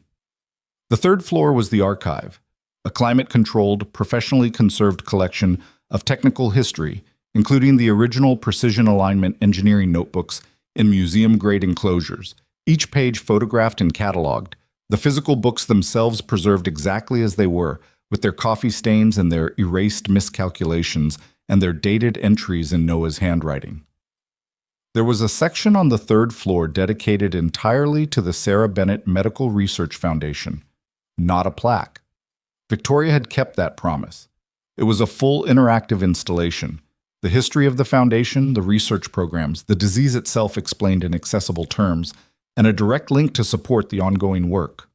The third floor was the archive, a climate-controlled, professionally conserved collection of technical history, including the original precision alignment engineering notebooks in museum-grade enclosures, each page photographed and cataloged, the physical books themselves preserved exactly as they were, with their coffee stains and their erased miscalculations and their dated entries in Noah's handwriting. There was a section on the third floor dedicated entirely to the Sarah Bennett Medical Research Foundation, not a plaque. Victoria had kept that promise. It was a full interactive installation. The history of the foundation, the research programs, the disease itself explained in accessible terms, and a direct link to support the ongoing work.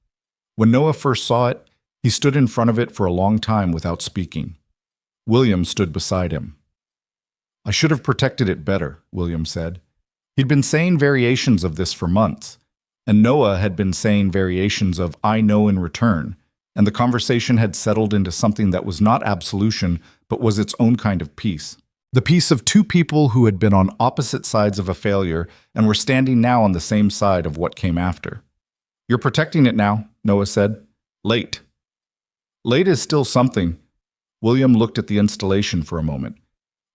When Noah first saw it, he stood in front of it for a long time without speaking. William stood beside him. I should have protected it better, William said. He'd been saying variations of this for months, and Noah had been saying variations of I know in return, and the conversation had settled into something that was not absolution, but was its own kind of peace. The peace of 2 people who had been on opposite sides of a failure and were standing now on the same side of what came after. You're protecting it now, Noah said. Late. Late is still something. William looked at the installation for a moment.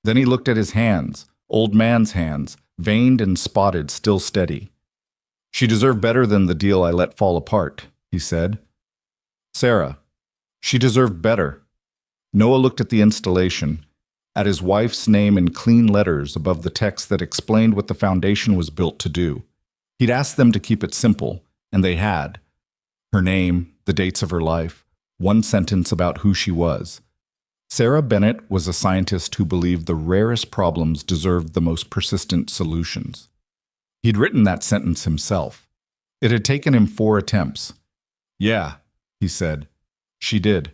Then he looked at his hands, old man's hands, veined and spotted, still steady. She deserved better than the deal I let fall apart, he said. Sarah. She deserved better. Noah looked at the installation, at his wife's name in clean letters above the text that explained what the foundation was built to do. He'd asked them to keep it simple, And they had. Her name, the dates of her life, one sentence about who she was. Sarah Bennett was a scientist who believed the rarest problems deserved the most persistent solutions. He'd written that sentence himself. It had taken him 4 attempts. Yeah, he said. She did.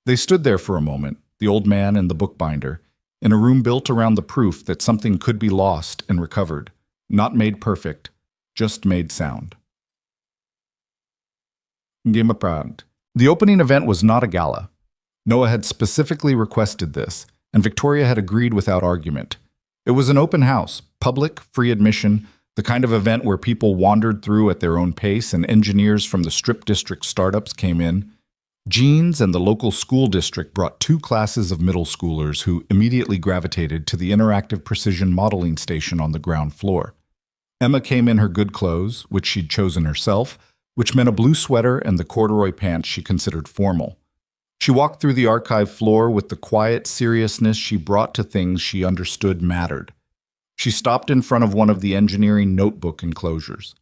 They stood there for a moment, the old man and the bookbinder, in a room built around the proof that something could be lost and recovered, not made perfect, just made sound. The opening event was not a gala. Noah had specifically requested this, and Victoria had agreed without argument. It was an open house, public, free admission, the kind of event where people wandered through at their own pace and engineers from the Strip District startups came in. Jeans and the local school district brought 2 classes of middle schoolers who immediately gravitated to the interactive precision modeling station on the ground floor. Emma came in her good clothes, which she'd chosen herself, which meant a blue sweater and the corduroy pants she considered formal. She walked through the archive floor with the quiet seriousness she brought to things she understood mattered. She stopped in front of one of the engineering notebook enclosures.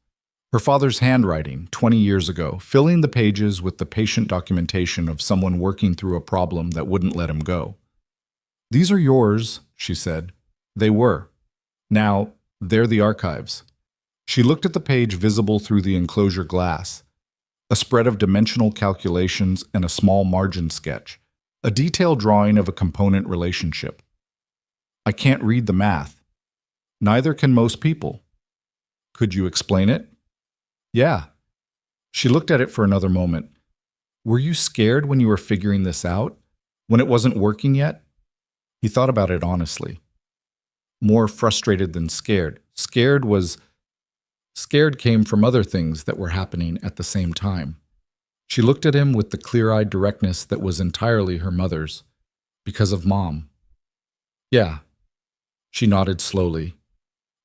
Her father's handwriting, 20 years ago, filling the pages with the patient documentation of someone working through a problem that wouldn't let him go. "These are yours," she said. They were. Now, they're the archives. She looked at the page visible through the enclosure glass. A spread of dimensional calculations and a small margin sketch. A detailed drawing of a component relationship. "I can't read the math." "Neither can most people." "Could you explain it?" "Yeah." She looked at it for another moment. "Were you scared when you were figuring this out? When it wasn't working yet?" He thought about it honestly. More frustrated than scared. Scared came from other things that were happening at the same time. She looked at him with the clear-eyed directness that was entirely her mother's. Because of Mom. "Yeah." She nodded slowly.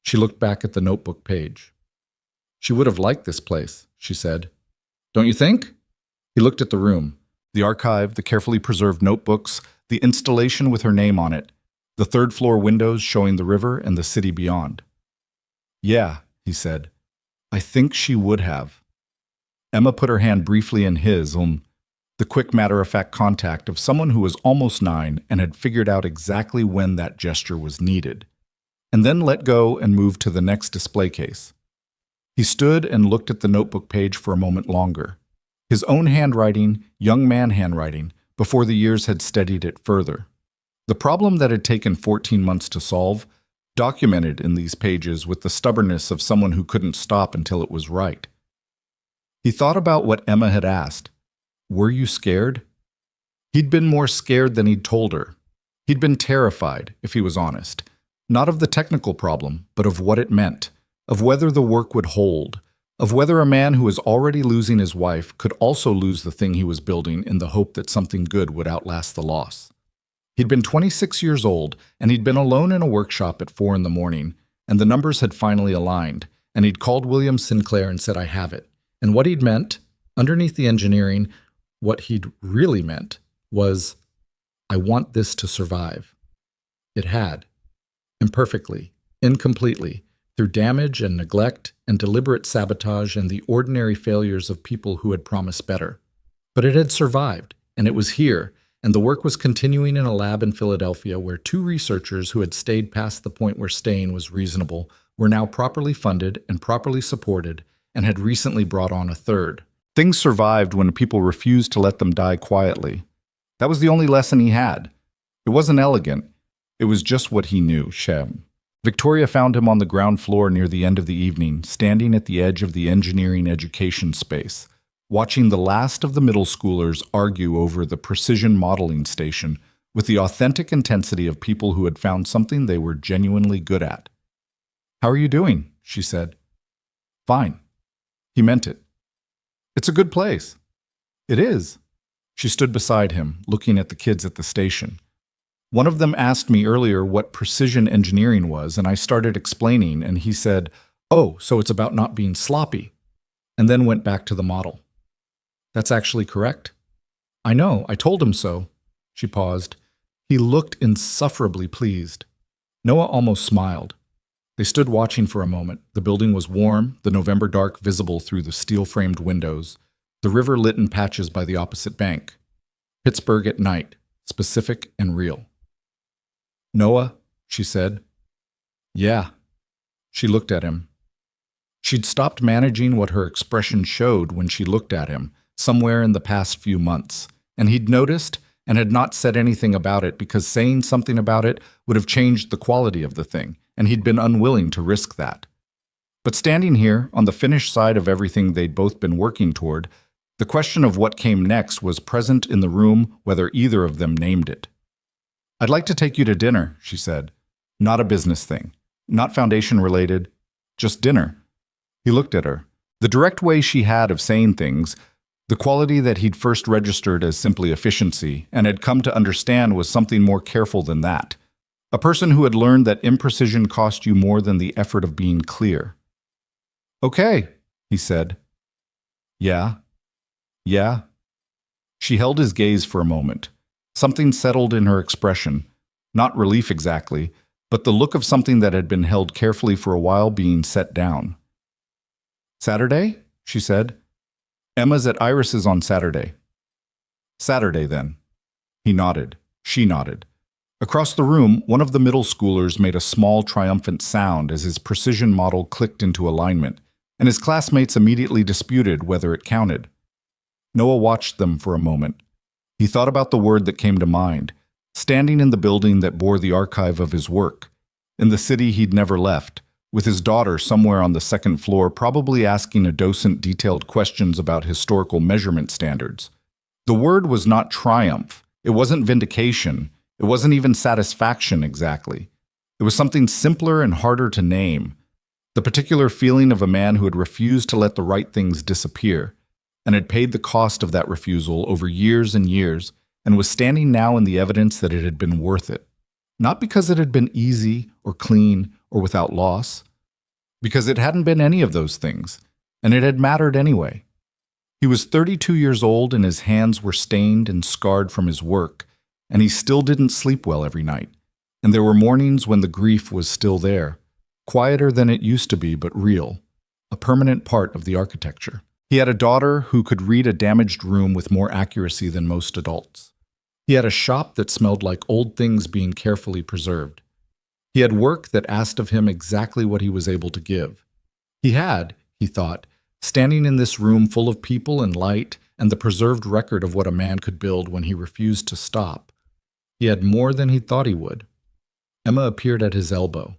She looked back at the notebook page. "She would have liked this place," she said. "Don't you think?" He looked at the room. The archive, the carefully preserved notebooks, the installation with her name on it, the third-floor windows showing the river and the city beyond. "Yeah," he said. "I think she would have." Emma put her hand briefly in his, the quick matter-of-fact contact of someone who was almost 9 and had figured out exactly when that gesture was needed, and then let go and moved to the next display case. He stood and looked at the notebook page for a moment longer. His own handwriting, young man handwriting, before the years had steadied it further. The problem that had taken 14 months to solve, documented in these pages with the stubbornness of someone who couldn't stop until it was right. He thought about what Emma had asked. "Were you scared?" He'd been more scared than he'd told her. He'd been terrified, if he was honest. Not of the technical problem, but of what it meant, of whether the work would hold, of whether a man who was already losing his wife could also lose the thing he was building in the hope that something good would outlast the loss. He'd been 26 years old, and he'd been alone in a workshop at 4 in the morning, and the numbers had finally aligned, and he'd called William Sinclair and said, "I have it." And what he'd meant, underneath the engineering, what he'd really meant was, "I want this to survive." It had. Imperfectly, incompletely, through damage and neglect and deliberate sabotage and the ordinary failures of people who had promised better. But it had survived, and it was here, and the work was continuing in a lab in Philadelphia where 2 researchers who had stayed past the point where staying was reasonable were now properly funded and properly supported and had recently brought on a 3rd. Things survived when people refused to let them die quietly. That was the only lesson he had. It wasn't elegant. It was just what he knew, Shem. Victoria found him on the ground floor near the end of the evening, standing at the edge of the engineering education space, watching the last of the middle schoolers argue over the precision modeling station with the authentic intensity of people who had found something they were genuinely good at. "How are you doing?" she said. "Fine." He meant it. "It's a good place." "It is." She stood beside him, looking at the kids at the station. "One of them asked me earlier what precision engineering was, and I started explaining, and he said, 'Oh, so it's about not being sloppy,' and then went back to the model." "That's actually correct." "I know, I told him so." She paused. He looked insufferably pleased. Noah almost smiled. They stood watching for a moment. The building was warm, the November dark visible through the steel-framed windows, the river lit in patches by the opposite bank. Pittsburgh at night, specific and real. "Noah," she said. "Yeah." She looked at him. She'd stopped managing what her expression showed when she looked at him, somewhere in the past few months, and he'd noticed and had not said anything about it because saying something about it would have changed the quality of the thing, and he'd been unwilling to risk that. But standing here, on the finished side of everything they'd both been working toward, the question of what came next was present in the room whether either of them named it. "I'd like to take you to dinner," she said. "Not a business thing. Not foundation-related. Just dinner." He looked at her. The direct way she had of saying things, the quality that he'd first registered as simply efficiency and had come to understand was something more careful than that. A person who had learned that imprecision cost you more than the effort of being clear. "Okay," he said. "Yeah. Yeah." She held his gaze for a moment. Something settled in her expression. Not relief exactly, but the look of something that had been held carefully for a while being set down. "Saturday?" she said. "Emma's at Iris's on Saturday." "Saturday, then." He nodded. She nodded. Across the room, one of the middle schoolers made a small, triumphant sound as his precision model clicked into alignment, and his classmates immediately disputed whether it counted. Noah watched them for a moment. He thought about the word that came to mind, standing in the building that bore the archive of his work, in the city he'd never left, with his daughter somewhere on the second floor probably asking a docent detailed questions about historical measurement standards. The word was not triumph. It wasn't vindication. It wasn't even satisfaction exactly. It was something simpler and harder to name. The particular feeling of a man who had refused to let the right things disappear, and had paid the cost of that refusal over years and years, and was standing now in the evidence that it had been worth it. Not because it had been easy or clean or without loss, because it hadn't been any of those things, and it had mattered anyway. He was 32 years old and his hands were stained and scarred from his work, and he still didn't sleep well every night, and there were mornings when the grief was still there, quieter than it used to be but real, a permanent part of the architecture. He had a daughter who could read a damaged room with more accuracy than most adults. He had a shop that smelled like old things being carefully preserved. He had work that asked of him exactly what he was able to give. He had, he thought, standing in this room full of people and light and the preserved record of what a man could build when he refused to stop. He had more than he thought he would. Emma appeared at his elbow.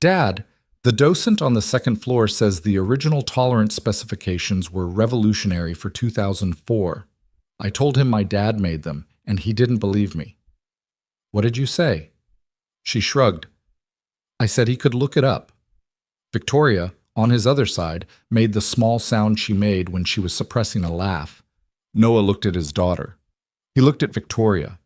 "Dad, the docent on the second floor says the original tolerance specifications were revolutionary for 2004. I told him my dad made them, and he didn't believe me." "What did you say?" She shrugged. "I said he could look it up." Victoria, on his other side, made the small sound she made when she was suppressing a laugh. Noah looked at his daughter. He looked at Victoria.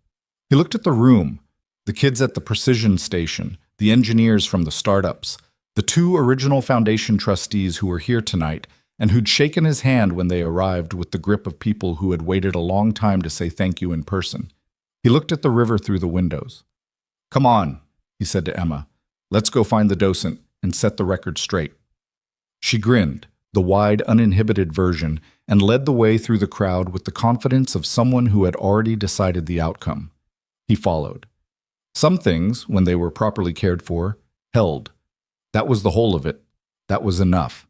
He looked at the room, the kids at the precision station, the engineers from the startups, the two original foundation trustees who were here tonight and who'd shaken his hand when they arrived with the grip of people who had waited a long time to say thank you in person. He looked at the river through the windows. "Come on," he said to Emma. "Let's go find the docent and set the record straight." She grinned, the wide, uninhibited version, and led the way through the crowd with the confidence of someone who had already decided the outcome. He followed. Some things, when they were properly cared for, held. That was the whole of it. That was enough.